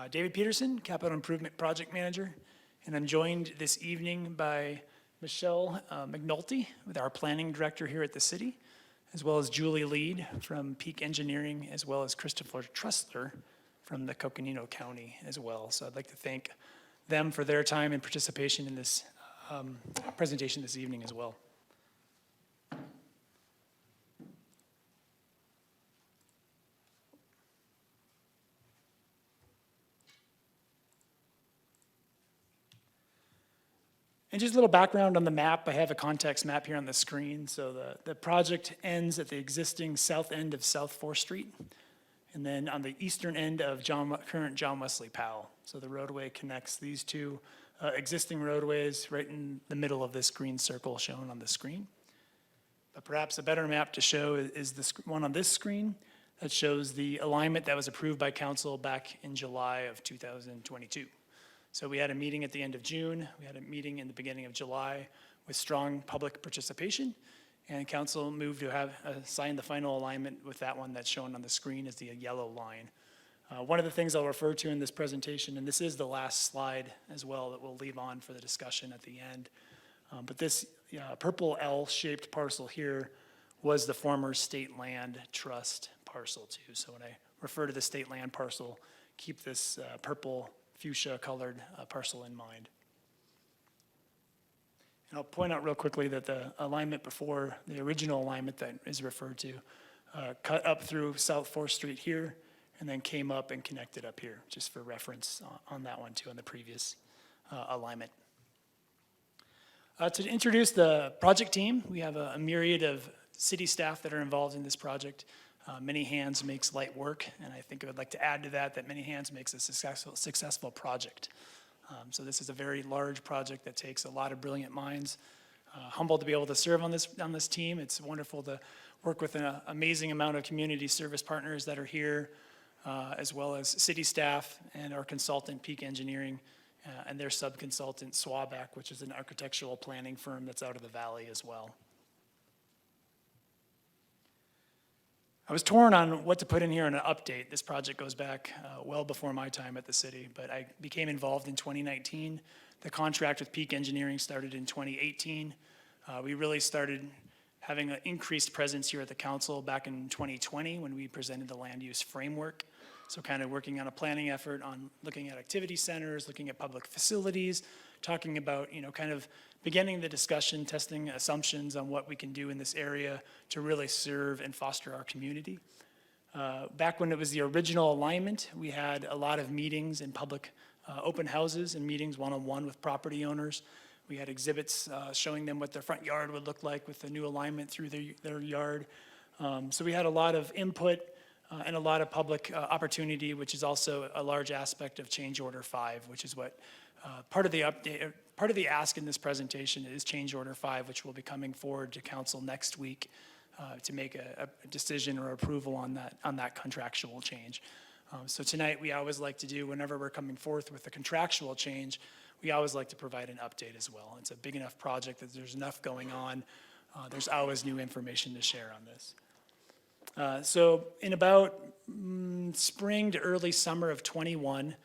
David Peterson, Capital Improvement Project Manager, and I'm joined this evening by Michelle McNulty, with our Planning Director here at the city, as well as Julie Lead from Peak Engineering, as well as Christopher Tressler from the Coconino County as well. So I'd like to thank them for their time and participation in this presentation this evening as well. And just a little background on the map. I have a context map here on the screen. So the project ends at the existing south end of South 4th Street, and then on the eastern end of current John Wesley Powell. So the roadway connects these two existing roadways right in the middle of this green circle shown on the screen. But perhaps a better map to show is this one on this screen that shows the alignment that was approved by council back in July of 2022. So we had a meeting at the end of June, we had a meeting in the beginning of July with strong public participation, and council moved to have sign the final alignment with that one that's shown on the screen as the yellow line. One of the things I'll refer to in this presentation, and this is the last slide as well that we'll leave on for the discussion at the end, but this purple L-shaped parcel here was the former state land trust parcel too. So when I refer to the state land parcel, keep this purple fuchsia colored parcel in mind. And I'll point out real quickly that the alignment before, the original alignment that is referred to, cut up through South 4th Street here and then came up and connected up here, just for reference on that one too, on the previous alignment. To introduce the project team, we have a myriad of city staff that are involved in this project. Many hands makes light work, and I think I would like to add to that many hands makes a successful project. So this is a very large project that takes a lot of brilliant minds. Humbled to be able to serve on this team. It's wonderful to work with an amazing amount of community service partners that are here, as well as city staff and our consultant, Peak Engineering, and their sub-consultant, Swaback, which is an architectural planning firm that's out of the valley as well. I was torn on what to put in here in an update. This project goes back well before my time at the city, but I became involved in 2019. The contract with Peak Engineering started in 2018. We really started having an increased presence here at the council back in 2020 when we presented the land use framework. So kind of working on a planning effort on looking at activity centers, looking at public facilities, talking about, kind of beginning the discussion, testing assumptions on what we can do in this area to really serve and foster our community. Back when it was the original alignment, we had a lot of meetings and public open houses and meetings one-on-one with property owners. We had exhibits showing them what their front yard would look like with the new alignment through their yard. So we had a lot of input and a lot of public opportunity, which is also a large aspect of Change Order 5, which is what part of the update, part of the ask in this presentation is Change Order 5, which will be coming forward to council next week to make a decision or approval on that contractual change. So tonight, we always like to do, whenever we're coming forth with a contractual change, we always like to provide an update as well. It's a big enough project that there's enough going on. There's always new information to share on this. So in about spring to early summer of 21,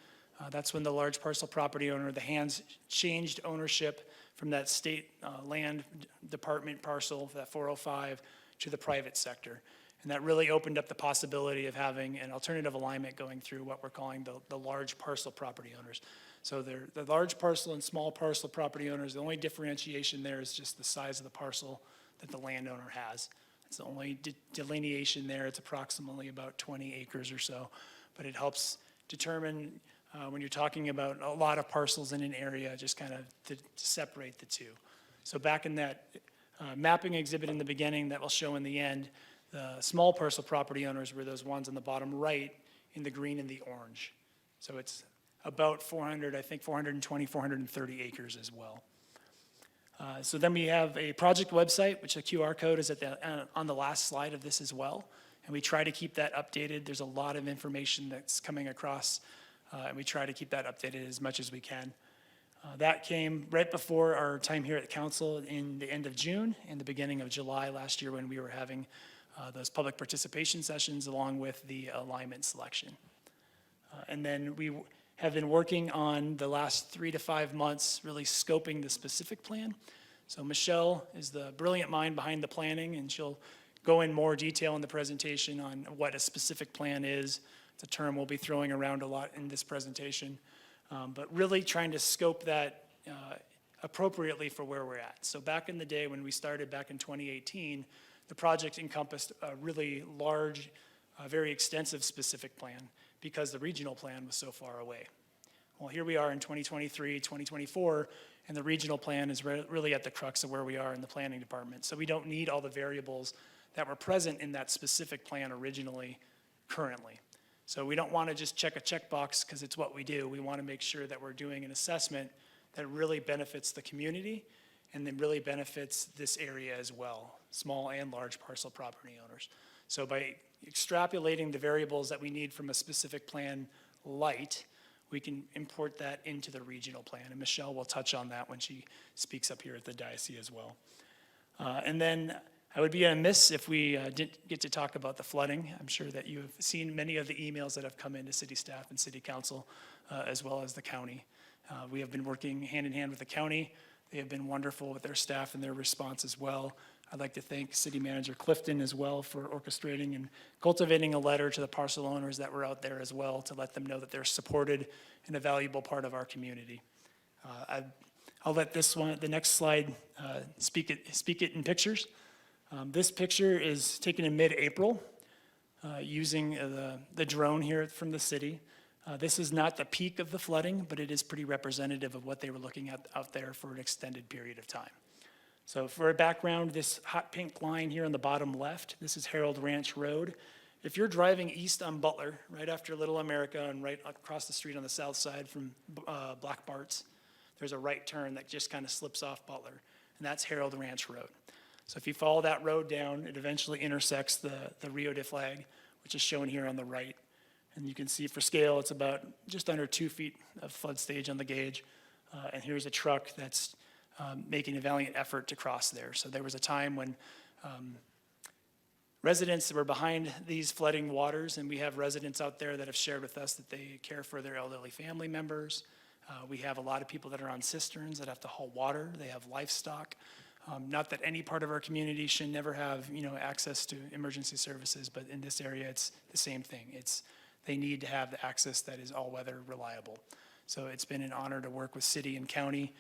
that's when the large parcel property owner, the hands changed ownership from that state land department parcel, that 405, to the private sector. And that really opened up the possibility of having an alternative alignment going through what we're calling the large parcel property owners. So they're the large parcel and small parcel property owners. The only differentiation there is just the size of the parcel that the landowner has. It's the only delineation there. It's approximately about 20 acres or so, but it helps determine when you're talking about a lot of parcels in an area, just kind of to separate the two. So back in that mapping exhibit in the beginning that we'll show in the end, the small parcel property owners were those ones on the bottom right in the green and the orange. So it's about 420, 430 acres as well. So then we have a project website, which the QR code is on the last slide of this as well. And we try to keep that updated. There's a lot of information that's coming across, and we try to keep that updated as much as we can. That came right before our time here at council in the end of June and the beginning of July last year when we were having those public participation sessions along with the alignment selection. And then we have been working on the last 3 to 5 months really scoping the specific plan. So Michelle is the brilliant mind behind the planning, and she'll go in more detail in the presentation on what a specific plan is. It's a term we'll be throwing around a lot in this presentation. But really trying to scope that appropriately for where we're at. So back in the day when we started back in 2018, the project encompassed a really large, very extensive specific plan because the regional plan was so far away. Well, here we are in 2023, 2024, and the regional plan is really at the crux of where we are in the planning department. So we don't need all the variables that were present in that specific plan originally, currently. So we don't want to just check a checkbox because it's what we do. We want to make sure that we're doing an assessment that really benefits the community and then really benefits this area as well, small and large parcel property owners. So by extrapolating the variables that we need from a specific plan light, we can import that into the regional plan. And Michelle will touch on that when she speaks up here at the diocese as well. And then I would be amiss if we didn't get to talk about the flooding. I'm sure that you've seen many of the emails that have come into city staff and city council, as well as the county. We have been working hand in hand with the county. They have been wonderful with their staff and their response as well. I'd like to thank City Manager Clifton as well for orchestrating and cultivating a letter to the parcel owners that were out there as well to let them know that they're supported and a valuable part of our community. I'll let the next slide speak it in pictures. This picture is taken in mid-April using the drone here from the city. This is not the peak of the flooding, but it is pretty representative of what they were looking at out there for an extended period of time. So for a background, this hot pink line here on the bottom left, this is Harold Ranch Road. If you're driving east on Butler, right after Little America and right across the street on the south side from Black Bart's, there's a right turn that just kind of slips off Butler, and that's Harold Ranch Road. So if you follow that road down, it eventually intersects the Rio de Flag, which is shown here on the right. And you can see for scale, it's about just under 2 feet of flood stage on the gauge. And here's a truck that's making a valiant effort to cross there. So there was a time when residents were behind these flooding waters, and we have residents out there that have shared with us that they care for their elderly family members. We have a lot of people that are on cisterns that have to haul water. They have livestock. Not that any part of our community should never have, access to emergency services, but in this area, it's the same thing. They need to have the access that is all-weather reliable. So it's been an honor to work with city and county.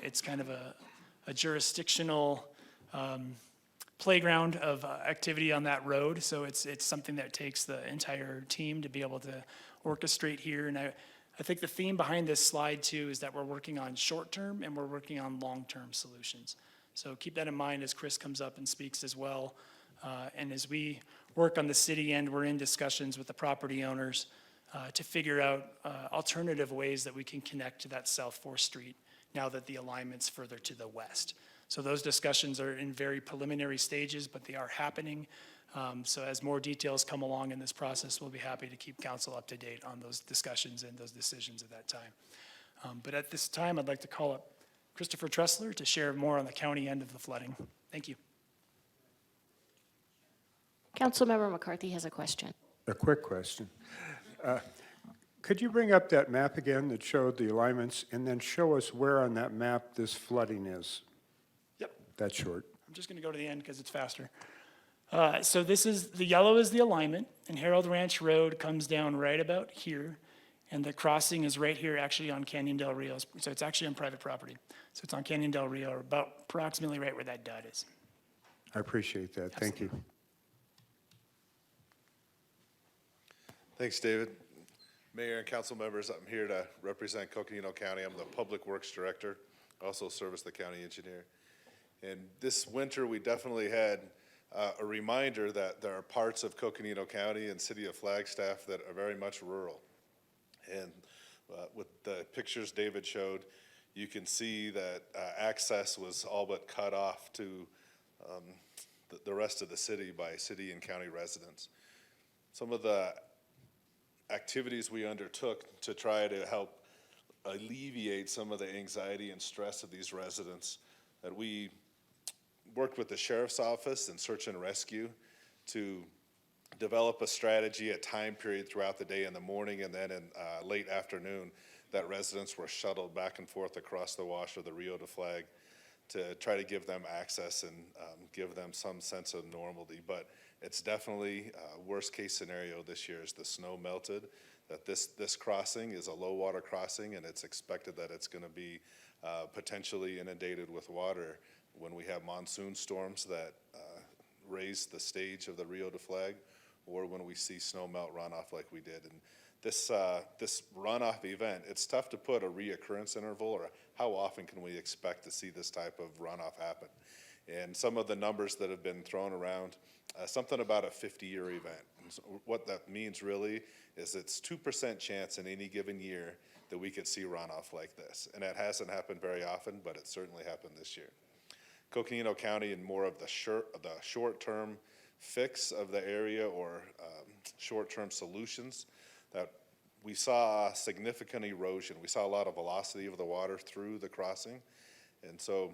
It's kind of a jurisdictional playground of activity on that road. So it's something that takes the entire team to be able to orchestrate here. And I think the theme behind this slide too is that we're working on short-term and we're working on long-term solutions. So keep that in mind as Chris comes up and speaks as well. And as we work on the city end, we're in discussions with the property owners to figure out alternative ways that we can connect to that South 4th Street now that the alignment's further to the west. So those discussions are in very preliminary stages, but they are happening. So as more details come along in this process, we'll be happy to keep council up to date on those discussions and those decisions at that time. But at this time, I'd like to call up Christopher Tressler to share more on the county end of the flooding. Thank you. Councilmember McCarthy has a question. A quick question. Could you bring up that map again that showed the alignments and then show us where on that map this flooding is? Yep. That's short. I'm just going to go to the end because it's faster. So the yellow is the alignment, and Harold Ranch Road comes down right about here, and the crossing is right here actually on Canyon Del Rio. So it's actually on private property. So it's on Canyon Del Rio, about approximately right where that dot is. I appreciate that. Thank you. Thanks, David. Mayor and council members, I'm here to represent Coconino County. I'm the Public Works Director. I also serve as the county engineer. And this winter, we definitely had a reminder that there are parts of Coconino County and city of Flagstaff that are very much rural. And with the pictures David showed, you can see that access was all but cut off to the rest of the city by city and county residents. Some of the activities we undertook to try to help alleviate some of the anxiety and stress of these residents, that we worked with the sheriff's office and search and rescue to develop a strategy, a time period throughout the day in the morning and then in late afternoon that residents were shuttled back and forth across the wash of the Rio de Flag to try to give them access and give them some sense of normality. But it's definitely worst case scenario this year as the snow melted, that this crossing is a low water crossing, and it's expected that it's going to be potentially inundated with water when we have monsoon storms that raise the stage of the Rio de Flag, or when we see snow melt runoff like we did. And this runoff event, it's tough to put a reoccurrence interval, or how often can we expect to see this type of runoff happen. And some of the numbers that have been thrown around, something about a 50-year event. And so what that means really is it's 2% chance in any given year that we could see runoff like this. And that hasn't happened very often, but it certainly happened this year. Coconino County, in more of the short-term fix of the area, or short-term solutions, that we saw significant erosion. We saw a lot of velocity of the water through the crossing. And so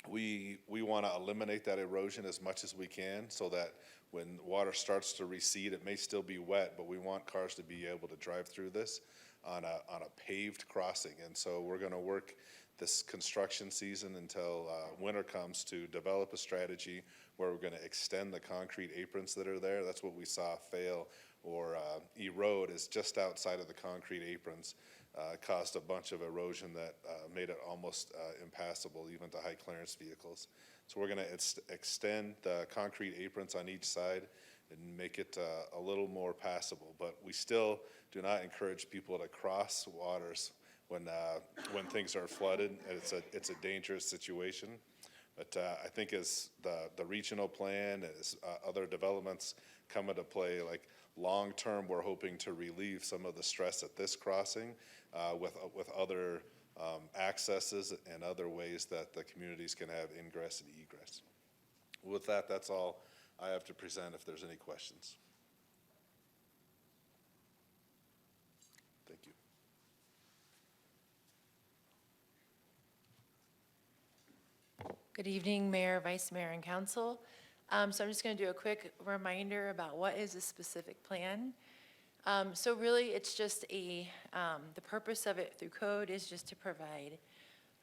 we want to eliminate that erosion as much as we can, so that when water starts to recede, it may still be wet, but we want cars to be able to drive through this on a paved crossing. And so we're going to work this construction season until winter comes to develop a strategy where we're going to extend the concrete aprons that are there. That's what we saw fail or erode, is just outside of the concrete aprons. Caused a bunch of erosion that made it almost impassable even to high clearance vehicles. So we're going to extend the concrete aprons on each side and make it a little more passable. But we still do not encourage people to cross waters when things are flooded. It's a dangerous situation. But I think as the regional plan, as other developments come into play, like long-term, we're hoping to relieve some of the stress at this crossing with other accesses and other ways that the communities can have ingress and egress. With that, that's all I have to present, if there's any questions. Thank you. Good evening, Mayor, Vice Mayor, and Council. So I'm just going to do a quick reminder about what is a specific plan. So really, it's just the purpose of it through code is just to provide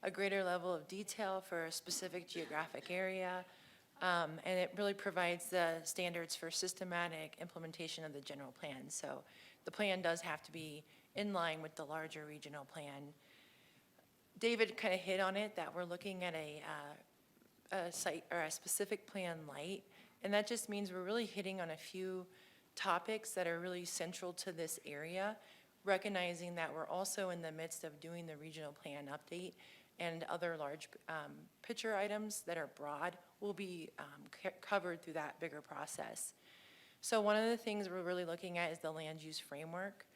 a greater level of detail for a specific geographic area. And it really provides the standards for systematic implementation of the general plan. So the plan does have to be in line with the larger regional plan. David kind of hit on it, that we're looking at a site or a specific plan light. And that just means we're really hitting on a few topics that are really central to this area, recognizing that we're also in the midst of doing the regional plan update, and other large picture items that are broad will be covered through that bigger process. So one of the things we're really looking at is the land use framework.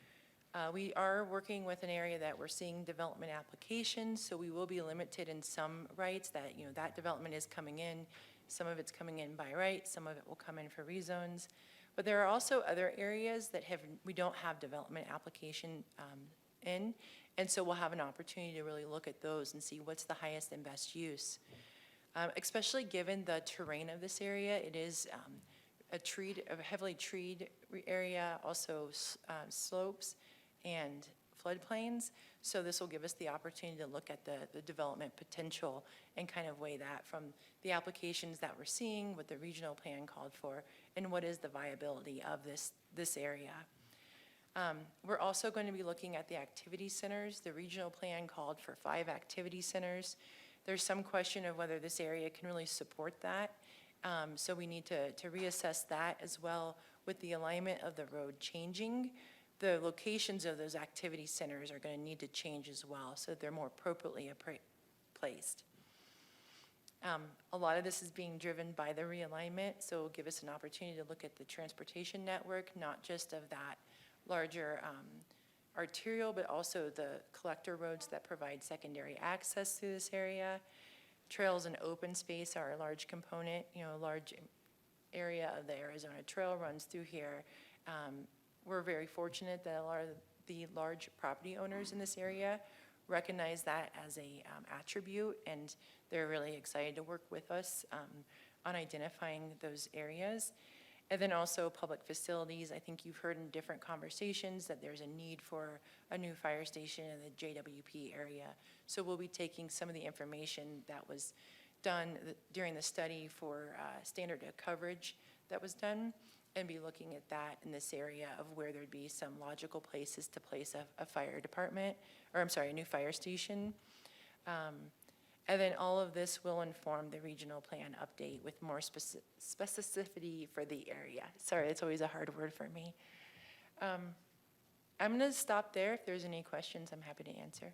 We are working with an area that we're seeing development applications, so we will be limited in some rights that, that development is coming in. Some of it's coming in by right, some of it will come in for rezones. But there are also other areas that we don't have development application in, and so we'll have an opportunity to really look at those and see what's the highest and best use. Especially given the terrain of this area, it is a heavily treed area, also slopes and floodplains. So this will give us the opportunity to look at the development potential and kind of weigh that from the applications that we're seeing, what the regional plan called for, and what is the viability of this area. We're also going to be looking at the activity centers. The regional plan called for 5 activity centers. There's some question of whether this area can really support that. So we need to reassess that, as well with the alignment of the road changing. The locations of those activity centers are going to need to change as well, so they're more appropriately placed. A lot of this is being driven by the realignment, so it'll give us an opportunity to look at the transportation network, not just of that larger arterial, but also the collector roads that provide secondary access through this area. Trails and open space are a large component. A large area of the Arizona Trail runs through here. We're very fortunate that a lot of the large property owners in this area recognize that as a attribute, and they're really excited to work with us on identifying those areas. And then also public facilities. I think you've heard in different conversations that there's a need for a new fire station in the JWP area. So we'll be taking some of the information that was done during the study for standard of coverage that was done, and be looking at that in this area of where there'd be some logical places to place a fire department, or I'm sorry, a new fire station. And then all of this will inform the regional plan update with more specificity for the area. Sorry, it's always a hard word for me. I'm gonna stop there. If there's any questions, I'm happy to answer.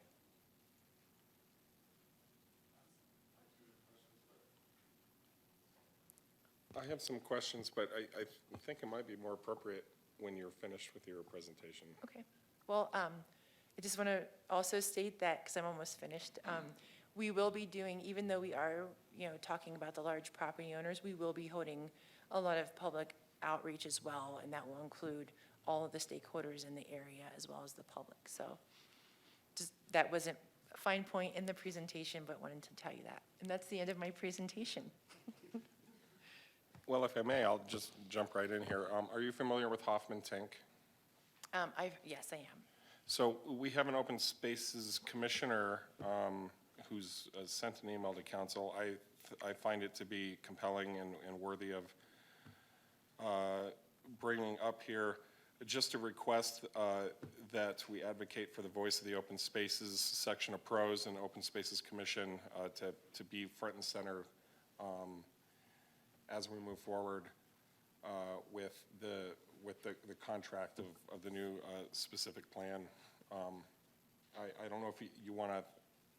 I have some questions, but I think it might be more appropriate when you're finished with your presentation. Okay. Well, I just want to also state that, because I'm almost finished, we will be doing, even though we are, talking about the large property owners, we will be holding a lot of public outreach as well, and that will include all of the stakeholders in the area as well as the public. So just, that wasn't a fine point in the presentation, but wanted to tell you that. And that's the end of my presentation. Well, if I may, I'll just jump right in here. Are you familiar with Hoffman Tank? Yes, I am. So we have an open spaces commissioner who's sent an email to council. I find it to be compelling and worthy of bringing up here. Just a request that we advocate for the voice of the open spaces section of PROS and Open Spaces Commission to be front and center as we move forward with the contract of the new specific plan. I don't know if you want to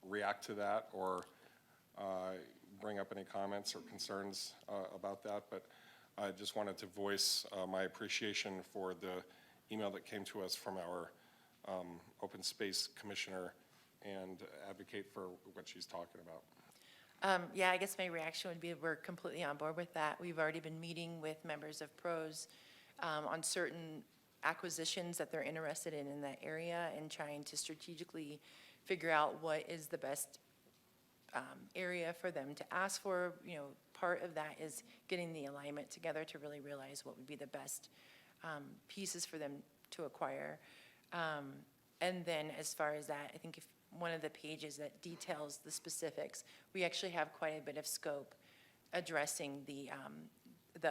react to that or bring up any comments or concerns about that, but I just wanted to voice my appreciation for the email that came to us from our Open Space Commissioner and advocate for what she's talking about. Yeah, I guess my reaction would be we're completely on board with that. We've already been meeting with members of PROS on certain acquisitions that they're interested in that area and trying to strategically figure out what is the best area for them to ask for. Part of that is getting the alignment together to really realize what would be the best pieces for them to acquire. And then as far as that, I think if one of the pages that details the specifics, we actually have quite a bit of scope addressing the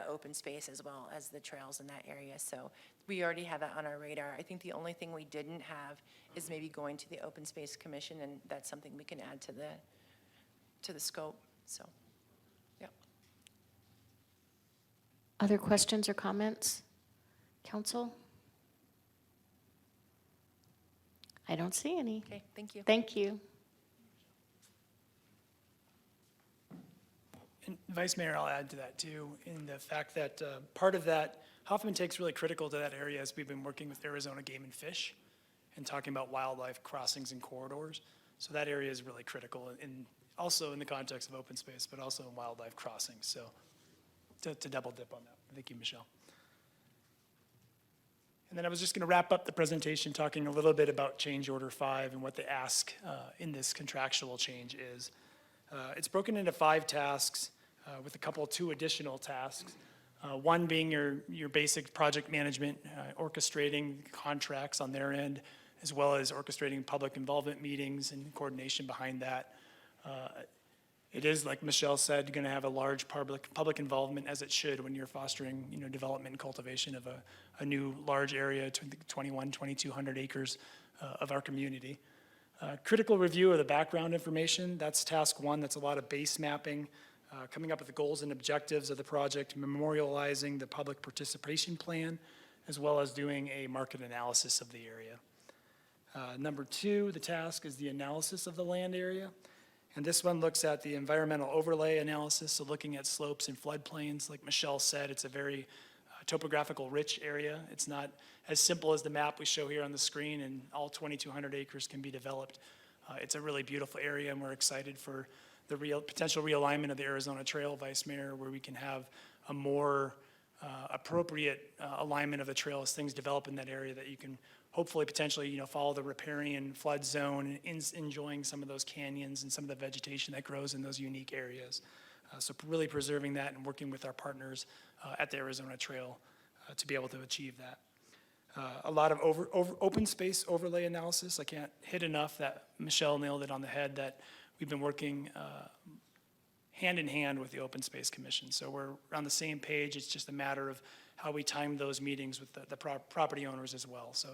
open space as well as the trails in that area. So we already have that on our radar. I think the only thing we didn't have is maybe going to the Open Space Commission, and that's something we can add to the scope. So, yeah. Other questions or comments? Council? I don't see any. Okay, thank you. Thank you. And Vice Mayor, I'll add to that too, in the fact that part of that, Hoffman Take's really critical to that area as we've been working with Arizona Game and Fish and talking about wildlife crossings and corridors. So that area is really critical, and also in the context of open space, but also in wildlife crossings. So to double dip on that. Thank you, Michelle. And then I was just going to wrap up the presentation talking a little bit about change order 5 and what the ask in this contractual change is. It's broken into 5 tasks with two additional tasks. One being your basic project management, orchestrating contracts on their end, as well as orchestrating public involvement meetings and coordination behind that. It is, like Michelle said, going to have a large public involvement, as it should, when you're fostering, development and cultivation of a new large area, 2,200 acres of our community. Critical review of the background information, that's task 1. That's a lot of base mapping, coming up with the goals and objectives of the project, memorializing the public participation plan, as well as doing a market analysis of the area. Number 2, the task is the analysis of the land area. And this one looks at the environmental overlay analysis, so looking at slopes and floodplains. Like Michelle said, it's a very topographical rich area. It's not as simple as the map we show here on the screen, and all 2,200 acres can be developed. It's a really beautiful area, and we're excited for the potential realignment of the Arizona Trail, Vice Mayor, where we can have a more appropriate alignment of the trail as things develop in that area, that you can hopefully potentially follow the riparian flood zone and enjoying some of those canyons and some of the vegetation that grows in those unique areas. So really preserving that and working with our partners at the Arizona Trail to be able to achieve that. A lot of open space overlay analysis. I can't hit enough that Michelle nailed it on the head, that we've been working hand in hand with the Open Space Commission. So we're on the same page. It's just a matter of how we time those meetings with the property owners as well. So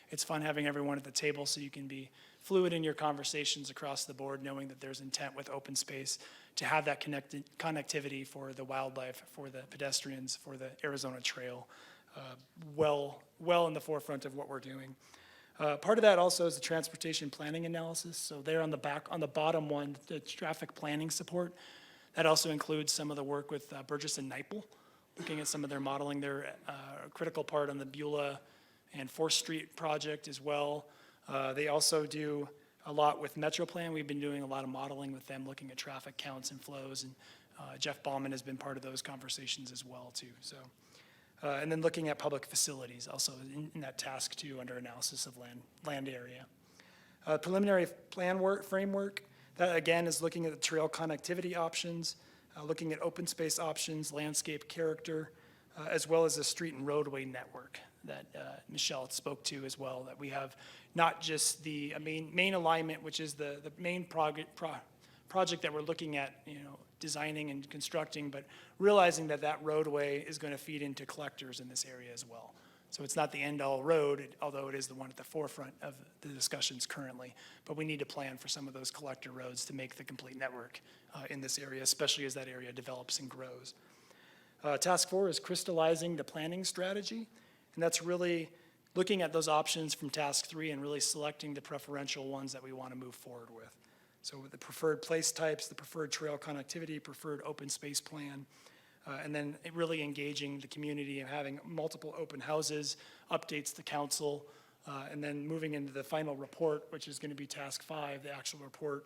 it's fun having everyone at the table so you can be fluid in your conversations across the board, knowing that there's intent with open space to have that connectivity for the wildlife, for the pedestrians, for the Arizona Trail, well in the forefront of what we're doing. Part of that also is the transportation planning analysis. So there on the bottom one, the traffic planning support. That also includes some of the work with Burgess and Nipel, looking at some of their modeling. They're a critical part on the Beulah and 4th Street project as well. They also do a lot with MetroPlan. We've been doing a lot of modeling with them, looking at traffic counts and flows, and Jeff Ballman has been part of those conversations as well too. So, and then looking at public facilities also in that task too, under analysis of land area. Preliminary plan framework, that again is looking at the trail connectivity options, looking at open space options, landscape character, as well as the street and roadway network that Michelle spoke to as well, that we have not just the main alignment, which is the main project that we're looking at, designing and constructing, but realizing that that roadway is going to feed into collectors in this area as well. So it's not the end-all road, although it is the one at the forefront of the discussions currently. But we need to plan for some of those collector roads to make the complete network in this area, especially as that area develops and grows. Task 4 is crystallizing the planning strategy, and that's really looking at those options from Task 3 and really selecting the preferential ones that we want to move forward with. So with the preferred place types, the preferred trail connectivity, preferred open space plan, and then really engaging the community and having multiple open houses, updates to council, and then moving into the final report, which is going to be Task 5, the actual report,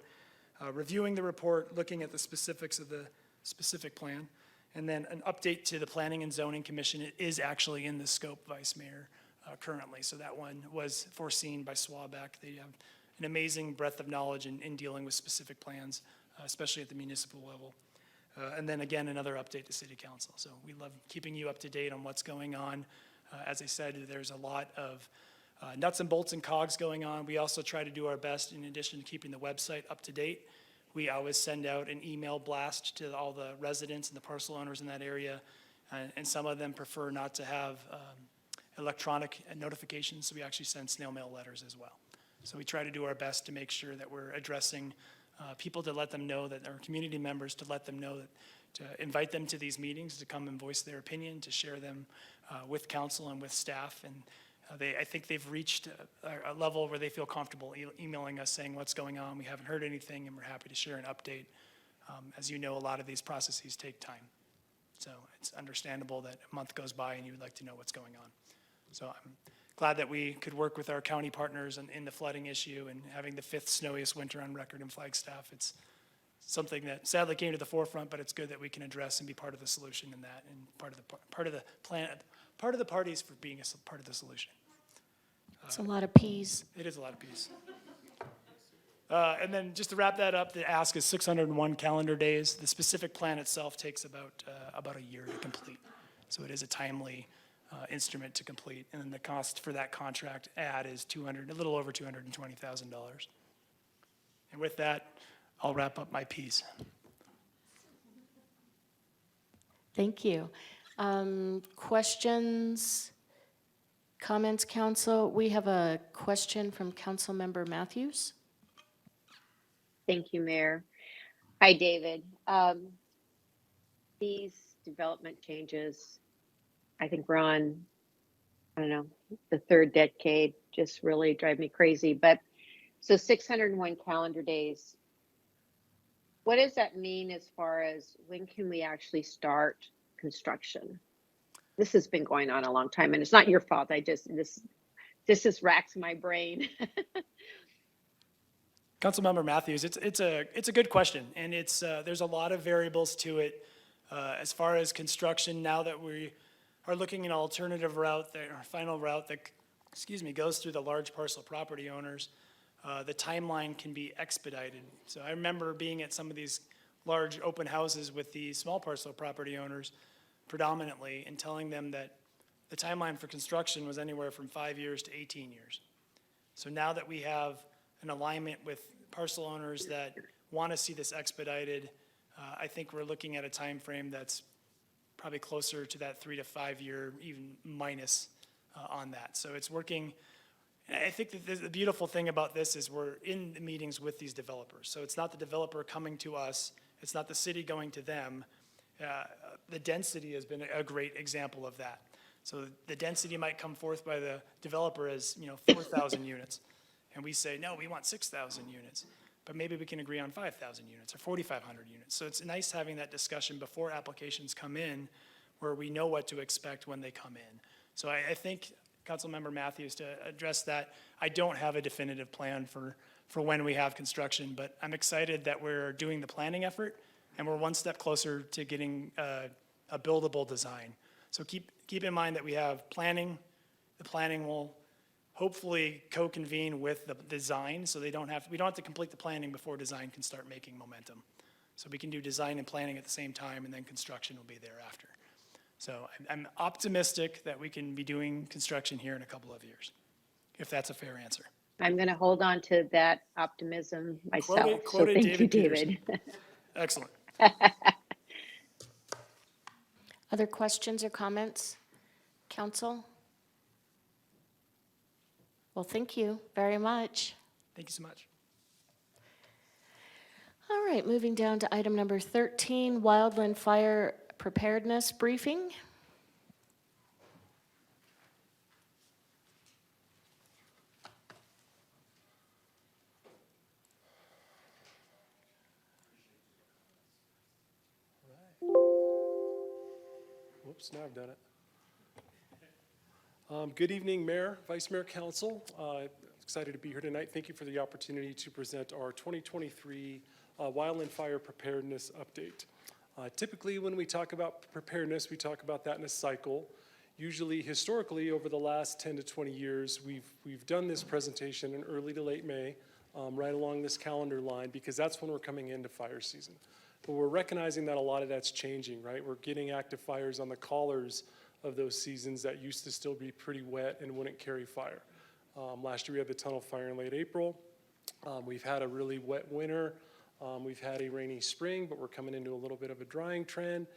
reviewing the report, looking at the specifics of the specific plan, and then an update to the Planning and Zoning Commission. It is actually in the scope, Vice Mayor, currently. So that one was foreseen by SWABAC. They have an amazing breadth of knowledge in dealing with specific plans, especially at the municipal level. And then again, another update to City Council. So we love keeping you up to date on what's going on. As I said, there's a lot of nuts and bolts and cogs going on. We also try to do our best, in addition to keeping the website up to date. We always send out an email blast to all the residents and the parcel owners in that area. And some of them prefer not to have electronic notifications, so we actually send snail mail letters as well. So we try to do our best to make sure that we're addressing people, to let them know that our community members, to let them know that, to invite them to these meetings, to come and voice their opinion, to share them with council and with staff. And I think they've reached a level where they feel comfortable emailing us saying what's going on. We haven't heard anything, and we're happy to share an update. As you know, a lot of these processes take time. So it's understandable that a month goes by and you would like to know what's going on. So I'm glad that we could work with our county partners in the flooding issue and having the 5th snowiest winter on record in Flagstaff. It's something that sadly came to the forefront, but it's good that we can address and be part of the solution in that, and part of the plan, part of the parties for being a part of the solution. It's a lot of peas. It is a lot of peas. And then just to wrap that up, the ask is 601 calendar days. The specific plan itself takes about a year to complete. So it is a timely instrument to complete. And then the cost for that contract ad is a little over $220,000. And with that, I'll wrap up my piece. Thank you. Questions, comments, council? We have a question from Councilmember Matthews. Thank you, Mayor. Hi, David. These development changes, I think we're on, I don't know, the 3rd decade, just really drive me crazy. But so 601 calendar days, what does that mean as far as when can we actually start construction? This has been going on a long time, and it's not your fault. This just racks my brain. Councilmember Matthews, it's a good question, and there's a lot of variables to it as far as construction. Now that we are looking at an alternative route, our final route that, goes through the large parcel property owners, the timeline can be expedited. So I remember being at some of these large open houses with the small parcel property owners predominantly and telling them that the timeline for construction was anywhere from 5 years to 18 years. So now that we have an alignment with parcel owners that want to see this expedited, I think we're looking at a time frame that's probably closer to that 3 to 5 year, even minus on that. So it's working. And I think that the beautiful thing about this is we're in the meetings with these developers. So it's not the developer coming to us, it's not the city going to them. The density has been a great example of that. So the density might come forth by the developer as, 4,000 units. And we say, no, we want 6,000 units. But maybe we can agree on 5,000 units or 4,500 units. So it's nice having that discussion before applications come in where we know what to expect when they come in. So I think, Councilmember Matthews, to address that, I don't have a definitive plan for when we have construction, but I'm excited that we're doing the planning effort and we're one step closer to getting a buildable design. So keep in mind that we have planning. The planning will hopefully co-convene with the design, so we don't have to complete the planning before design can start making momentum. So we can do design and planning at the same time, and then construction will be thereafter. So I'm optimistic that we can be doing construction here in a couple of years, if that's a fair answer. I'm going to hold on to that optimism myself. So Quoted thank you, David. Excellent. Other questions or comments, council? Well, thank you very much. Thank you so much. All right, moving down to item number 13, wildland fire preparedness briefing. Whoops, now I've done it. Good evening, Mayor, Vice Mayor, Council. Excited to be here tonight. Thank you for the opportunity to present our 2023 wildland fire preparedness update. Typically, when we talk about preparedness, we talk about that in a cycle. Usually, historically, over the last 10 to 20 years, we've done this presentation in early to late May, right along this calendar line, because that's when we're coming into fire season. But we're recognizing that a lot of that's changing, right? We're getting active fires on the collars of those seasons that used to still be pretty wet and wouldn't carry fire. Last year we had the tunnel fire in late April. We've had a really wet winter. We've had a rainy spring, but we're coming into a little bit of a drying trend.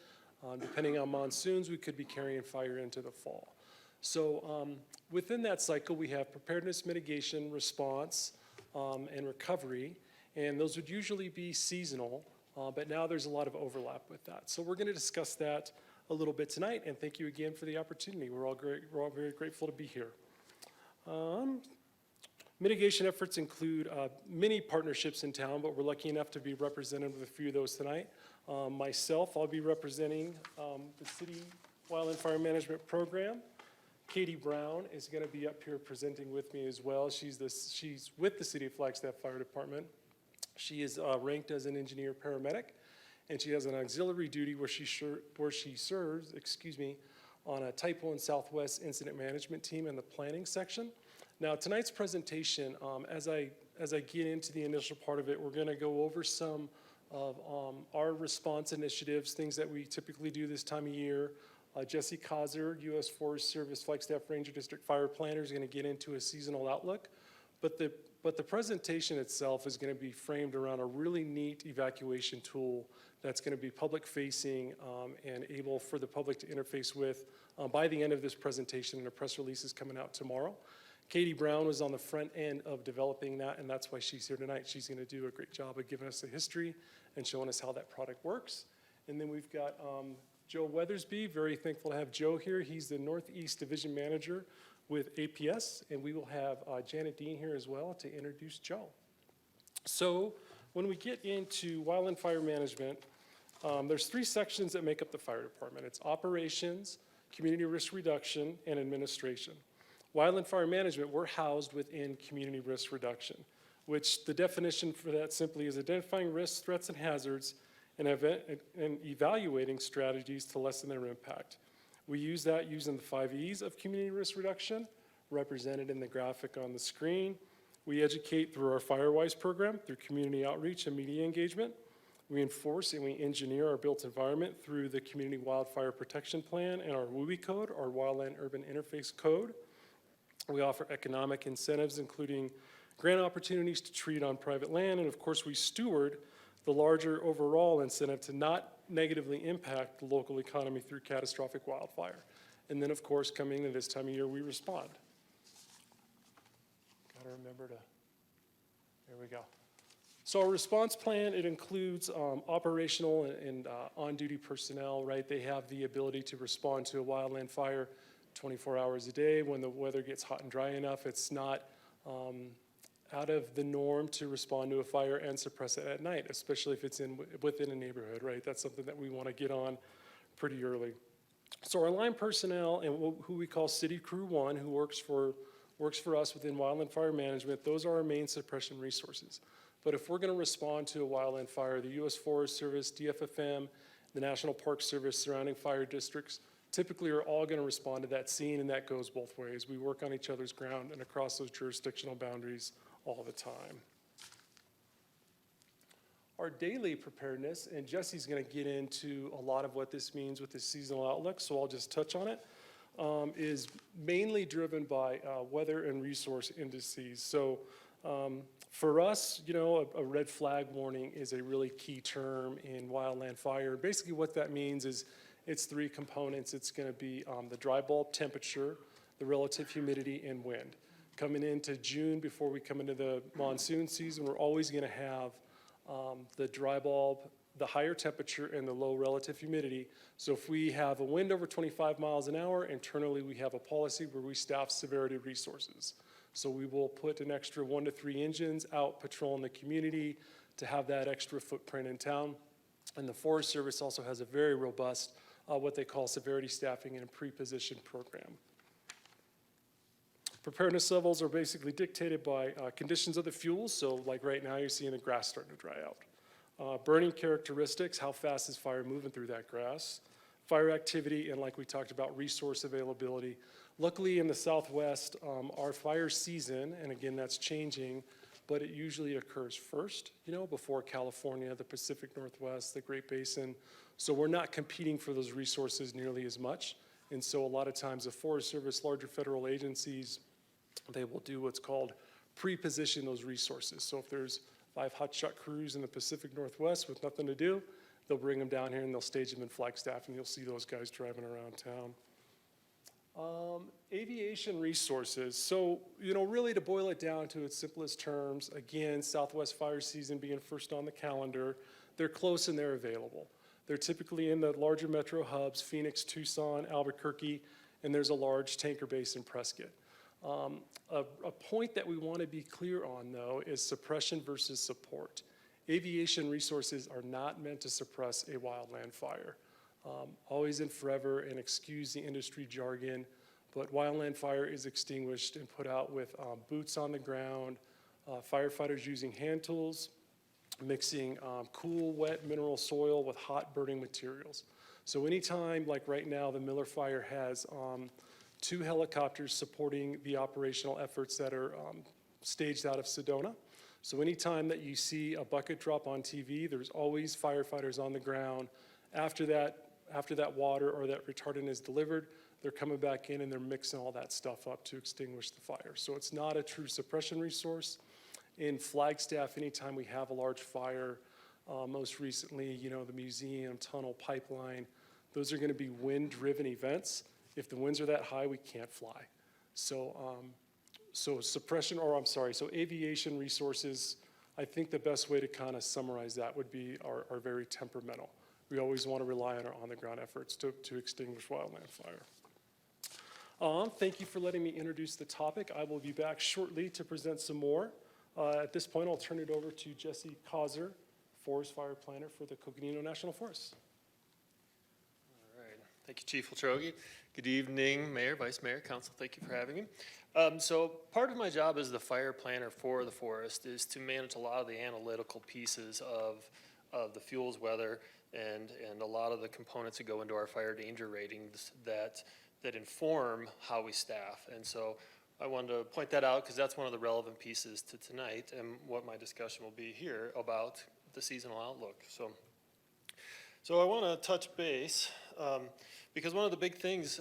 Depending on monsoons, we could be carrying fire into the fall. So within that cycle, we have preparedness, mitigation, response, and recovery. And those would usually be seasonal. But now there's a lot of overlap with that. So we're going to discuss that a little bit tonight, and thank you again for the opportunity. We're all very grateful to be here. Mitigation efforts include many partnerships in town, but we're lucky enough to be represented with a few of those tonight. Myself, I'll be representing the City Wildland Fire Management Program. Katie Brown is going to be up here presenting with me as well. She's with the City of Flagstaff Fire Department. She is ranked as an engineer paramedic, and she has an auxiliary duty where she serves, on a Type 1 Southwest Incident Management Team in the planning section. Now, tonight's presentation, as I get into the initial part of it, we're going to go over some of our response initiatives, things that we typically do this time of year. Jesse Kaiser, U.S. Forest Service Flagstaff Ranger District Fire Planner, is going to get into a seasonal outlook. But the presentation itself is going to be framed around a really neat evacuation tool that's going to be public-facing and able for the public to interface with by the end of this presentation, and a press release is coming out tomorrow. Katie Brown was on the front end of developing that, and that's why she's here tonight. She's going to do a great job of giving us the history and showing us how that product works. And then we've got Joe Weathersby. Very thankful to have Joe here. He's the Northeast Division Manager with APS, and we will have Janet Dean here as well to introduce Joe. So when we get into wildland fire management, there's three sections that make up the fire department. It's operations, community risk reduction, and administration. Wildland fire management, we're housed within community risk reduction, which the definition for that simply is identifying risks, threats, and hazards, and evaluating strategies to lessen their impact. We use that using the 5 E's of community risk reduction, represented in the graphic on the screen. We educate through our FireWise program, through community outreach and media engagement. We enforce and we engineer our built environment through the Community Wildfire Protection Plan and our WUI code, our Wildland Urban Interface Code. We offer economic incentives, including grant opportunities to treat on private land, and of course we steward the larger overall incentive to not negatively impact the local economy through catastrophic wildfire. And then, of course, coming to this time of year, we respond. Gotta remember to, there we go. So our response plan, it includes operational and on-duty personnel, right? They have the ability to respond to a wildland fire 24 hours a day. When the weather gets hot and dry enough, it's not out of the norm to respond to a fire and suppress it at night, especially if it's within a neighborhood, right? That's something that we want to get on pretty early. So our line personnel and who we call City Crew 1, who works for us within wildland fire management, those are our main suppression resources. But if we're going to respond to a wildland fire, the U.S. Forest Service, DFFM, the National Park Service, surrounding fire districts, typically are all going to respond to that scene, and that goes both ways. We work on each other's ground and across those jurisdictional boundaries all the time. Our daily preparedness, and Jesse's going to get into a lot of what this means with the seasonal outlook, so I'll just touch on it, is mainly driven by weather and resource indices. So for us, you know, a red flag warning is a really key term in wildland fire. Basically what that means is it's three components. It's going to be the dry bulb temperature, the relative humidity, and wind. Coming into June, before we come into the monsoon season, we're always going to have the dry bulb, the higher temperature, and the low relative humidity. So if we have a wind over 25 miles an hour, internally we have a policy where we staff severity resources. So we will put an extra 1 to 3 engines out patrolling the community to have that extra footprint in town. And the Forest Service also has a very robust, what they call severity staffing and a pre-position program. Preparedness levels are basically dictated by conditions of the fuels. So like right now, you're seeing the grass starting to dry out. Burning characteristics, how fast is fire moving through that grass? Fire activity, and like we talked about, resource availability. Luckily in the Southwest, our fire season, and again, that's changing, but it usually occurs first, you know, before California, the Pacific Northwest, the Great Basin. So we're not competing for those resources nearly as much. And so a lot of times the Forest Service, larger federal agencies, they will do what's called pre-position those resources. So if there's 5 hotshot crews in the Pacific Northwest with nothing to do, they'll bring them down here and they'll stage them in Flagstaff, and you'll see those guys driving around town. Aviation resources. So, you know, really to boil it down to its simplest terms, again, Southwest fire season being first on the calendar, they're close and they're available. They're typically in the larger metro hubs, Phoenix, Tucson, Albuquerque, and there's a large tanker base in Prescott. A point that we want to be clear on, though, is suppression versus support. Aviation resources are not meant to suppress a wildland fire. Always and forever, and excuse the industry jargon, but wildland fire is extinguished and put out with boots on the ground, firefighters using hand tools, mixing cool, wet mineral soil with hot burning materials. So anytime, like right now, the Miller Fire has 2 helicopters supporting the operational efforts that are staged out of Sedona. So anytime that you see a bucket drop on TV, there's always firefighters on the ground. After that water or that retardant is delivered, they're coming back in and they're mixing all that stuff up to extinguish the fire. So it's not a true suppression resource. In Flagstaff, anytime we have a large fire, most recently, you know, the museum, tunnel, pipeline, those are going to be wind-driven events. If the winds are that high, we can't fly. So so aviation resources, I think the best way to kind of summarize that would be are very temperamental. We always want to rely on our on-the-ground efforts to extinguish wildland fire. Thank you for letting me introduce the topic. I will be back shortly to present some more. At this point, I'll turn it over to Jesse Causer, Forest Fire Planner for the Coconino National Forest. All right. Thank you, Chief Wiltrogi. Good evening, Mayor, Vice Mayor, Council. Thank you for having me. So part of my job as the fire planner for the forest is to manage a lot of the analytical pieces of the fuels, weather, and a lot of the components that go into our fire danger ratings that inform how we staff. And so I wanted to point that out because that's one of the relevant pieces to tonight and what my discussion will be here about the seasonal outlook. So I want to touch base because one of the big things,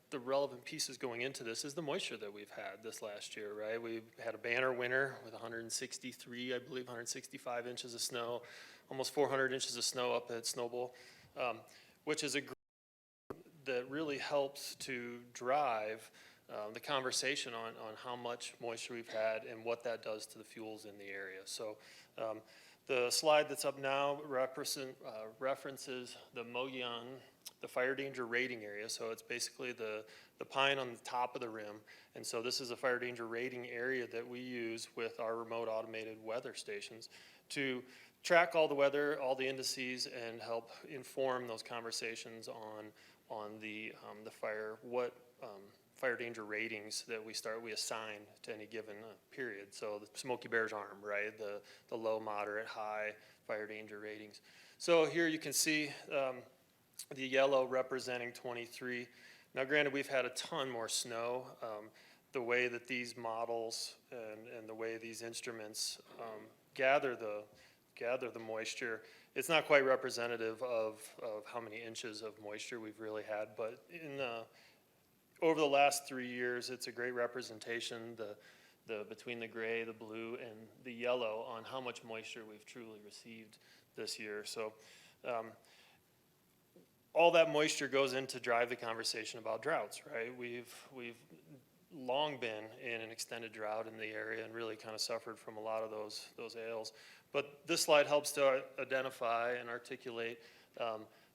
the relevant pieces going into this is the moisture that we've had this last year, right? We've had a banner winter with 163, I believe, 165 inches of snow, almost 400 inches of snow up at Snowball. which is a group that really helps to drive the conversation on how much moisture we've had and what that does to the fuels in the area. So the slide that's up now references the Mogollon, the fire danger rating area. So it's basically the pine on the top of the rim. And so this is a fire danger rating area that we use with our remote automated weather stations to track all the weather, all the indices, and help inform those conversations on the fire, what fire danger ratings that we assign to any given period. So the Smokey Bear's arm, right? The low, moderate, high fire danger ratings. So here you can see the yellow representing 23. Now granted, we've had a ton more snow. The way that these models and the way these instruments gather the moisture, it's not quite representative of how many inches of moisture we've really had, but over the last 3 years, it's a great representation, between the gray, the blue, and the yellow on how much moisture we've truly received this year. So all that moisture goes in to drive the conversation about droughts, right? We've long been in an extended drought in the area and really kind of suffered from a lot of those ails. But this slide helps to identify and articulate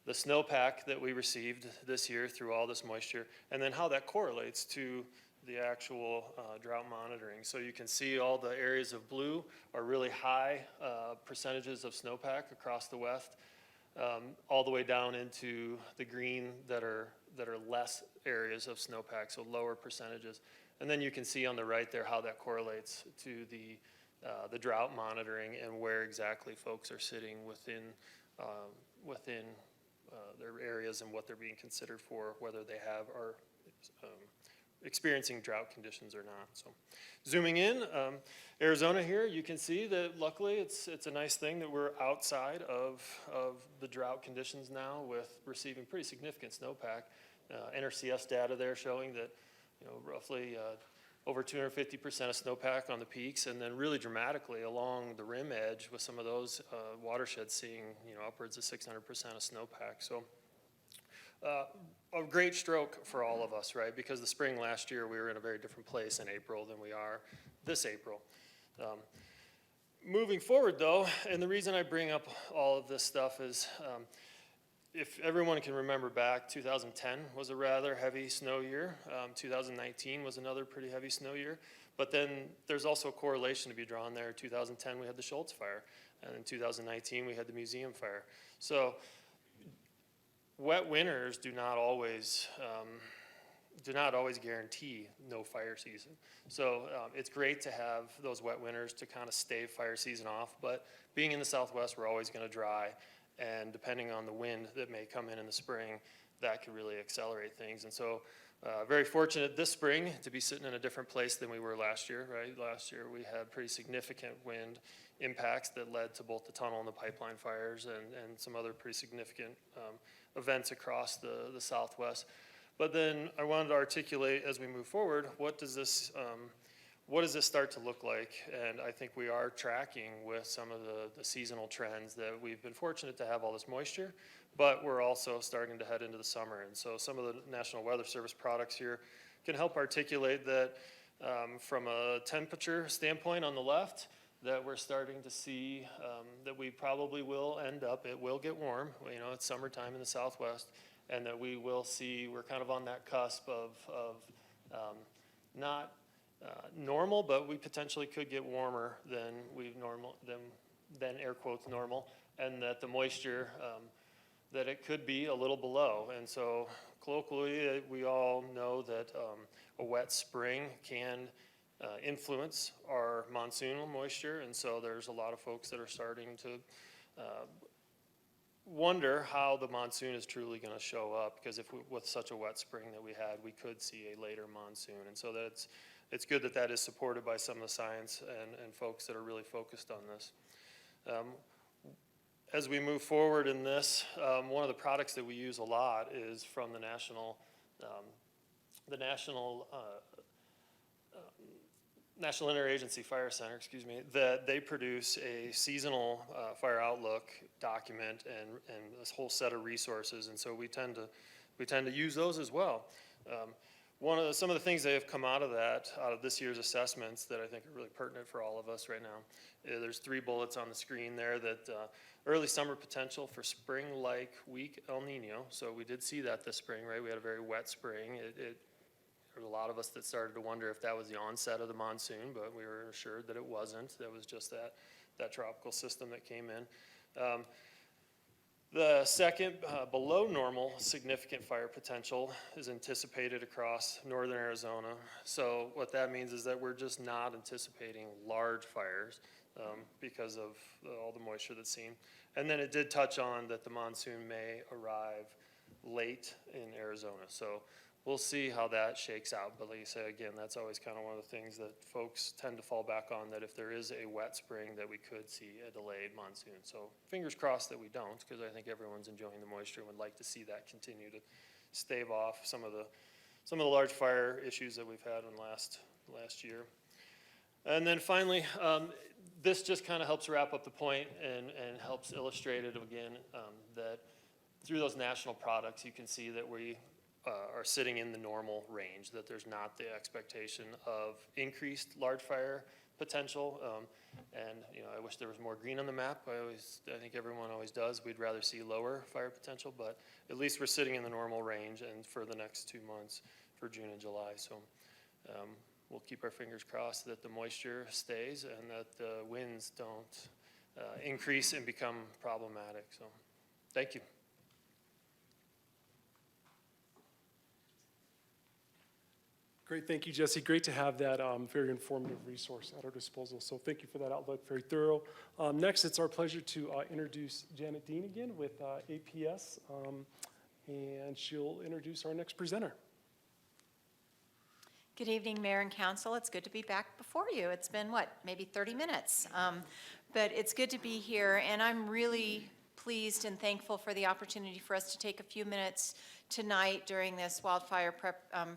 the snowpack that we received this year through all this moisture, and then how that correlates to the actual drought monitoring. So you can see all the areas of blue are really high percentages of snowpack across the west, all the way down into the green that are less areas of snowpack, so lower percentages. And then you can see on the right there how that correlates to the drought monitoring and where exactly folks are sitting within their areas and what they're being considered for, whether they are experiencing drought conditions or not. So zooming in, Arizona here, you can see that luckily it's a nice thing that we're outside of the drought conditions now with receiving pretty significant snowpack. NRCS data there showing that roughly over 250% of snowpack on the peaks, and then really dramatically along the rim edge with some of those watersheds seeing upwards of 600% of snowpack. So a great stroke for all of us, right? Because the spring last year we were in a very different place in April than we are this April. Moving forward though, and the reason I bring up all of this stuff is if everyone can remember back, 2010 was a rather heavy snow year. 2019 was another pretty heavy snow year. But then there's also a correlation to be drawn there. 2010 we had the Schultz fire, and in 2019 we had the museum fire. So wet winters do not always guarantee no fire season. So it's great to have those wet winters to kind of stave fire season off. But being in the Southwest, we're always going to dry. And depending on the wind that may come in the spring, that could really accelerate things. And so very fortunate this spring to be sitting in a different place than we were last year, right? Last year we had pretty significant wind impacts that led to both the tunnel and the pipeline fires and some other pretty significant events across the Southwest. But then I wanted to articulate as we move forward, what does this start to look like? And I think we are tracking with some of the seasonal trends that we've been fortunate to have all this moisture, but we're also starting to head into the summer. And so some of the National Weather Service products here can help articulate that from a temperature standpoint on the left, that we're starting to see that we probably will end up, it will get warm, it's summertime in the Southwest, and that we will see, we're kind of on that cusp of not normal, but we potentially could get warmer than than air quotes normal, and that the moisture, that it could be a little below. And so colloquially, we all know that a wet spring can influence our monsoonal moisture, and so there's a lot of folks that are starting to wonder how the monsoon is truly going to show up, because with such a wet spring that we had, we could see a later monsoon. And so it's good that is supported by some of the science and folks that are really focused on this. As we move forward in this, one of the products that we use a lot is from the National National Interagency Fire Center, excuse me, that they produce a seasonal fire outlook document and this whole set of resources, and so we tend to use those as well. Some of the things that have come out of this year's assessments that I think are really pertinent for all of us right now, there's 3 bullets on the screen there that early summer potential for spring-like weak El Nino. So we did see that this spring, right? We had a very wet spring. There were a lot of us that started to wonder if that was the onset of the monsoon, but we were assured that it wasn't. That was just that tropical system that came in. The second, below normal significant fire potential is anticipated across northern Arizona. So what that means is that we're just not anticipating large fires because of all the moisture that's seen. And then it did touch on that the monsoon may arrive late in Arizona. So we'll see how that shakes out. But like you say, again, that's always kind of one of the things that folks tend to fall back on, that if there is a wet spring, that we could see a delayed monsoon. So fingers crossed that we don't, because I think everyone's enjoying the moisture and would like to see that continue to stave off some of the large fire issues that we've had in last year. And then finally, this just kind of helps wrap up the point and helps illustrate it again, that through those national products, you can see that we are sitting in the normal range, that there's not the expectation of increased large fire potential. And I wish there was more green on the map. I think everyone always does. We'd rather see lower fire potential, but at least we're sitting in the normal range and for the next 2 months, for June and July. So we'll keep our fingers crossed that the moisture stays and that the winds don't increase and become problematic. So thank you. Great, thank you, Jesse. Great to have that very informative resource at our disposal. So thank you for that outlook, very thorough. Next, it's our pleasure to introduce Janet Dean again with APS, and she'll introduce our next presenter. Good evening, Mayor and Council. It's good to be back before you. It's been, maybe 30 minutes. But it's good to be here, and I'm really pleased and thankful for the opportunity for us to take a few minutes tonight during this wildfire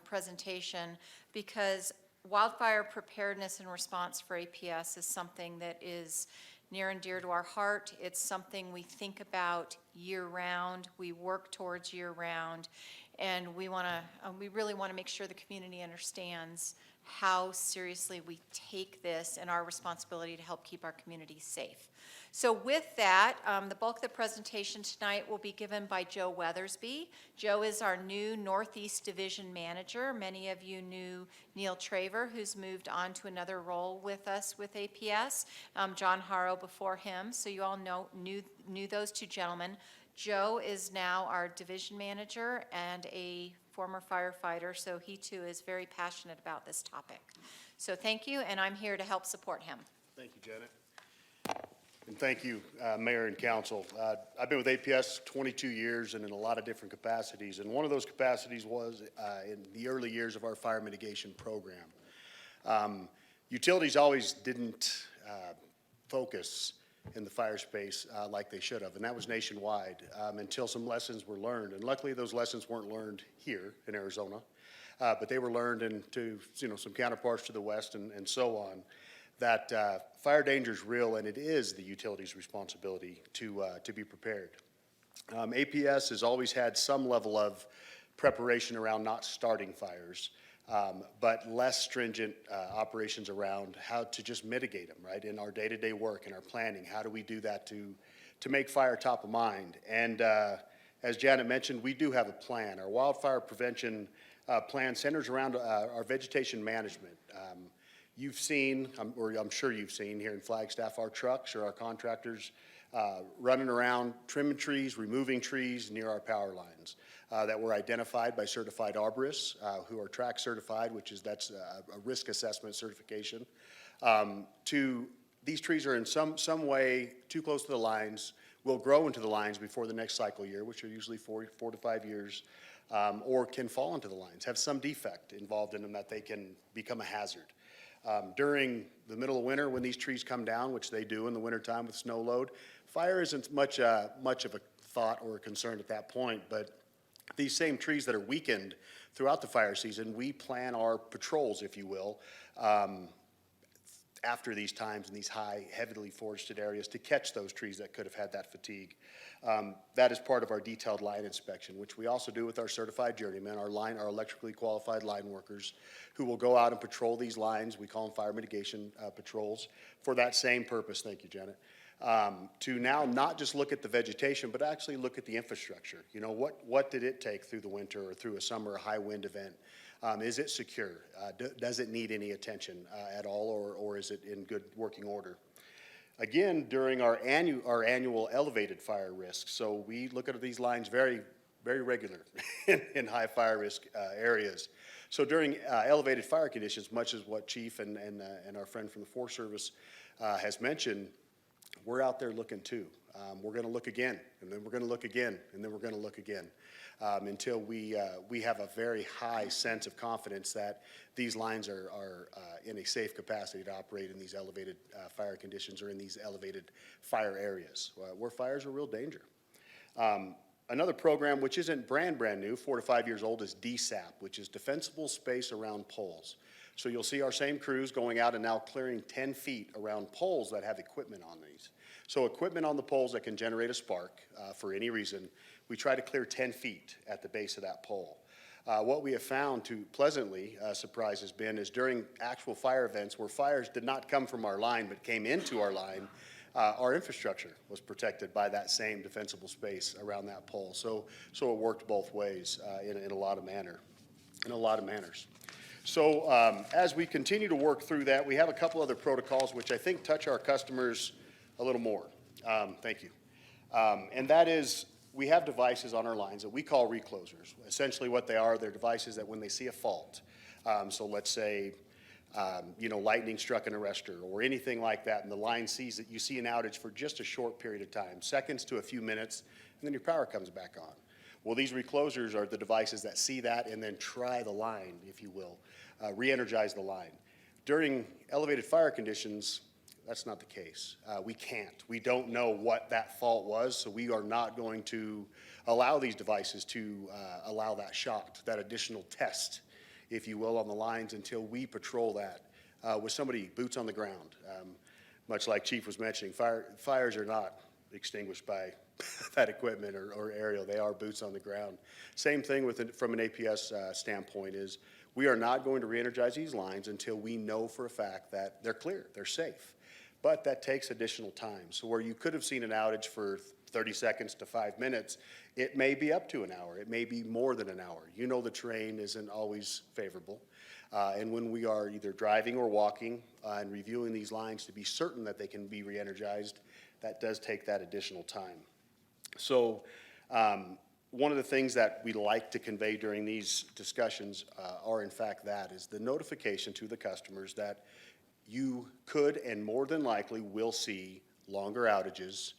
presentation, because wildfire preparedness and response for APS is something that is near and dear to our heart. It's something we think about year-round, we work towards year-round, and we really want to make sure the community understands how seriously we take this and our responsibility to help keep our communities safe. So with that, the bulk of the presentation tonight will be given by Joe Weathersby. Joe is our new Northeast Division Manager. Many of you knew Neil Traver, who's moved on to another role with us with APS. John Haro before him, so you all knew those 2 gentlemen. Joe is now our division manager and a former firefighter, so he too is very passionate about this topic. So thank you, and I'm here to help support him. Thank you, Janet. And thank you, Mayor and Council. I've been with APS 22 years and in a lot of different capacities, and one of those capacities was in the early years of our fire mitigation program. Utilities always didn't focus in the fire space like they should have, and that was nationwide until some lessons were learned. And luckily, those lessons weren't learned here in Arizona, but they were learned into some counterparts to the west and so on. That fire danger is real, and it is the utility's responsibility to be prepared. APS has always had some level of preparation around not starting fires, but less stringent operations around how to just mitigate them, right? In our day-to-day work, in our planning, how do we do that to make fire top of mind? And as Janet mentioned, we do have a plan. Our wildfire prevention plan centers around our vegetation management. You've seen, or I'm sure you've seen here in Flagstaff, our trucks or our contractors running around trimming trees, removing trees near our power lines that were identified by certified arborists who are track certified, that's a risk assessment certification. These trees are in some way too close to the lines, will grow into the lines before the next cycle year, which are usually 4 to 5 years, or can fall into the lines, have some defect involved in them that they can become a hazard. During the middle of winter, when these trees come down, which they do in the wintertime with snow load, fire isn't much of a thought or a concern at that point, but these same trees that are weakened throughout the fire season, we plan our patrols, if you will, after these times in these high, heavily forested areas to catch those trees that could have had that fatigue. That is part of our detailed line inspection, which we also do with our certified journeymen, our electrically qualified line workers, who will go out and patrol these lines. We call them fire mitigation patrols for that same purpose. Thank you, Janet. To now not just look at the vegetation, but actually look at the infrastructure. You know, what did it take through the winter or through a summer or high wind event? Is it secure? Does it need any attention at all, or is it in good working order? Again, during our annual elevated fire risk, so we look at these lines very, very regular in high fire risk areas. So during elevated fire conditions, much as what Chief and our friend from the Forest Service has mentioned, we're out there looking too. We're going to look again, and then we're going to look again, and then we're going to look again, until we have a very high sense of confidence that these lines are in a safe capacity to operate in these elevated fire conditions or in these elevated fire areas, where fires are a real danger. Another program, which isn't brand new, 4 to 5 years old, is DSAP, which is Defensible Space Around Poles. So you'll see our same crews going out and now clearing 10 feet around poles that have equipment on these. So equipment on the poles that can generate a spark for any reason, we try to clear 10 feet at the base of that pole. What we have found to pleasantly surprise has been is during actual fire events where fires did not come from our line but came into our line, our infrastructure was protected by that same defensible space around that pole. So it worked both ways in a lot of manners. So as we continue to work through that, we have a couple other protocols which I think touch our customers a little more. Thank you. And that is, we have devices on our lines that we call reclosers. Essentially what they are, they're devices that when they see a fault, so let's say, lightning struck an arrestor or anything like that, and the line sees that you see an outage for just a short period of time, seconds to a few minutes, and then your power comes back on. Well, these reclosers are the devices that see that and then try the line, if you will, re-energize the line. During elevated fire conditions, that's not the case. We can't. We don't know what that fault was, so we are not going to allow these devices to allow that shot, that additional test, if you will, on the lines until we patrol that with somebody boots on the ground. Much like Chief was mentioning, fires are not extinguished by that equipment or aerial. They are boots on the ground. Same thing from an APS standpoint is we are not going to re-energize these lines until we know for a fact that they're clear, they're safe. But that takes additional time. So where you could have seen an outage for 30 seconds to 5 minutes, it may be up to an hour. It may be more than an hour. You know the terrain isn't always favorable. And when we are either driving or walking and reviewing these lines to be certain that they can be re-energized, that does take that additional time. So one of the things that we like to convey during these discussions are in fact that is the notification to the customers that you could and more than likely will see longer outages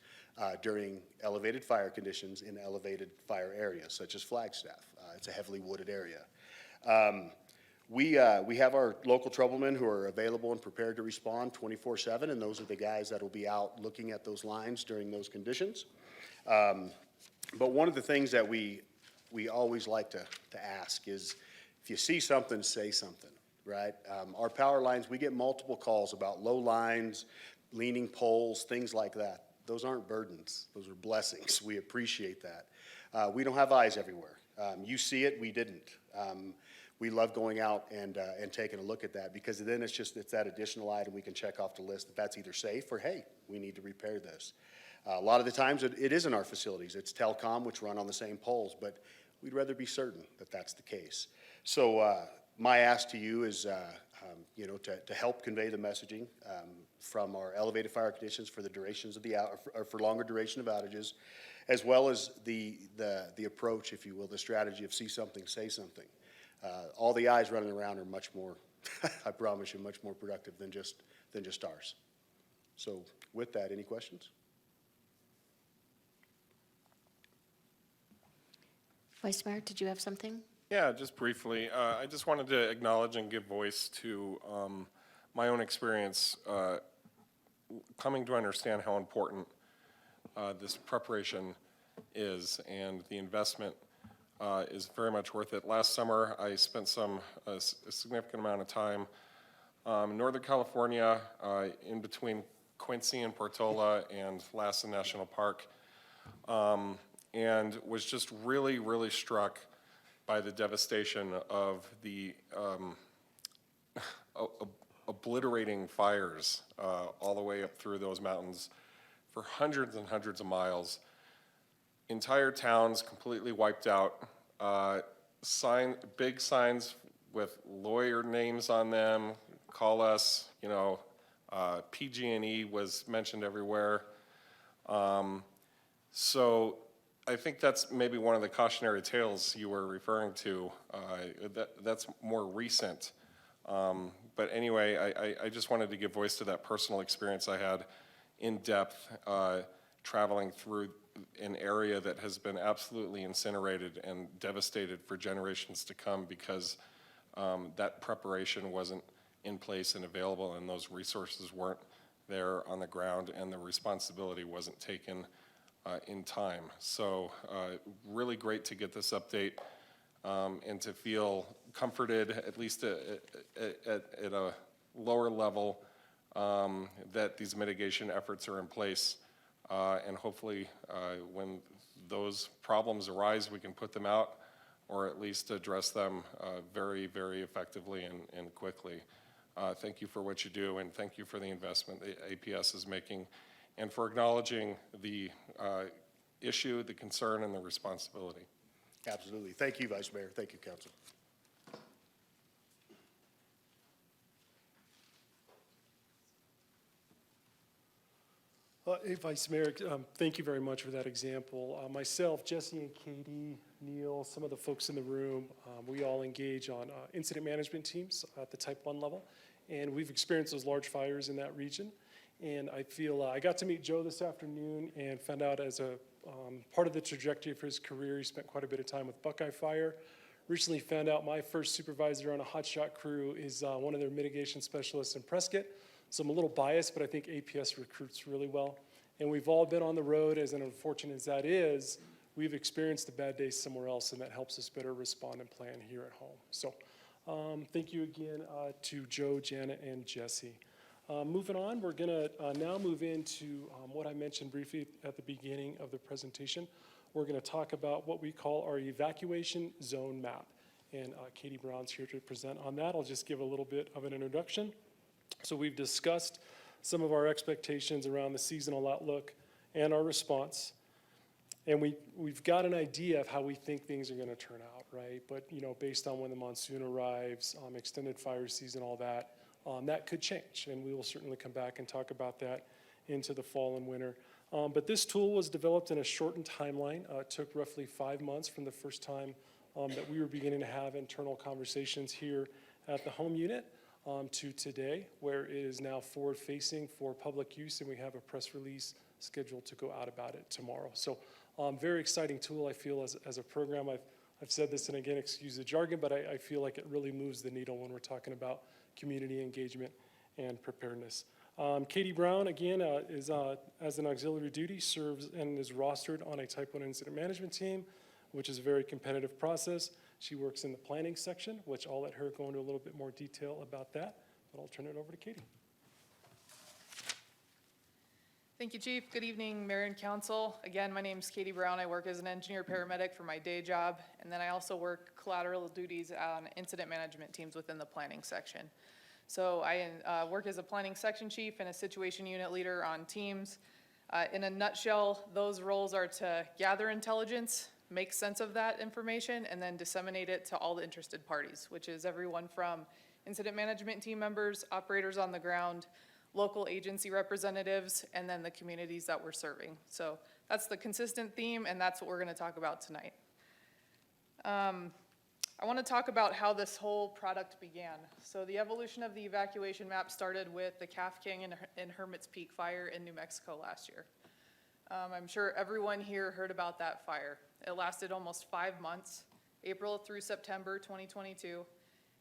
during elevated fire conditions in elevated fire areas, such as Flagstaff. It's a heavily wooded area. We have our local troublemen who are available and prepared to respond 24/7, and those are the guys that will be out looking at those lines during those conditions. But one of the things that we always like to ask is, if you see something, say something. Right? Our power lines, we get multiple calls about low lines, leaning poles, things like that. Those aren't burdens. Those are blessings. We appreciate that. We don't have eyes everywhere. You see it, we didn't. We love going out and taking a look at that because then it's that additional item we can check off the list that that's either safe or, hey, we need to repair this. A lot of the times it is in our facilities. It's telecom, which run on the same poles, but we'd rather be certain that that's the case. So, my ask to you is, to help convey the messaging from our elevated fire conditions for the durations of or for longer duration of outages, as well as the approach, if you will, the strategy of see something, say something. All the eyes running around are much more, I promise you, much more productive than just ours. So, with that, any questions? Vice Mayor, did you have something? Yeah, just briefly. I just wanted to acknowledge and give voice to my own experience coming to understand how important this preparation is, and the investment is very much worth it. Last summer, I spent a significant amount of time Northern California, in between Quincy and Portola and Lassen National Park, and was just really, really struck by the devastation of the obliterating fires all the way up through those mountains for hundreds and hundreds of miles. Entire towns completely wiped out. Big signs with lawyer names on them, call us, you know, PG&E was mentioned everywhere. So I think that's maybe one of the cautionary tales you were referring to. That's more recent. But anyway, I just wanted to give voice to that personal experience I had in depth traveling through an area that has been absolutely incinerated and devastated for generations to come because that preparation wasn't in place and available, and those resources weren't there on the ground, and the responsibility wasn't taken in time. So really great to get this update and to feel comforted, at least at a lower level, that these mitigation efforts are in place. And hopefully when those problems arise, we can put them out or at least address them very, very effectively and quickly. Thank you for what you do, and thank you for the investment the APS is making, and for acknowledging the issue, the concern, and the responsibility. Absolutely. Thank you, Vice Mayor. Thank you, Council. Hey, Vice Mayor, thank you very much for that example. Myself, Jesse and Katie, Neil, some of the folks in the room, we all engage on incident management teams at the Type 1 level, and we've experienced those large fires in that region. And I feel, I got to meet Joe this afternoon and found out as a part of the trajectory for his career, he spent quite a bit of time with Buckeye Fire. Recently found out my first supervisor on a hotshot crew is one of their mitigation specialists in Prescott. So I'm a little biased, but I think APS recruits really well. And we've all been on the road, as unfortunate as that is, we've experienced a bad day somewhere else, and that helps us better respond and plan here at home. So thank you again to Joe, Janet, and Jesse. Moving on, we're gonna now move into what I mentioned briefly at the beginning of the presentation. We're gonna talk about what we call our evacuation zone map. And Katie Brown's here to present on that. I'll just give a little bit of an introduction. So we've discussed some of our expectations around the seasonal outlook and our response. And we've got an idea of how we think things are gonna turn out, right? But you know, based on when the monsoon arrives, extended fire season, all that, that could change. And we will certainly come back and talk about that into the fall and winter. But this tool was developed in a shortened timeline. It took roughly 5 months from the first time that we were beginning to have internal conversations here at the home unit to today, where it is now forward-facing for public use, and we have a press release scheduled to go out about it tomorrow. So very exciting tool, I feel, as a program. I've said this, and again, excuse the jargon, but I feel like it really moves the needle when we're talking about community engagement and preparedness. Katie Brown, again, is as an auxiliary duty, serves and is rostered on a Type 1 incident management team, which is a very competitive process. She works in the planning section, which I'll let her go into a little bit more detail about that, but I'll turn it over to Katie. Thank you, Chief. Good evening, Mayor and Council. Again, my name is Katie Brown. I work as an engineer paramedic for my day job, and then I also work collateral duties on incident management teams within the planning section. So I work as a planning section chief and a situation unit leader on teams. In a nutshell, those roles are to gather intelligence, make sense of that information, and then disseminate it to all the interested parties, which is everyone from incident management team members, operators on the ground, local agency representatives, and then the communities that we're serving. So that's the consistent theme, and that's what we're going to talk about tonight. I want to talk about how this whole product began. So the evolution of the evacuation map started with the Calf Canyon and Hermit's Peak fire in New Mexico last year. I'm sure everyone here heard about that fire. It lasted almost 5 months, April through September 2022,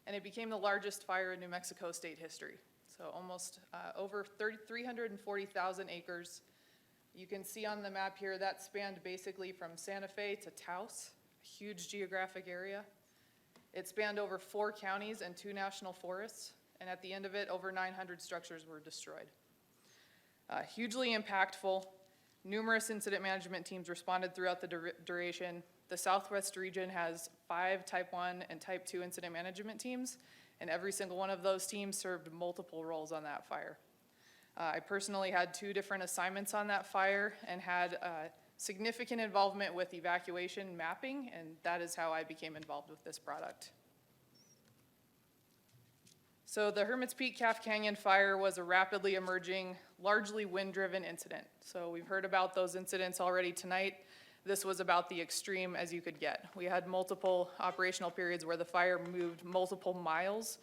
and it became the largest fire in New Mexico state history. So almost over 340,000 acres. You can see on the map here that spanned basically from Santa Fe to Taos, a huge geographic area. It spanned over 4 counties and 2 national forests, and at the end of it, over 900 structures were destroyed. Hugely impactful. Numerous incident management teams responded throughout the duration. The Southwest region has 5 Type 1 and Type 2 incident management teams, and every single one of those teams served multiple roles on that fire. I personally had 2 different assignments on that fire and had significant involvement with evacuation mapping, and that is how I became involved with this product. So the Hermit's Peak Calf Canyon fire was a rapidly emerging, largely wind-driven incident. So we've heard about those incidents already tonight. This was about the extreme as you could get. We had multiple operational periods where the fire moved multiple miles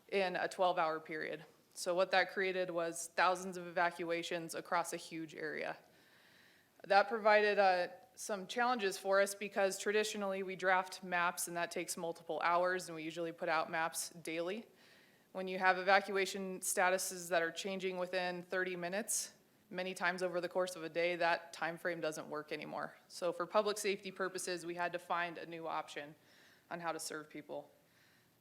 in a 12-hour period. So what that created was thousands of evacuations across a huge area. That provided some challenges for us because traditionally we draft maps and that takes multiple hours, and we usually put out maps daily. When you have evacuation statuses that are changing within 30 minutes, many times over the course of a day, that time frame doesn't work anymore. So for public safety purposes, we had to find a new option on how to serve people.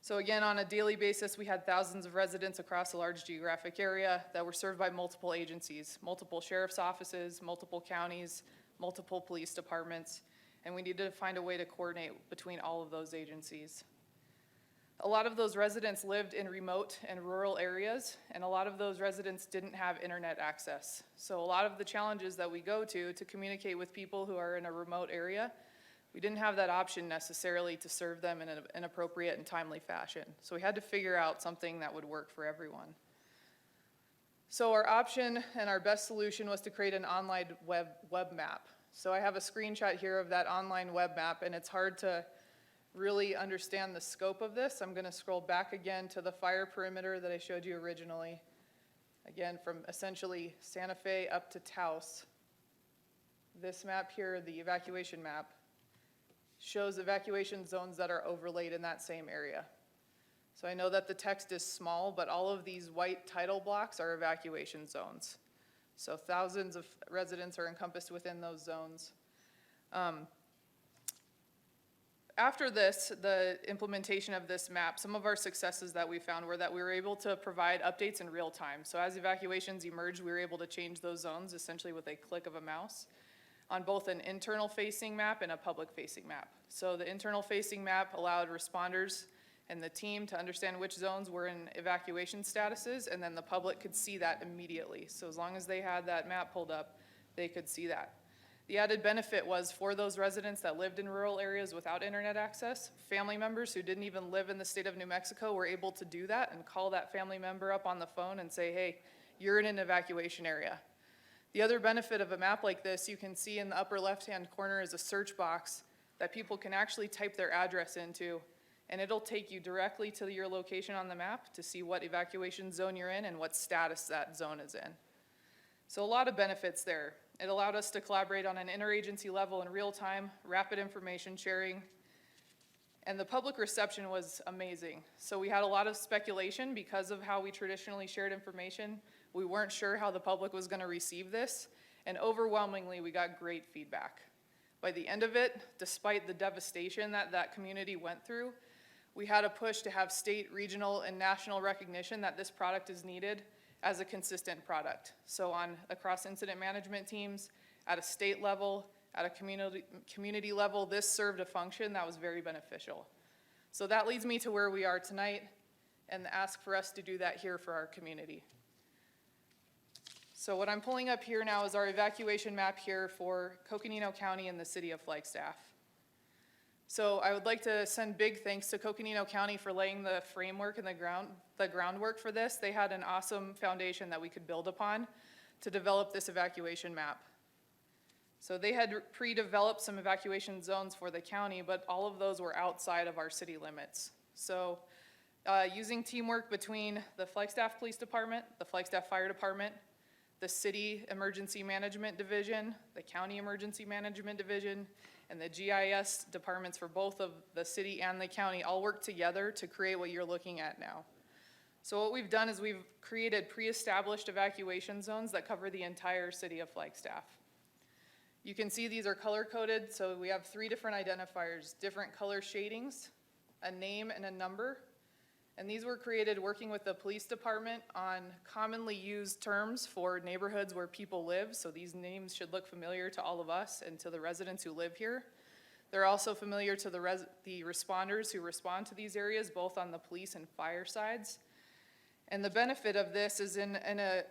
So again, on a daily basis, we had thousands of residents across a large geographic area that were served by multiple agencies, multiple sheriff's offices, multiple counties, multiple police departments, and we needed to find a way to coordinate between all of those agencies. A lot of those residents lived in remote and rural areas, and a lot of those residents didn't have internet access. So a lot of the challenges that we go to communicate with people who are in a remote area, we didn't have that option necessarily to serve them in an appropriate and timely fashion. So we had to figure out something that would work for everyone. So our option and our best solution was to create an online web map. So I have a screenshot here of that online web map, and it's hard to really understand the scope of this. I'm going to scroll back again to the fire perimeter that I showed you originally. Again, from essentially Santa Fe up to Taos. This map here, the evacuation map, shows evacuation zones that are overlaid in that same area. So I know that the text is small, but all of these white title blocks are evacuation zones. So thousands of residents are encompassed within those zones. After this, the implementation of this map, some of our successes that we found were that we were able to provide updates in real time. So as evacuations emerged, we were able to change those zones essentially with a click of a mouse on both an internal facing map and a public facing map. So the internal facing map allowed responders and the team to understand which zones were in evacuation statuses, and then the public could see that immediately. So as long as they had that map pulled up, they could see that. The added benefit was for those residents that lived in rural areas without internet access, family members who didn't even live in the state of New Mexico were able to do that and call that family member up on the phone and say, hey, you're in an evacuation area. The other benefit of a map like this, you can see in the upper left-hand corner is a search box that people can actually type their address into, and it'll take you directly to your location on the map to see what evacuation zone you're in and what status that zone is in. So a lot of benefits there. It allowed us to collaborate on an interagency level in real time, rapid information sharing, and the public reception was amazing. So we had a lot of speculation because of how we traditionally shared information. We weren't sure how the public was going to receive this, and overwhelmingly we got great feedback. By the end of it, despite the devastation that that community went through, we had a push to have state, regional, and national recognition that this product is needed as a consistent product. So across incident management teams, at a state level, at a community level, this served a function that was very beneficial. So that leads me to where we are tonight and the ask for us to do that here for our community. So what I'm pulling up here now is our evacuation map here for Coconino County and the city of Flagstaff. So I would like to send big thanks to Coconino County for laying the framework and the groundwork for this. They had an awesome foundation that we could build upon to develop this evacuation map. So they had pre-developed some evacuation zones for the county, but all of those were outside of our city limits. So using teamwork between the Flagstaff Police Department, the Flagstaff Fire Department, the City Emergency Management Division, the County Emergency Management Division, and the GIS departments for both of the city and the county all work together to create what you're looking at now. So what we've done is we've created pre-established evacuation zones that cover the entire city of Flagstaff. You can see these are color-coded, so we have 3 different identifiers, different color shadings, a name and a number, And these were created working with the police department on commonly used terms for neighborhoods where people live. So these names should look familiar to all of us and to the residents who live here. They're also familiar to the responders who respond to these areas, both on the police and fire sides. And the benefit of this is in a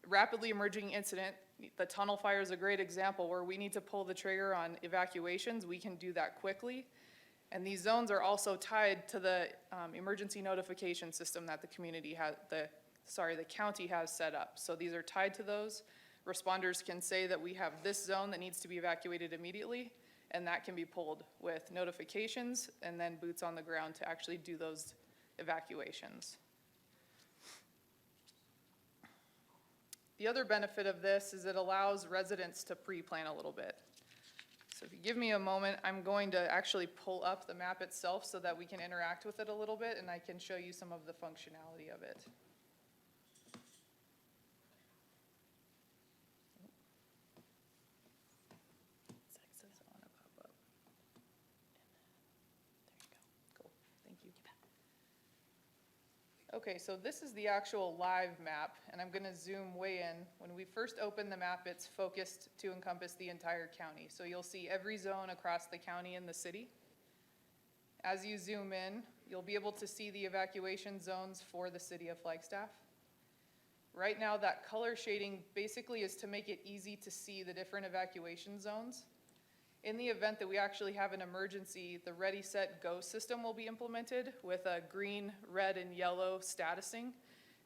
rapidly emerging incident, the tunnel fire is a great example where we need to pull the trigger on evacuations. We can do that quickly. And these zones are also tied to the emergency notification system that the county has set up. So these are tied to those. Responders can say that we have this zone that needs to be evacuated immediately, and that can be pulled with notifications and then boots on the ground to actually do those evacuations. The other benefit of this is it allows residents to pre-plan a little bit. So if you give me a moment, I'm going to actually pull up the map itself so that we can interact with it a little bit and I can show you some of the functionality of it. Okay, so this is the actual live map, and I'm going to zoom way in. When we first open the map, it's focused to encompass the entire county. So you'll see every zone across the county and the city. As you zoom in, you'll be able to see the evacuation zones for the city of Flagstaff. Right now, that color shading basically is to make it easy to see the different evacuation zones. In the event that we actually have an emergency, the Ready, Set, Go system will be implemented with a green, red, and yellow statusing.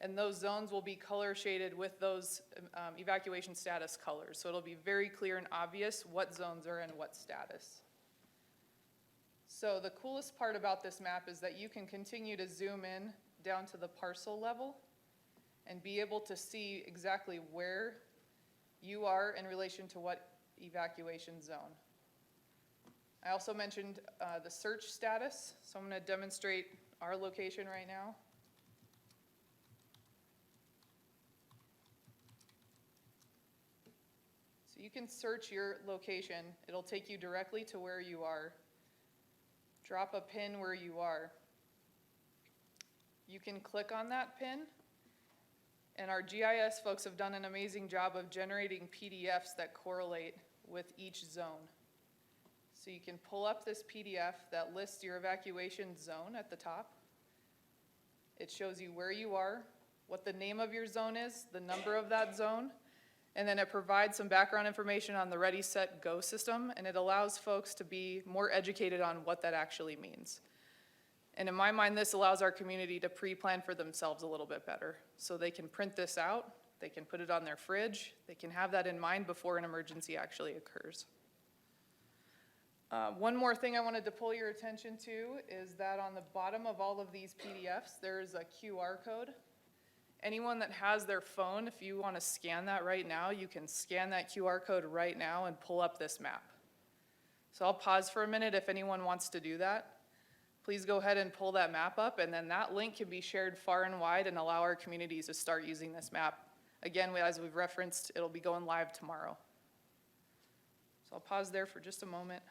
And those zones will be color shaded with those evacuation status colors. So it'll be very clear and obvious what zones are in what status. So the coolest part about this map is that you can continue to zoom in down to the parcel level and be able to see exactly where you are in relation to what evacuation zone. I also mentioned the search status, so I'm going to demonstrate our location right now. So you can search your location. It'll take you directly to where you are. Drop a pin where you are. You can click on that pin, and our GIS folks have done an amazing job of generating PDFs that correlate with each zone. So you can pull up this PDF that lists your evacuation zone at the top. It shows you where you are, what the name of your zone is, the number of that zone, and then it provides some background information on the Ready, Set, Go system, and it allows folks to be more educated on what that actually means. And in my mind, this allows our community to pre-plan for themselves a little bit better. So they can print this out, they can put it on their fridge, they can have that in mind before an emergency actually occurs. One more thing I wanted to pull your attention to is that on the bottom of all of these PDFs, there's a QR code. Anyone that has their phone, if you want to scan that right now, you can scan that QR code right now and pull up this map. So I'll pause for a minute if anyone wants to do that. Please go ahead and pull that map up, and then that link can be shared far and wide and allow our communities to start using this map. Again, as we've referenced, it'll be going live tomorrow. So I'll pause there for just a moment.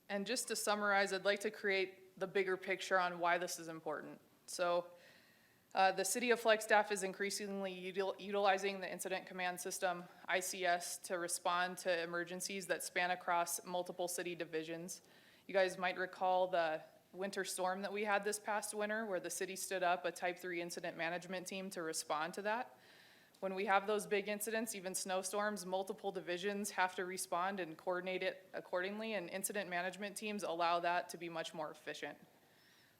And just to summarize, I'd like to create the bigger picture on why this is important. So the city of Flagstaff is increasingly utilizing the Incident Command System, ICS, to respond to emergencies that span across multiple city divisions. You guys might recall the winter storm that we had this past winter where the city stood up a Type 3 incident management team to respond to that. When we have those big incidents, even snowstorms, multiple divisions have to respond and coordinate it accordingly, and incident management teams allow that to be much more efficient.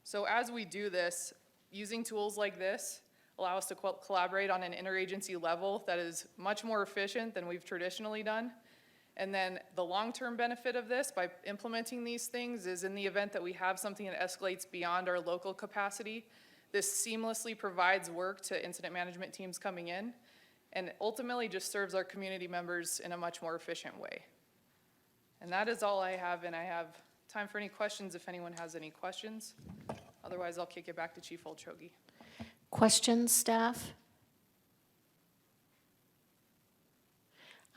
So as we do this, using tools like this allow us to collaborate on an interagency level that is much more efficient than we've traditionally done. And then the long-term benefit of this by implementing these things is in the event that we have something that escalates beyond our local capacity, This seamlessly provides work to incident management teams coming in, and ultimately just serves our community members in a much more efficient way. And that is all I have, and I have time for any questions if anyone has any questions. Otherwise, I'll kick it back to Chief Olchogi. Questions, staff?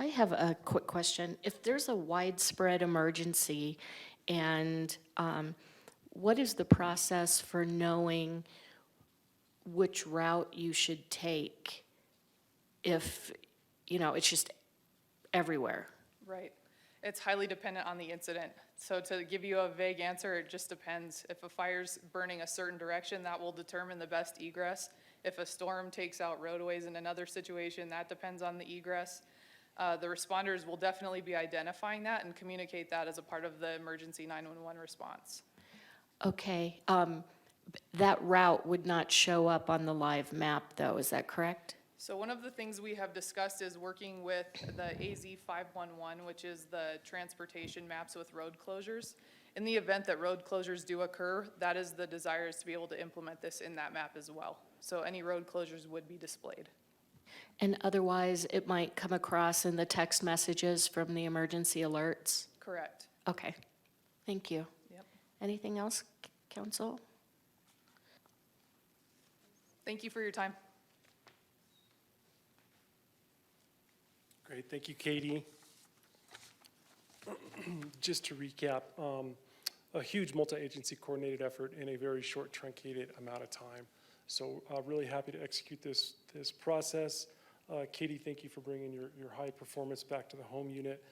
I have a quick question. If there's a widespread emergency, and what is the process for knowing which route you should take if, it's just everywhere? Right. It's highly dependent on the incident. So to give you a vague answer, it just depends. If a fire's burning a certain direction, that will determine the best egress. If a storm takes out roadways in another situation, that depends on the egress. The responders will definitely be identifying that and communicate that as a part of the emergency 911 response. Okay, that route would not show up on the live map, though, is that correct? So one of the things we have discussed is working with the AZ 511, which is the transportation maps with road closures. In the event that road closures do occur, that is the desire, is to be able to implement this in that map as well. So any road closures would be displayed. And otherwise, it might come across in the text messages from the emergency alerts? Correct. Okay, thank you. Yep. Anything else, council? Thank you for your time. Great, thank you, Katie. Just to recap, a huge multi-agency coordinated effort in a very short truncated amount of time. So really happy to execute this process. Katie, thank you for bringing your high performance back to the home unit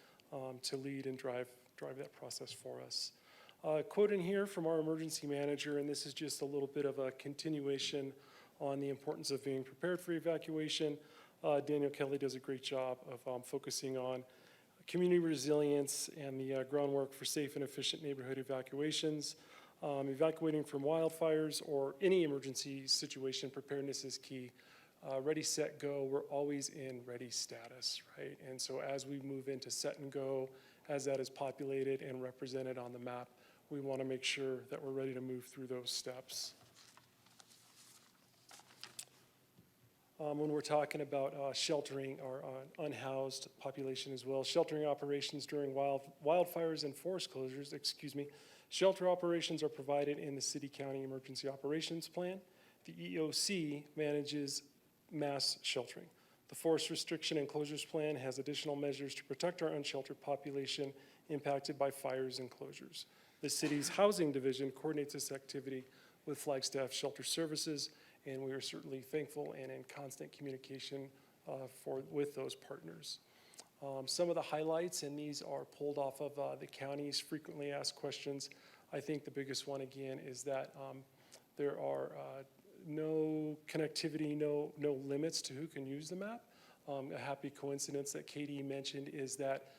to lead and drive that process for us. Quote in here from our emergency manager, and this is just a little bit of a continuation on the importance of being prepared for evacuation. Daniel Kelly does a great job of focusing on community resilience and the groundwork for safe and efficient neighborhood evacuations. Evacuating from wildfires or any emergency situation, preparedness is key. Ready, set, go, we're always in ready status, right? And so as we move into set and go, as that is populated and represented on the map, we want to make sure that we're ready to move through those steps. When we're talking about sheltering our unhoused population as well, sheltering operations during wildfires and forest closures, shelter operations are provided in the city-county emergency operations plan. The EOC manages mass sheltering. The forest restriction and closures plan has additional measures to protect our unsheltered population impacted by fires and closures. The city's housing division coordinates this activity with Flagstaff Shelter Services, and we are certainly thankful and in constant communication with those partners. Some of the highlights, and these are pulled off of the county's frequently asked questions. I think the biggest one, again, is that there are no connectivity, no limits to who can use the map. A happy coincidence that Katie mentioned is that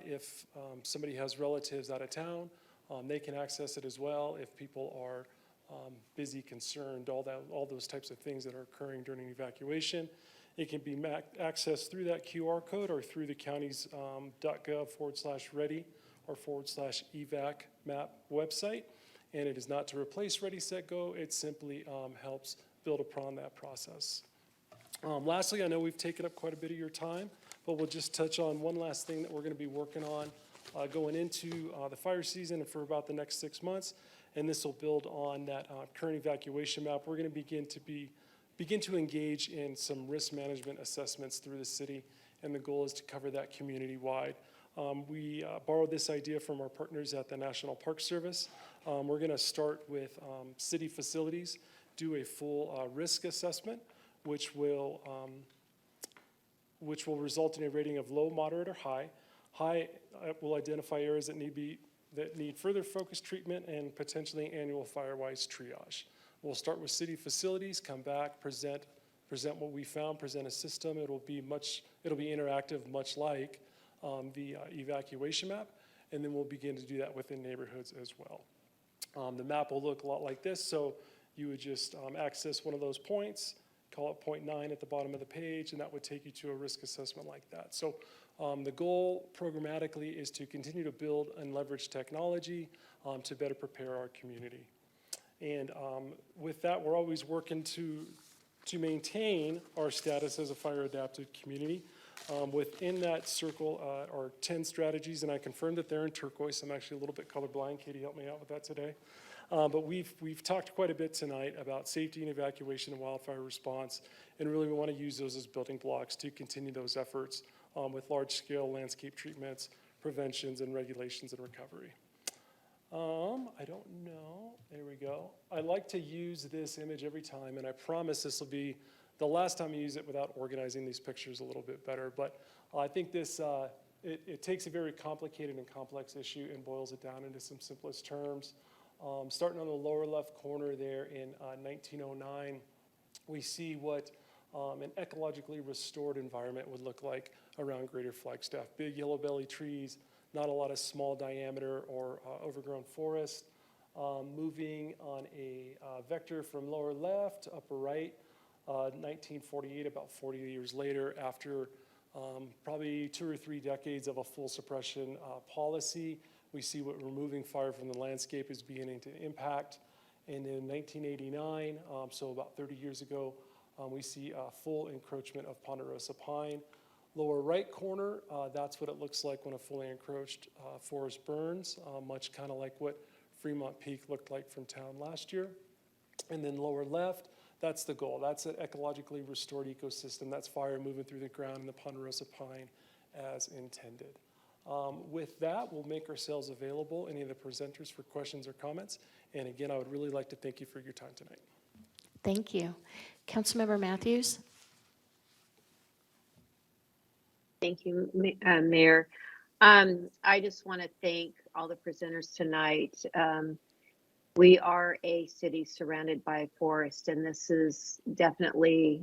if somebody has relatives out of town, they can access it as well. If people are busy, concerned, all those types of things that are occurring during evacuation, it can be accessed through that QR code or through the county's .gov/ready or /evac map website. And it is not to replace Ready, Set, Go. It simply helps build upon that process. Lastly, I know we've taken up quite a bit of your time, but we'll just touch on one last thing that we're going to be working on going into the fire season and for about the next 6 months. And this will build on that current evacuation map. We're going to begin to engage in some risk management assessments through the city, and the goal is to cover that community-wide. We borrowed this idea from our partners at the National Park Service. We're going to start with city facilities, do a full risk assessment, which will result in a rating of low, moderate, or high. High will identify areas that need further focused treatment and potentially annual fire-wise triage. We'll start with city facilities, come back, present what we found, present a system. It'll be interactive, much like the evacuation map, and then we'll begin to do that within neighborhoods as well. The map will look a lot like this, so you would just access one of those points, call it point 9 at the bottom of the page, and that would take you to a risk assessment like that. So the goal programmatically is to continue to build and leverage technology to better prepare our community. And with that, we're always working to maintain our status as a fire-adapted community. Within that circle are 10 strategies, and I confirmed that they're in turquoise. I'm actually a little bit colorblind. Katie helped me out with that today. But we've talked quite a bit tonight about safety and evacuation and wildfire response, and really we want to use those as building blocks to continue those efforts with large-scale landscape treatments, preventions, and regulations and recovery. I don't know. There we go. I like to use this image every time, and I promise this will be the last time I use it without organizing these pictures a little bit better. But I think this, it takes a very complicated and complex issue and boils it down into some simplest terms. Starting on the lower left corner there in 1909, we see what an ecologically restored environment would look like around Greater Flagstaff. Big yellow belly trees, not a lot of small diameter or overgrown forest. Moving on a vector from lower left to upper right, 1948, about 40 years later, after probably 2 or 3 decades of a full suppression policy, we see what removing fire from the landscape is beginning to impact. And in 1989, so about 30 years ago, we see a full encroachment of ponderosa pine. Lower right corner, that's what it looks like when a fully encroached forest burns, much kind of like what Fremont Peak looked like from town last year. And then lower left, that's the goal. That's an ecologically restored ecosystem. That's fire moving through the ground in the ponderosa pine as intended. With that, we'll make ourselves available, any of the presenters, for questions or comments. And again, I would really like to thank you for your time tonight. Thank you. Councilmember Matthews? Thank you, Mayor. I just want to thank all the presenters tonight. We are a city surrounded by forest, and this is definitely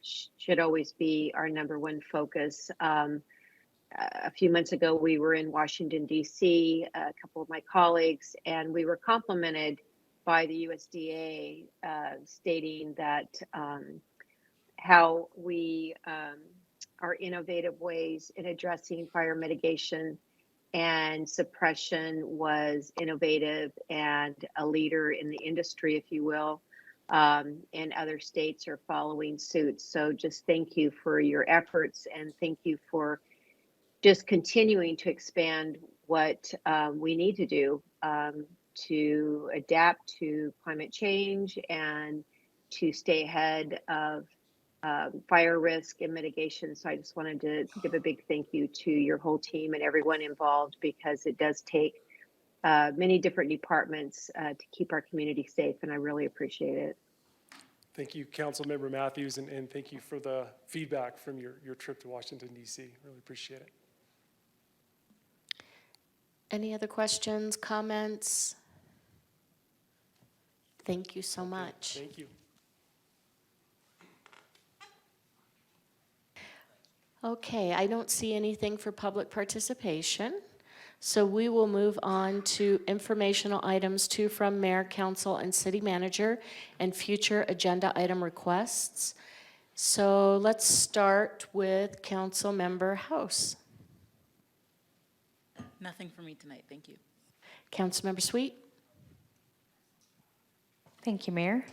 should always be our #1 focus. A few months ago, we were in Washington, D.C., a couple of my colleagues, and we were complimented by the USDA stating that how we our innovative ways in addressing fire mitigation and suppression was innovative and a leader in the industry, if you will, and other states are following suit. So just thank you for your efforts, and thank you for just continuing to expand what we need to do to adapt to climate change and to stay ahead of fire risk and mitigation. So I just wanted to give a big thank you to your whole team and everyone involved, because it does take many different departments to keep our community safe, and I really appreciate it. Thank you, Councilmember Matthews, and thank you for the feedback from your trip to Washington, D.C. Really appreciate it. Any other questions, comments? Thank you so much. Thank you. Okay, I don't see anything for public participation. So we will move on to informational items, 2 from Mayor, Council, and City Manager, and future agenda item requests. So let's start with Councilmember House. Nothing for me tonight, thank you. Councilmember Sweet. Thank you, Mayor.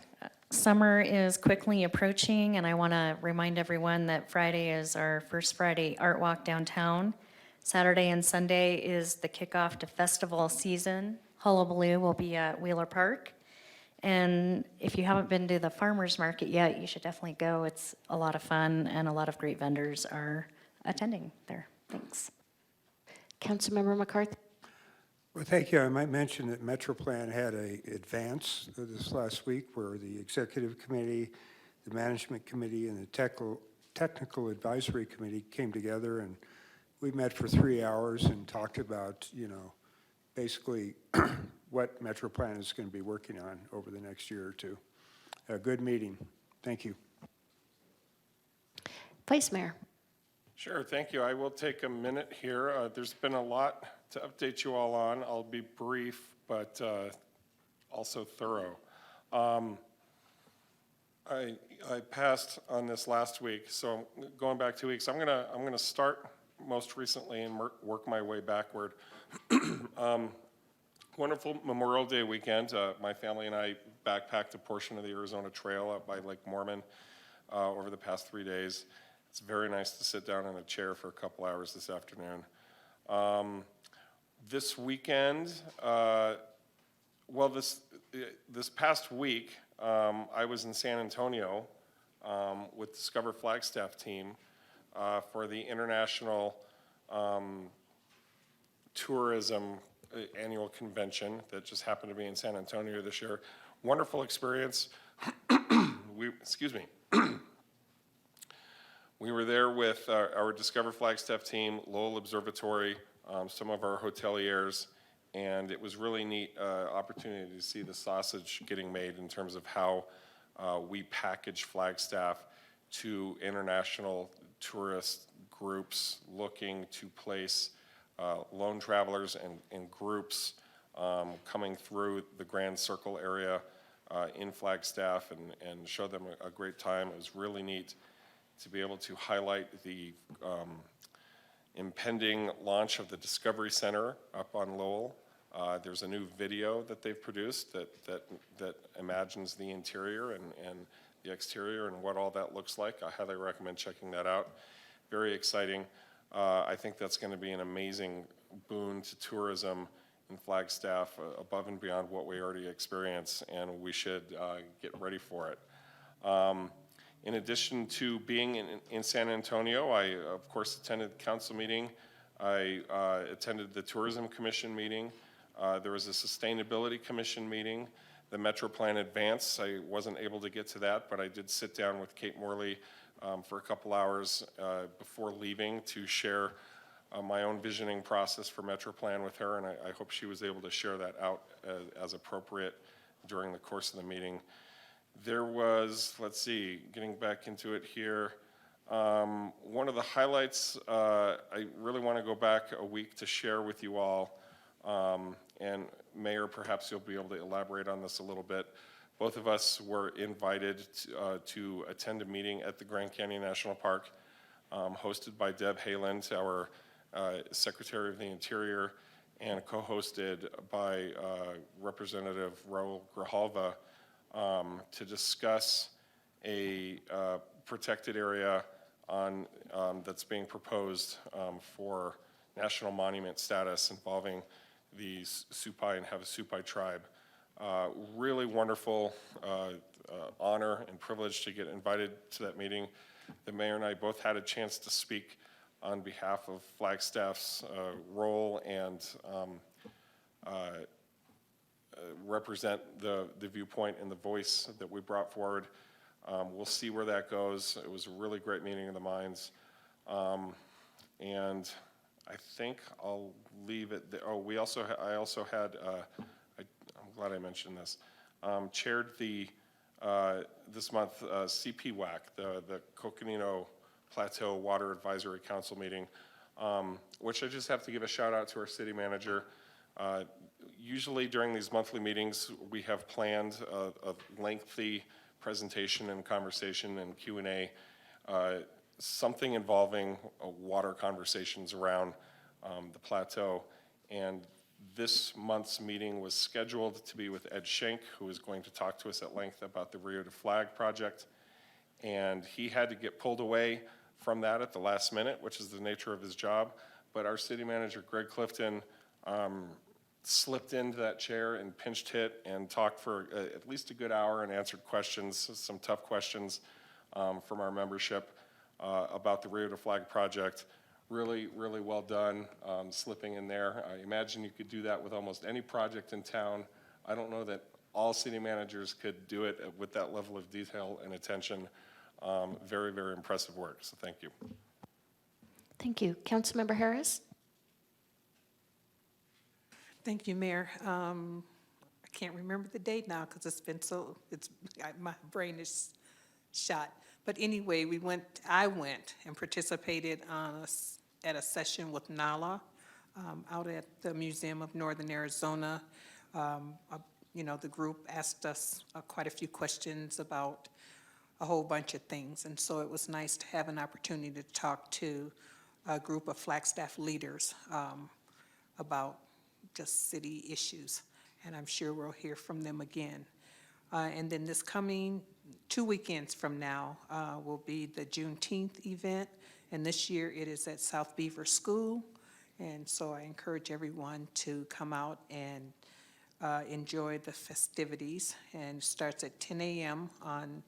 Summer is quickly approaching, and I want to remind everyone that Friday is our first Friday Art Walk downtown. Saturday and Sunday is the kickoff to festival season. Hullabaloo will be at Wheeler Park. And if you haven't been to the farmer's market yet, you should definitely go. It's a lot of fun, and a lot of great vendors are attending there. Thanks. Councilmember McCarthy. Well, thank you. I might mention that MetroPlan had an advance this last week where the Executive Committee, the Management Committee, and the Technical Advisory Committee came together, and we met for 3 hours and talked about, basically what MetroPlan is going to be working on over the next year or two. A good meeting. Thank you. Vice Mayor. Sure, thank you. I will take a minute here. There's been a lot to update you all on. I'll be brief, but also thorough. I passed on this last week, so going back 2 weeks, I'm gonna start most recently and work my way backward. wonderful Memorial Day weekend. My family and I backpacked a portion of the Arizona Trail up by Lake Mormon over the past 3 days. It's very nice to sit down in a chair for a couple hours this afternoon. This weekend, this past week, I was in San Antonio with Discover Flagstaff team for the International Tourism Annual Convention that just happened to be in San Antonio this year. Wonderful experience. Excuse me. We were there with our Discover Flagstaff team, Lowell Observatory, some of our hoteliers, and it was really neat opportunity to see the sausage getting made in terms of how we package Flagstaff to international tourist groups looking to place lone travelers and groups coming through the Grand Circle area in Flagstaff and show them a great time. It was really neat to be able to highlight the impending launch of the Discovery Center up on Lowell. There's a new video that they've produced that imagines the interior and the exterior and what all that looks like. I highly recommend checking that out. Very exciting. I think that's going to be an amazing boon to tourism in Flagstaff above and beyond what we already experience, and we should get ready for it. In addition to being in San Antonio, I, of course, attended the council meeting. I attended the Tourism Commission meeting. There was a Sustainability Commission meeting. The Metro Plan Advance, I wasn't able to get to that, but I did sit down with Kate Morley for a couple hours before leaving to share my own visioning process for Metro Plan with her, and I hope she was able to share that out as appropriate during the course of the meeting. There was, let's see, getting back into it here, one of the highlights, I really want to go back a week to share with you all, and Mayor, perhaps you'll be able to elaborate on this a little bit. Both of us were invited to attend a meeting at the Grand Canyon National Park, hosted by Deb Haaland, our Secretary of the Interior, and co-hosted by Representative Raul Grijalva, to discuss a protected area that's being proposed for national monument status involving the Supai and Havasupai tribe. Really wonderful honor and privilege to get invited to that meeting. The mayor and I both had a chance to speak on behalf of Flagstaff's role and represent the viewpoint and the voice that we brought forward. We'll see where that goes. It was a really great meeting of the minds. And I think I'll leave it there. Oh, I also had, I'm glad I mentioned this, chaired the, this month, CPWAC, the Coconino Plateau Water Advisory Council meeting, which I just have to give a shout out to our city manager. Usually during these monthly meetings, we have planned a lengthy presentation and conversation and Q&A, something involving water conversations around the plateau. And this month's meeting was scheduled to be with Ed Schenk, who is going to talk to us at length about the Rio to Flag project. And he had to get pulled away from that at the last minute, which is the nature of his job. But our city manager, Greg Clifton, slipped into that chair and pinched hit and talked for at least a good hour and answered questions, some tough questions from our membership about the Rio to Flag project. Really, really well done, slipping in there. I imagine you could do that with almost any project in town. I don't know that all city managers could do it with that level of detail and attention. Very, very impressive work, so thank you. Thank you. Councilmember Harris? Thank you, Mayor. I can't remember the date now because it's been my brain is shot. But anyway, I went and participated at a session with NALA out at the Museum of Northern Arizona. The group asked us quite a few questions about a whole bunch of things. And so it was nice to have an opportunity to talk to a group of Flagstaff leaders about just city issues. and I'm sure we'll hear from them again. And then this coming 2 weekends from now will be the Juneteenth event, and this year it is at South Beaver School. And so I encourage everyone to come out and enjoy the festivities. And it starts at 10 a.m. on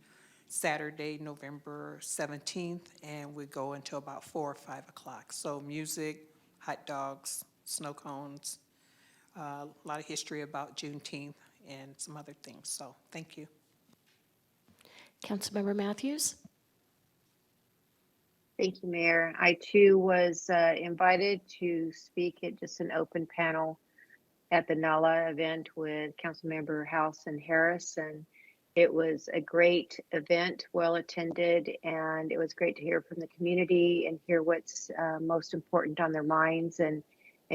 Saturday, November 17th, and we go until about 4 or 5 o'clock. So music, hot dogs, snow cones, a lot of history about Juneteenth and some other things. So thank you. Councilmember Matthews? Thank you, Mayor. I too was invited to speak at just an open panel at the NALA event with Councilmember House and Harris, and it was a great event, well attended, and it was great to hear from the community and hear what's most important on their minds, and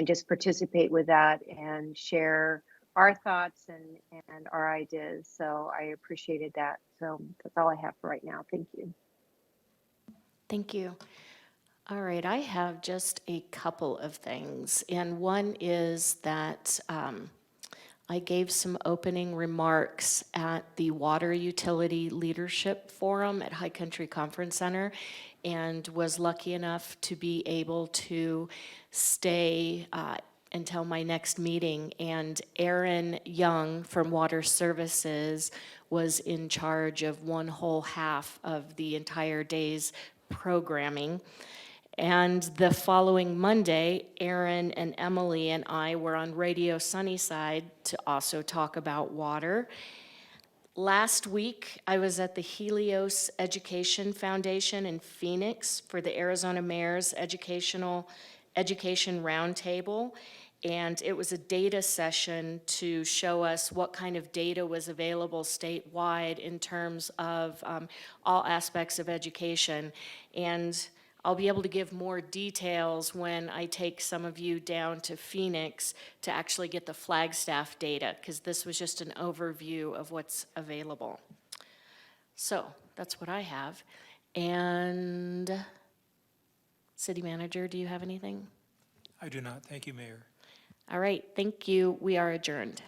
just participate with that and share our thoughts and our ideas. So I appreciated that. So that's all I have for right now. Thank you. Thank you. All right, I have just a couple of things, and one is that I gave some opening remarks at the Water Utility Leadership Forum at High Country Conference Center, and was lucky enough to be able to stay until my next meeting. And Aaron Young from Water Services was in charge of one whole half of the entire day's programming. And the following Monday, Aaron and Emily and I were on Radio Sunnyside to also talk about water. Last week, I was at the Helios Education Foundation in Phoenix for the Arizona Mayor's Education Roundtable. And it was a data session to show us what kind of data was available statewide in terms of all aspects of education. And I'll be able to give more details when I take some of you down to Phoenix to actually get the Flagstaff data, because this was just an overview of what's available. So that's what I have. And City Manager, do you have anything? I do not. Thank you, Mayor. All right, thank you. We are adjourned.